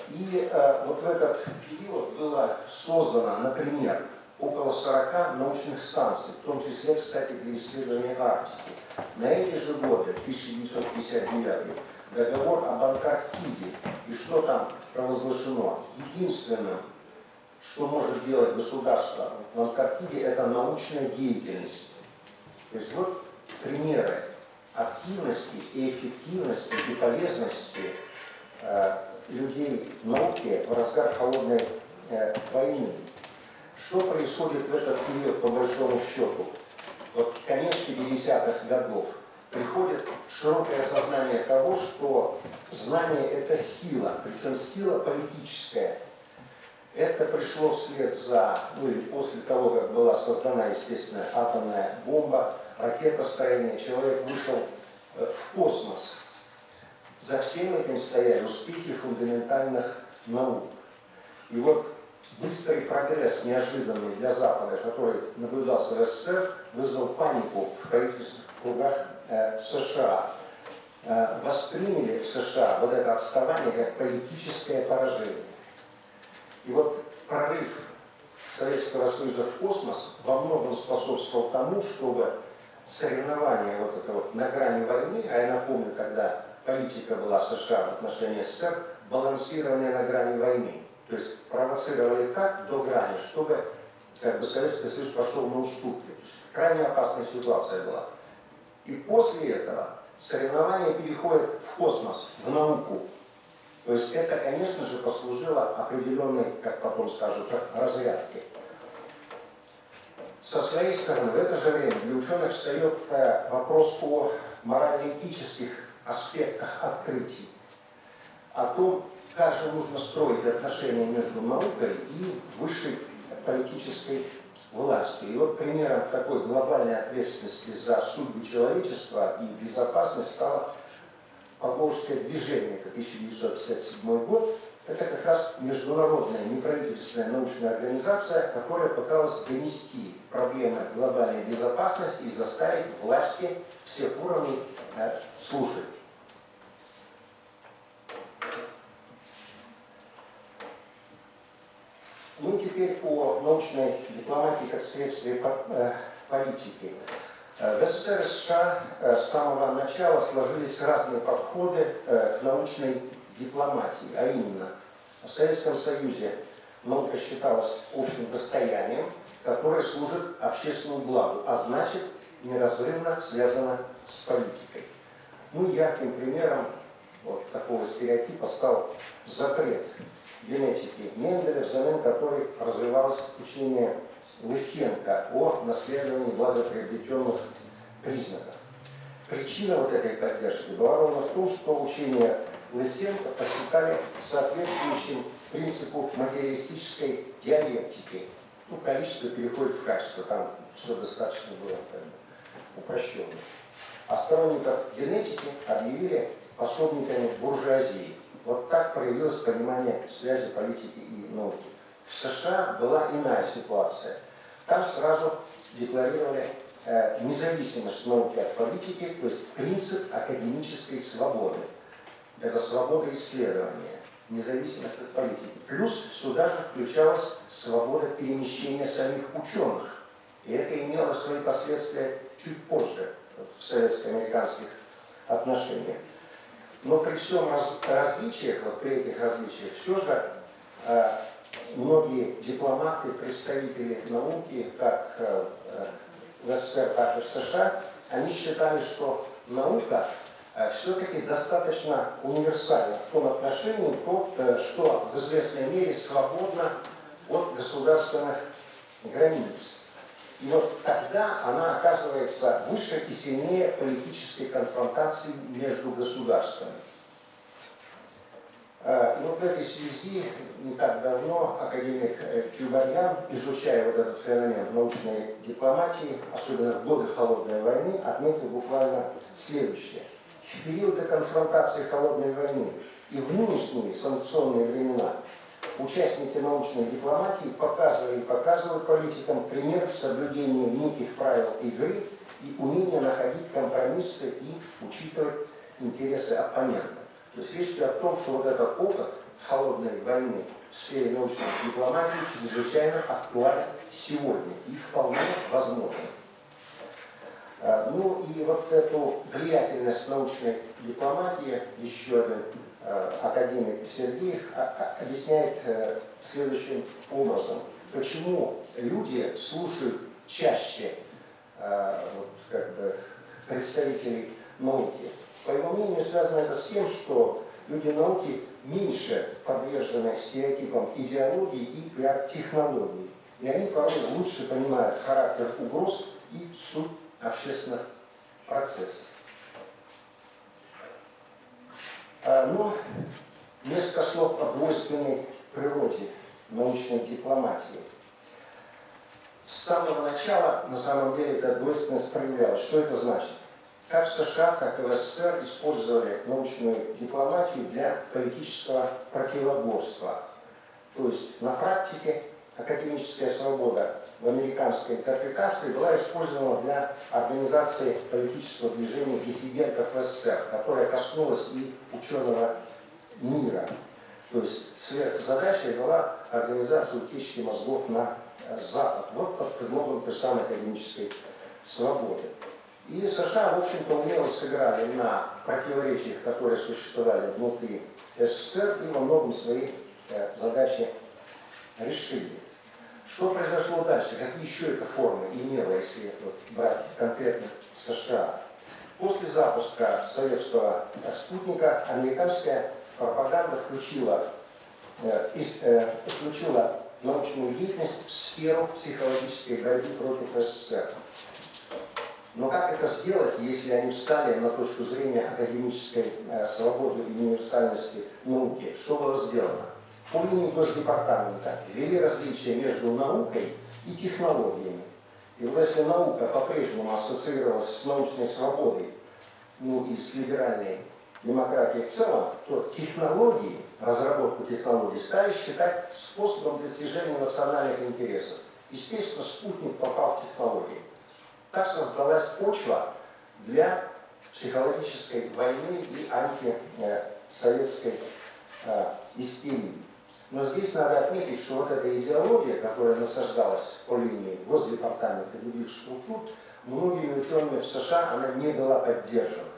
И вот в этот период было создано, например, около 40 научных станций, в том числе, кстати, для исследования Арктики. На эти же годы, 1959, договор об Антарктиде, и что там провозглашено? Единственное, что может делать государство в Антарктиде, это научная деятельность. То есть вот примеры активности и эффективности и полезности людей в науке в разгар холодной войны. Что происходит в этот период, по большому счету? Вот конец 50-х годов. Приходит широкое осознание того, что знание – это сила, причем сила политическая. Это пришло вслед за, ну или после того, как была создана, естественно, атомная бомба, ракетостроение, человек вышел в космос. За всем этим стояли успехи фундаментальных наук. И вот быстрый прогресс, неожиданный для Запада, который наблюдался в СССР, вызвал панику в правительственных кругах США. Восприняли в США вот это отставание как политическое поражение. И вот прорыв Советского Союза в космос во многом способствовал тому, чтобы соревнования вот это вот на грани войны, а я напомню, когда политика была США в отношении СССР, балансирование на грани войны. То есть провоцировали так до грани, чтобы как бы Советский Союз пошел на уступки. То есть крайне опасная ситуация была. И после этого соревнования переходят в космос, в науку. То есть это, конечно же, послужило определенной, как потом скажут, разрядке. Со своей стороны, в это же время для ученых встает вопрос о морально-этических аспектах открытий, о том, как же нужно строить отношения между наукой и высшей политической властью. И вот примером такой глобальной ответственности за судьбы человечества и безопасность стало Поволжское движение, это 1957 год. Это как раз международная неправительственная научная организация, которая пыталась донести проблемы глобальной безопасности и заставить власти всех уровней слушать. Ну и теперь о научной дипломатии как средстве политики. В СССР и США с самого начала сложились разные подходы к научной дипломатии, а именно в Советском Союзе наука считалась общим достоянием, которое служит общественному благу, а значит неразрывно связано с политикой. Ну, ярким примером вот такого стереотипа стал запрет генетики Менделя, взамен которой развивалось учение Лысенко о наследовании благоприобретенных признаков. Причина вот этой поддержки была ровно в том, что учение Лысенко посчитали соответствующим принципу материалистической диалектики. Ну, количество переходит в качество, там все достаточно было упрощенно. А сторонников генетики объявили пособниками буржуазии. Вот так проявилось понимание связи политики и науки. В США была иная ситуация. Там сразу декларировали независимость науки от политики, то есть принцип академической свободы. Это свобода исследования, независимость от политики. Плюс сюда же включалась свобода перемещения самих ученых. И это имело свои последствия чуть позже в советско-американских отношениях. Но при всем различиях, вот при этих различиях, все же многие дипломаты, представители науки, как в СССР, так и в США, они считали, что наука все-таки достаточно универсальна в том отношении, что в известной мере свободна от государственных границ. И вот тогда она оказывается выше и сильнее политической конфронтации между государствами. И вот в этой связи не так давно академик Чубарьян, изучая вот этот феномен научной дипломатии, особенно в годы Холодной войны, отметил буквально следующее. В периоды конфронтации Холодной войны и в нынешние санкционные времена участники научной дипломатии показывали и показывают политикам пример соблюдения неких правил игры и умения находить компромиссы и учитывать интересы оппонента. То есть речь идет о том, что вот этот опыт холодной войны в сфере научной дипломатии чрезвычайно актуален сегодня и вполне возможен. Ну и вот эту влиятельность научной дипломатии еще один академик Сергеев объясняет следующим образом. Почему люди слушают чаще вот, как бы, представителей науки? По его мнению, связано это с тем, что люди науки меньше подвержены стереотипам идеологии и технологий. И они порой лучше понимают характер угроз и суть общественных процессов. Но несколько слов о двойственной природе научной дипломатии. С самого начала, на самом деле, эта двойственность проявлялась. Что это значит? Как в США, так и в СССР использовали научную дипломатию для политического противоборства. То есть на практике академическая свобода в американской интерпретации была использована для организации политического движения диссидентов в СССР, которое коснулось и ученого мира. То есть сверхзадачей была организация утечки мозгов на Запад. Вот под предлогом той самой академической свободы. И США, в общем-то, умело сыграли на противоречиях, которые существовали внутри СССР, и во многом свои задачи решили. Что произошло дальше? Какие еще это формы имело, если брать конкретно США? После запуска советского спутника американская пропаганда включила научную деятельность в сферу психологической борьбы против СССР. Но как это сделать, если они встали на точку зрения академической свободы и универсальности науки? Что было сделано? По линии Госдепартамента ввели различия между наукой и технологиями. И вот если наука по-прежнему ассоциировалась с научной свободой, ну и с либеральной демократией в целом, то технологии, разработку технологий стали считать способом достижения национальных интересов. Естественно, спутник попал в технологии. Так создалась почва для психологической войны и антисоветской истерии. Но здесь надо отметить, что вот эта идеология, которая насаждалась по линии Госдепартамента и других структур, многими учеными в США она не была поддержана.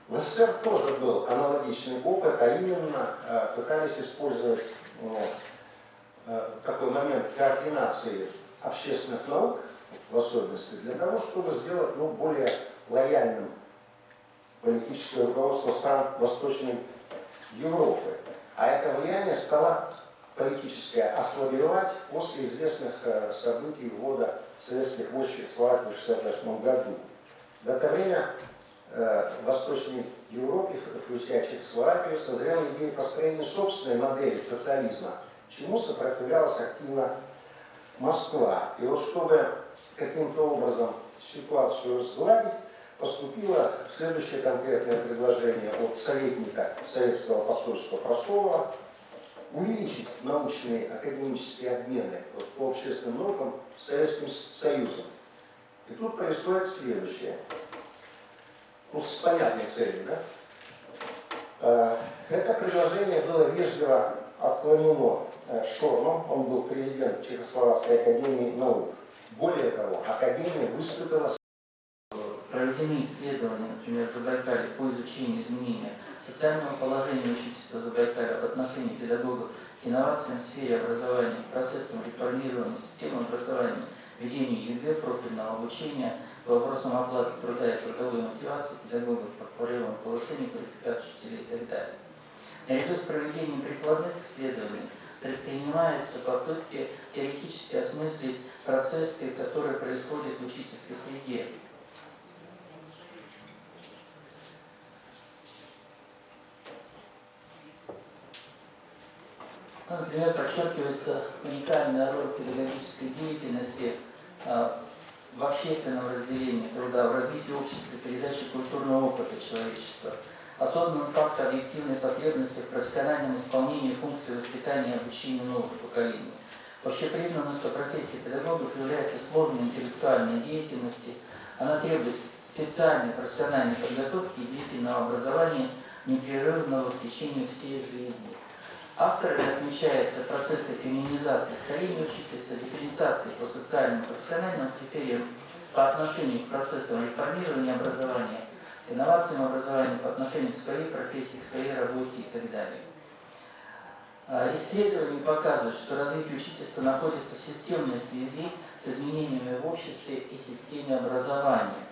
В СССР тоже был аналогичный опыт, а именно пытались использовать такой момент координации общественных наук, в особенности, для того, чтобы сделать более лояльным политическое руководство стран Восточной Европы. А это влияние стало политическое ослабевать после известных событий ввода советских войск в Чехословакию в 1968 году. В это время в Восточной Европе, включая Чехословакию, созрела идея построения собственной модели социализма, чему сопротивлялась активно Москва. И вот чтобы каким-то образом ситуацию сгладить, поступило следующее конкретное предложение от советника советского посольства Просолова увеличить научные академические обмены по общественным наукам с Советским Союзом. И тут происходит следующее. С понятной целью, да? Это предложение было вежливо отклонено Шорном, он был президент Чехословацкой академии наук. Более того, академия выступила с... Проведены исследования, например, в Забайкалье по изучению изменения социального положения учительства Забайкалья в отношении педагогов к инновациям в сфере образования, процессам реформирования системы образования, ведению ЕГЭ, профильного обучения, по вопросам оплаты труда и трудовой мотивации педагогов, по проблемам повышения квалификации учителей и так далее. Наряду с проведением прикладных исследований предпринимаются попытки теоретически осмыслить процессы, которые происходят в учительской среде. Например, подчеркивается уникальная роль педагогической деятельности в общественном разделении труда, в развитии общества, передаче культурного опыта человечества. Осознан факт объективной потребности в профессиональном исполнении функций воспитания и обучения новых поколений. Вообще признано, что профессия педагогов является сложной интеллектуальной деятельностью. Она требует специальной профессиональной подготовки и длительного образования, непрерывного в течение всей жизни. Авторами отмечаются процессы феминизации, старения учительства, дифференциации по социальным и профессиональным критериям по отношению к процессам реформирования образования, инновациям образования по отношению к своей профессии, к своей работе и так далее. Исследования показывают, что развитие учительства находится в системной связи с изменениями в обществе и системе образования.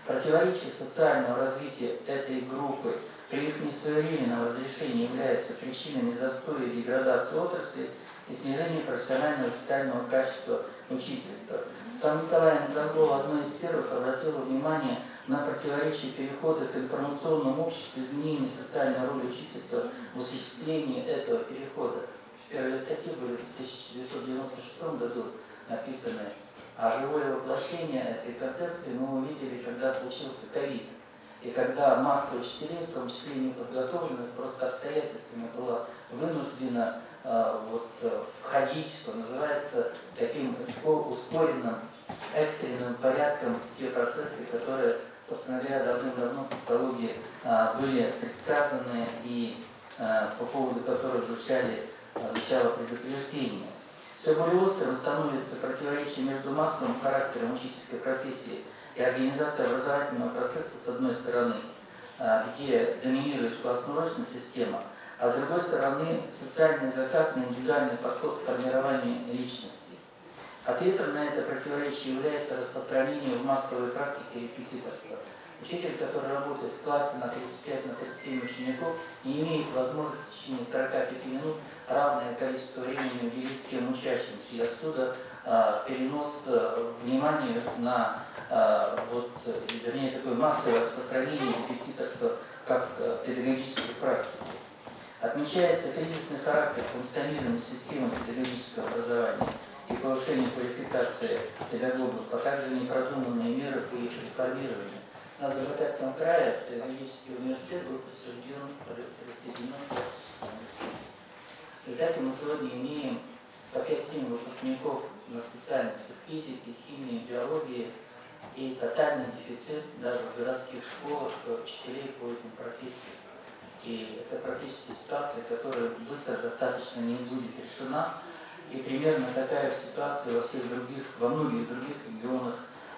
Противоречие социального развития этой группы при их несвоевременном разрешении являются причинами застоя и деградации отрасли и снижения профессионального и социального качества учительства. Сам Николай Андропов одной из первых обратил внимание на противоречие перехода к информационному обществу, изменения социальной роли учительства в осуществлении этого перехода. Первые статьи были в 1996 году написаны, а живое воплощение этой концепции мы увидели, когда случился ковид. И когда масса учителей, в том числе и неподготовленных, просто обстоятельствами была вынуждена входить, что называется, таким ускоренным, экстренным порядком в те процессы, которые, собственно говоря, давным-давно в социологии были предсказаны и по поводу которых звучало предупреждение. Все более острым становится противоречие между массовым характером учительской профессии и организация образовательного процесса с одной стороны, где доминирует классно-урочная система, а с другой стороны социальный заказ на индивидуальный подход к формированию личности. Ответом на это противоречие является распространение в массовой практике репетиторства. Учитель, который работает в классе на 35-37 учеников, не имеет возможности в течение 45 минут равное количество времени уделить всем учащимся. И отсюда перенос внимания на вернее, такое массовое распространение репетиторства как педагогической практики. Отмечается кризисный характер функционирования системы педагогического образования и повышение квалификации педагогов, а также непродуманные меры по их реформированию. На Забайкальском крае педагогический университет был присоединен к классическому. В результате мы сегодня имеем по 5-7 выпускников на специальностях физики, химии, биологии и тотальный дефицит даже в городских школах учителей по этим профессиям. И это практически ситуация, которая быстро достаточно не будет решена. И примерно такая ситуация во многих других регионах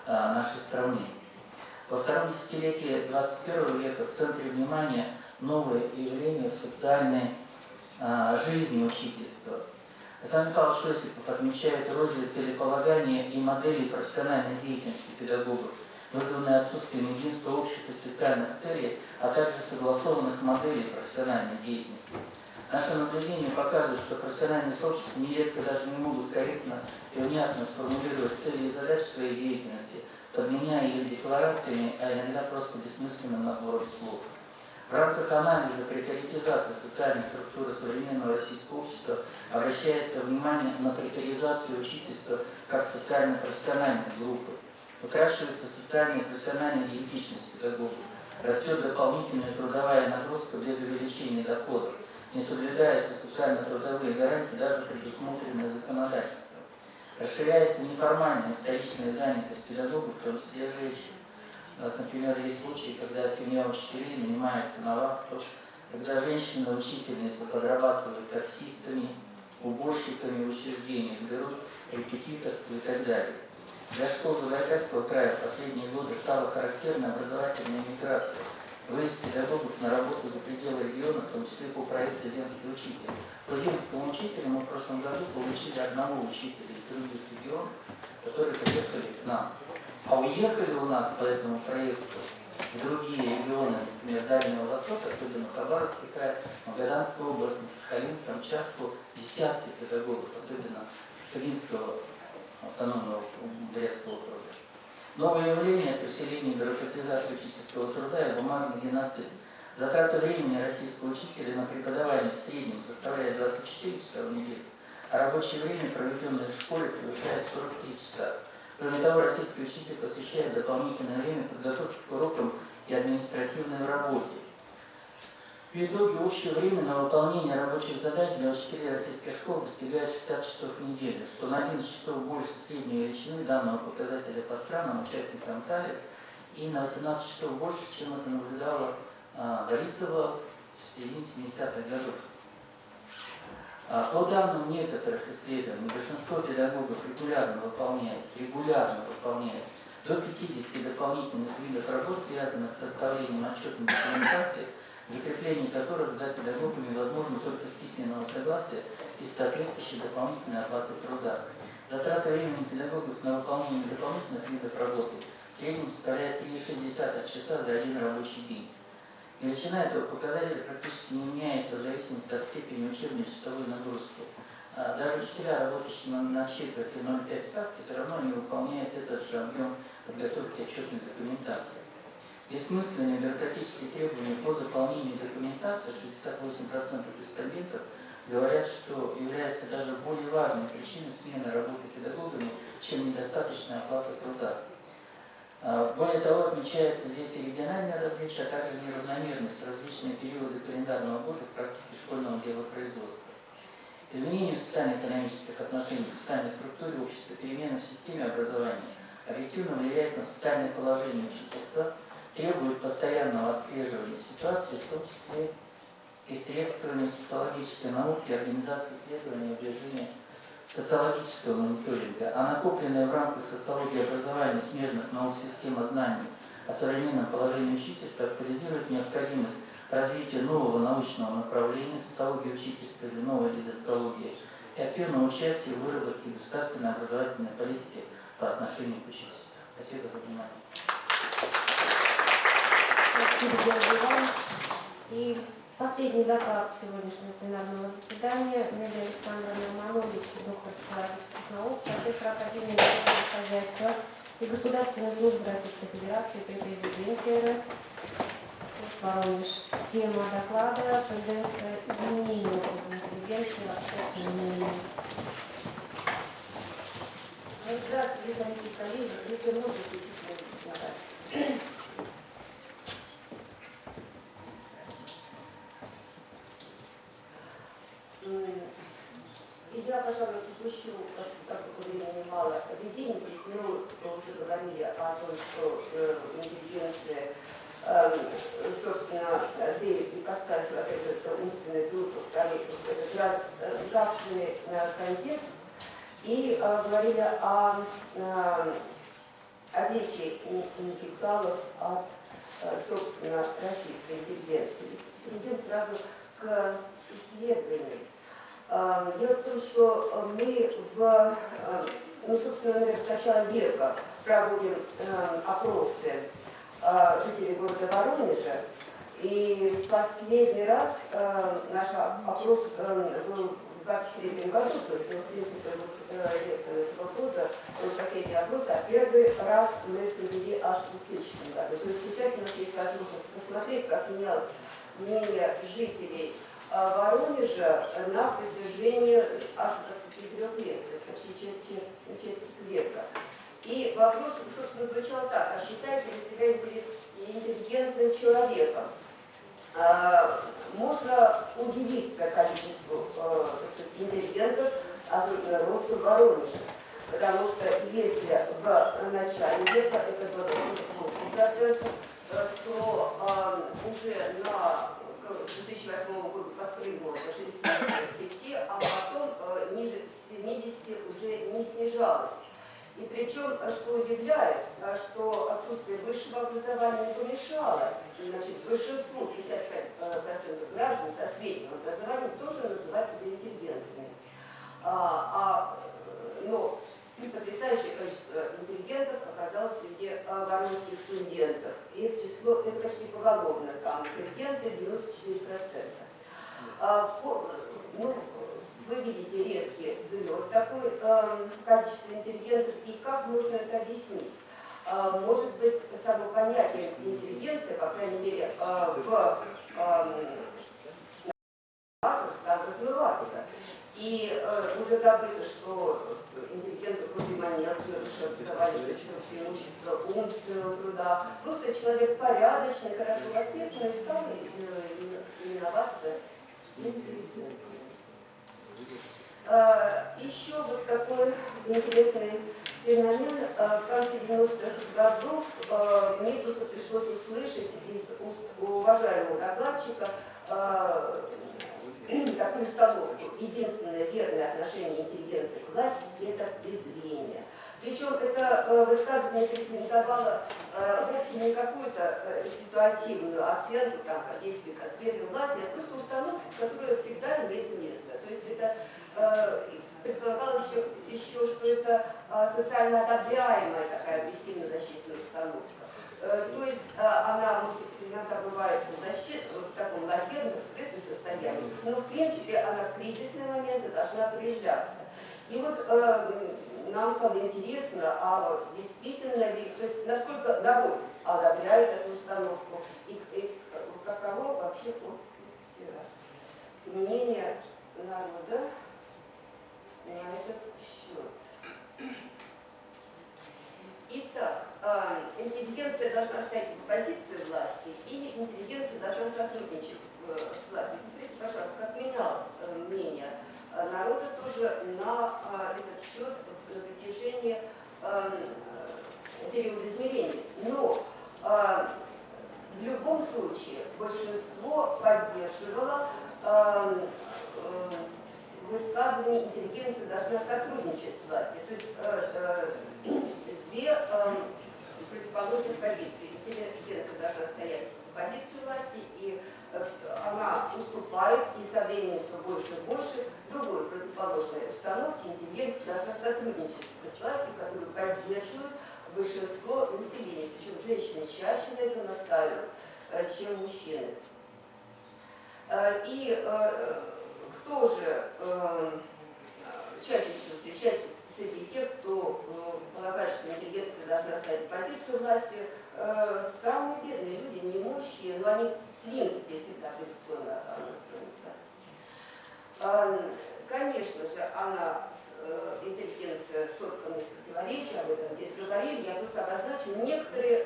нашей страны. Во втором десятилетии 21 века в центре внимания новые явления в социальной жизни учительства. Александр Михайлович Осипов отмечает эрозию целеполагания и моделей профессиональной деятельности педагогов, вызванные отсутствием единства общих и специальных целей, а также согласованных моделей профессиональной деятельности. Наше наблюдение показывает, что профессиональные сообщества нередко даже не могут корректно и внятно сформулировать цели и задачи своей деятельности, подменяя ее декларациями, а иногда просто бессмысленным набором слов. В рамках анализа прекаритизации социальной структуры современного российского общества обращается внимание на прекаризацию учительства как социально-профессиональной группы. Утрачивается социальная и профессиональная идентичность педагогов. Растет дополнительная трудовая нагрузка без увеличения доходов. Не соблюдаются социально-трудовые гарантии, даже предусмотренные законодательством. Расширяется неформальная вторичная занятость педагогов, в том числе женщин. У нас, например, есть случаи, когда семья учителей нанимается на вахту, когда женщины-учительницы подрабатывают таксистами, уборщиками в учреждениях, берут репетиторство и так далее. Для школ Забайкальского края в последние годы стала характерна образовательная миграция. Выезд педагогов на работу за пределы региона, в том числе по проекту «Земский учитель». По земскому учителю мы в прошлом году получили одного учителя из других регионов, которые приехали к нам. А уехали у нас по этому проекту в другие регионы, например, Дальнего Востока, особенно Хабаровский край, Магаданская область, Сахалин, Камчатку, десятки педагогов, особенно Сагинского автономного Брестского округа. Новое явление – это усиление бюрократизации учительского труда и бумажный геноцид. Затраты времени российского учителя на преподавание в среднем составляет 24 часа в неделю, а рабочее время, проведенное в школе, превышает 43 часа. Кроме того, российский учитель посвящает дополнительное время подготовке к урокам и административной работе. В итоге общее время на выполнение рабочих задач для учителей российских школ достигает 60 часов в неделю, что на 11 часов больше средней величины данного показателя по странам, участникам ТАЛИС, и на 18 часов больше, чем это наблюдала Борисова в середине 70-х годов. По данным некоторых исследований, большинство педагогов регулярно выполняет до 50 дополнительных видов работ, связанных с составлением отчетной документации, закрепление которых за педагогами возможно только с письменного согласия и с соответствующей дополнительной оплатой труда. Затраты времени педагогов на выполнение дополнительных видов работы в среднем составляет 3,6 часа за один рабочий день. Величина этого показателя практически не меняется в зависимости от степени учебной часовой нагрузки. Даже учителя, работающие на четверть и 0,5 ставки, все равно не выполняют этот же объем подготовки отчетной документации. Бессмысленные бюрократические требования по заполнению документации 68% респондентов говорят, что является даже более важной причиной смены работы педагогами, чем недостаточная оплата труда. Более того, отмечается здесь и региональное различие, а также неравномерность в различные периоды календарного года в практике школьного делопроизводства. Изменение в социально-экономических отношениях, в социальной структуре общества, перемены в системе образования объективно влияет на социальное положение учительства, требует постоянного отслеживания ситуации, в том числе и средствами социологической науки и организации исследований в режиме социологического мониторинга, а накопленная в рамках социологии образования смежных наук система знаний о современном положении учительства актуализирует необходимость развития нового научного направления социологии учительства или новой лидостологии и активного участия в выработке государственной образовательной политики по отношению к учительству. Спасибо за внимание. И последний доклад сегодняшнего пленарного заседания Нелли Александровна Манович, доктор психологических наук, профессор Академии народного хозяйства и государственной службы Российской Федерации при президенте РФ. Воронеж. Тема доклада «Тенденция изменения образа интеллигенции в общественном мнении». Здравствуйте, дорогие коллеги, если можно, включите. Я, пожалуй, запущу, так как времени мало, введение, мы уже говорили о том, что интеллигенция, собственно, и касается этот умственный труд, этот нравственный контекст, и говорили о отличии интеллектуалов от, собственно, российской интеллигенции. Перейдем сразу к исследованию. Дело в том, что мы собственно, с начала века проводим опросы жителей города Воронежа, и последний раз наш опрос был в 23 году, то есть, в принципе, летом этого года был последний опрос, а первый раз мы провели аж в 2000 году. То есть сейчас у нас есть возможность посмотреть, как менялось мнение жителей Воронежа на протяжении аж 23 лет, то есть почти четверть века. И вопрос, собственно, звучал так: а считаете ли себя интеллигентным человеком? Можно удивиться количеству интеллигентов, особенно росту Воронежа. Потому что если в начале века это было 8%, то уже в 2008 году подпрыгнуло до 65, а потом ниже 70 уже не снижалось. И причем, что удивляет, что отсутствие высшего образования не помешало. Значит, большинству, 55% граждан со средним образованием, тоже называют себя интеллигентами. Но потрясающее количество интеллигентов оказалось среди воронежских студентов. Их число, это почти поголовно, там интеллигенты 94%. Вы видите резкий взлет такой количество интеллигентов, и как можно это объяснить? Может быть, само понятие интеллигенция, по крайней мере, в массах стало размываться. И уже забыто, что интеллигенты вроде манер, образование, что преимущество умственного труда. Просто человек порядочный, хорошо воспитанный, стал именоваться интеллигентом. Еще вот такой интересный феномен. В конце 90-х годов мне просто пришлось услышать из уст уважаемого докладчика такую установку: единственное верное отношение интеллигенции к власти – это презрение. Причем это высказывание презентовало вовсе не какую-то ситуативную оценку, там, как действий конкретной власти, а просто установку, которая всегда имеет место. То есть это предполагалось еще, что это социально одобряемая такая агрессивно-защитная установка. То есть она, может быть, иногда бывает в таком лагерном, скрытом состоянии, но в принципе она в кризисные моменты должна проявляться. И вот нам стало интересно, а действительно ли, то есть насколько народ одобряет эту установку, и каково вообще мнение народа на этот счет. Итак, интеллигенция должна стоять в позиции власти, или интеллигенция должна сотрудничать с властью. Посмотрите, пожалуйста, как менялось мнение народа тоже на этот счет на протяжении периода измерения. Но в любом случае большинство поддерживало высказывании интеллигенция должна сотрудничать с властью. То есть две противоположных позиции. Интеллигенция должна стоять в позиции власти, и она уступает, и со временем все больше и больше. Другой противоположной установки интеллигенция должна сотрудничать с властью, которую поддерживают большинство населения. Причем женщины чаще на это настаивают, чем мужчины. И кто же чаще всего встречается среди тех, кто полагает, что интеллигенция должна стать позицией власти? Самые бедные люди, неимущие, но они в принципе всегда присутствуют на власти. Конечно же, она, интеллигенция, соткана из противоречий, об этом здесь говорили, я просто обозначу некоторые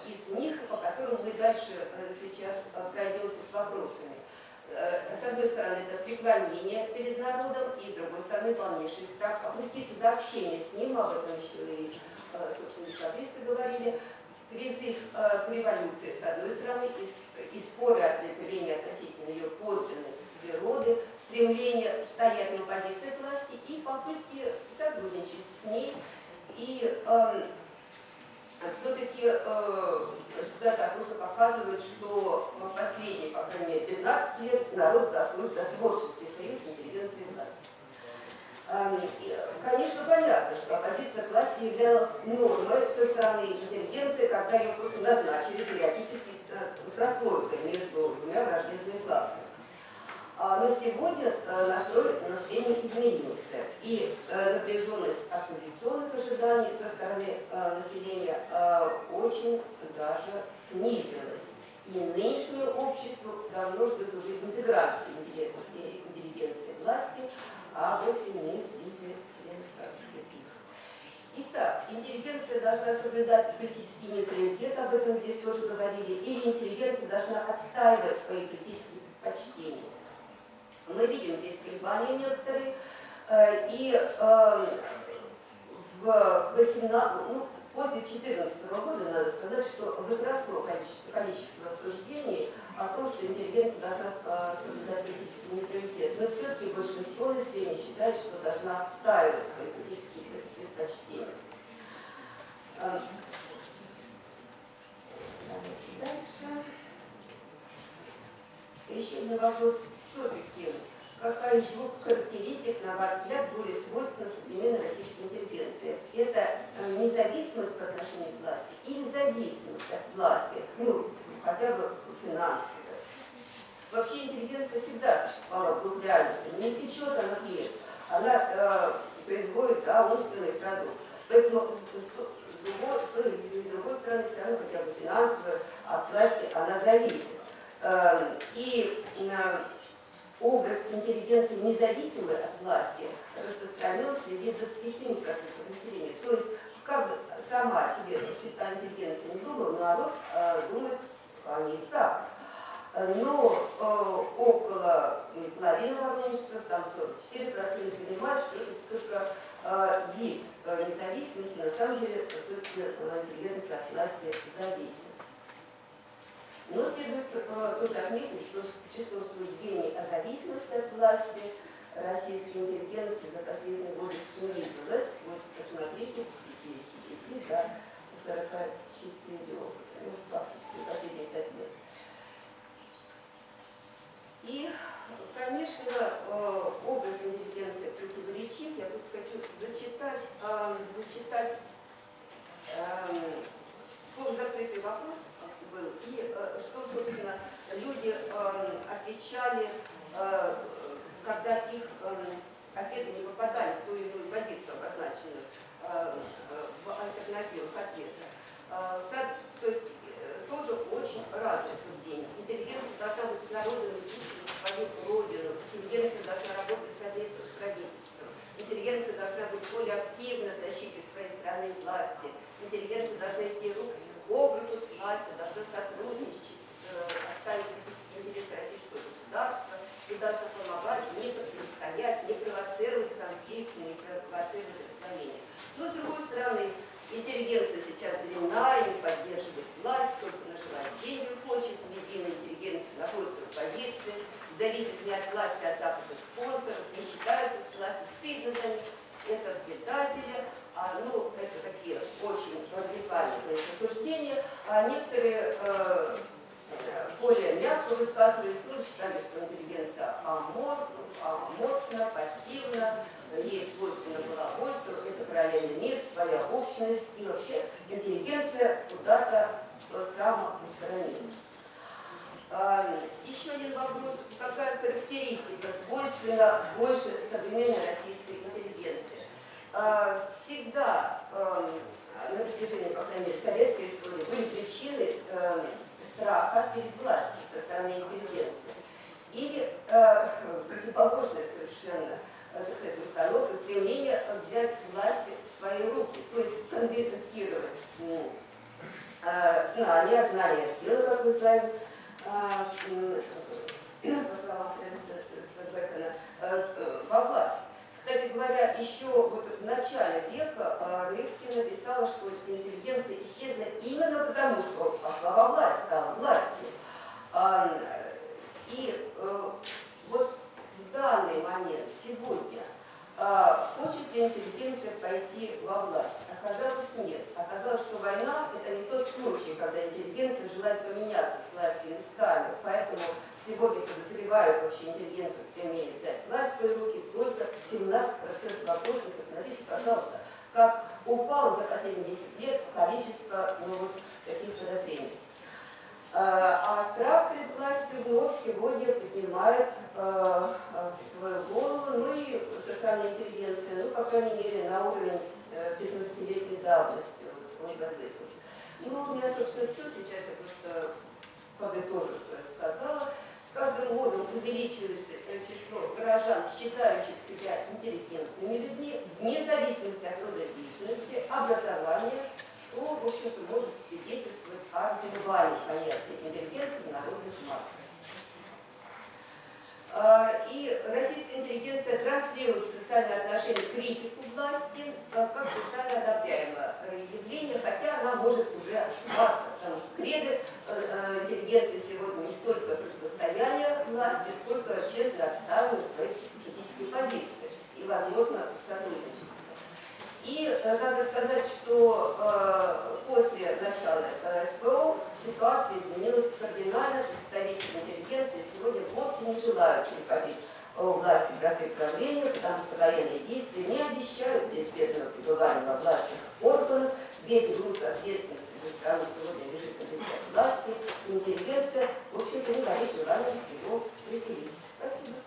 из них, по которым мы дальше сейчас пройдемся с вопросами. С одной стороны, это преклонение перед народом, и с другой стороны, полнейший страх опуститься до общения с ним, об этом еще и, собственно, декабристы говорили, призыв к революции, с одной стороны, и споры от населения относительно ее подлинной природы, стремление стоять на позиции власти и попытки сотрудничать с ней. И все-таки результаты опроса показывают, что последние, по крайней мере, 15 лет народ доходит до творческий союз интеллигенции и власти. Конечно, понятно, что оппозиция к власти являлась нормой со стороны интеллигенции, когда ее просто назначили периодически прослойкой между двумя враждебными классами. Но сегодня настрой населения изменился, и напряженность оппозиционных ожиданий со стороны населения очень даже снизилась. И нынешнее общество давно ждет уже интеграции интеллигенции власти, а вовсе не либерализации их. Итак, интеллигенция должна соблюдать политический нейтралитет, об этом здесь тоже говорили, или интеллигенция должна отстаивать свои политические предпочтения. Мы видим здесь колебания некоторые, и после 2014 года надо сказать, что возросло количество суждений о том, что интеллигенция должна соблюдать политический нейтралитет. Но все-таки большинство населения считает, что должна отстаивать свои политические предпочтения. Дальше. Еще один вопрос. Все-таки, какая из двух характеристик, на ваш взгляд, более свойственна современной российской интеллигенции? Это независимость по отношению к власти или зависимость от власти, ну, хотя бы финансово? Вообще интеллигенция всегда существовала в двух реальностях. Не печет, она хлеб. Она производит умственный продукт. Поэтому с другой стороны, все равно хотя бы финансово от власти она зависит. И образ интеллигенции, независимой от власти, распространен среди 27% населения. То есть, как бы сама себе интеллигенция не думала, народ думает о ней так. Но около половины воронежцев, там 44% понимают, что это только вид независимости, на самом деле, собственно, интеллигенция от власти зависит. Но следует тоже отметить, что число суждений о зависимости от власти российской интеллигенции за последние годы снизилось. Вот посмотрите, 55 до 44, ну, фактически последние 5 лет. И, конечно, образ интеллигенции противоречив. Я тут хочу зачитать полузакрытый вопрос был, и что, собственно, люди отвечали, когда их ответы не попадали в ту или иную позицию, обозначенную в альтернативах ответа. То есть тоже очень разные суждения. Интеллигенция должна быть с народом, свою родину, интеллигенция должна работать совместно с правительством, интеллигенция должна быть более активна в защите своей страны и власти, интеллигенция должна идти руку об руку с властью, должна сотрудничать, отставить политический интерес российского государства и должна помогать, не противостоять, не провоцировать конфликт, не провоцировать расслоение. Но с другой стороны, интеллигенция сейчас длинная, не поддерживает власть, только наживать деньги хочет, медийная интеллигенция находится в позиции, зависит не от власти, а от западных спонсоров, не считает пытаются с власти стыдно за них, это предатели, ну, это такие очень радикальные суждения, а некоторые более мягко высказывались, ну, считали, что интеллигенция аморфна, пассивна, ей свойственно баловольство, это параллельный мир, своя общность, и вообще интеллигенция куда-то самоустранилась. Еще один вопрос. Какая характеристика свойственна больше современной российской интеллигенции? Всегда на протяжении, по крайней мере, советской истории были причины страха перед властью со стороны интеллигенции. Или противоположная совершенно, так сказать, установка, стремление взять власть в свои руки, то есть конвертировать знания силы, как мы знаем, по словам Фрэнсиса Бэкона, во власть. Кстати говоря, еще вот в начале века Рыбкина писала, что интеллигенция исчезла именно потому, что пошла во власть, стала властью. И вот в данный момент, сегодня, хочет ли интеллигенция пойти во власть? Оказалось, нет. Оказалось, что война – это не тот случай, когда интеллигенция желает поменяться с властью местами. Поэтому сегодня подозревают вообще интеллигенцию в стремлении взять власть в свои руки только 17% вопросников. Смотрите, пожалуйста, как упало за последние 10 лет количество таких подозрений. А страх перед властью вновь сегодня поднимает свою голову, ну и со стороны интеллигенции, ну, по крайней мере, на уровень 15-летней давности. Ну, у меня, собственно, все. Сейчас я просто подытожу, что я сказала. С каждым годом увеличивается число горожан, считающих себя интеллигентными людьми, вне зависимости от рода деятельности, образования, что, в общем-то, может свидетельствовать о забывании понятия интеллигенции в народных массах. И российская интеллигенция транслирует в социальные отношения критику власти как социально одобряемое явление, хотя она может уже ошибаться, потому что кредо интеллигенции сегодня не столько противостояние власти, сколько честно отстаивание своих критических позиций и, возможно, сотрудничество. И надо сказать, что после начала СВО ситуация изменилась кардинально. Представители интеллигенции сегодня вовсе не желают переходить власти в график правления, потому что военные действия не обещают неизбежного пребывания во властных органах. Весь груз ответственности за страну сегодня лежит на плечах власти. Интеллигенция, в общем-то, не горит желанием его претерить. Спасибо.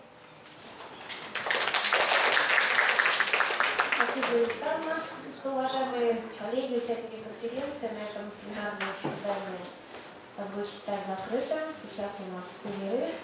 Спасибо, Александра. Что, уважаемые коллеги, участники конференции, на этом пленарное заседание будет считать закрытым. Сейчас у нас перерыв.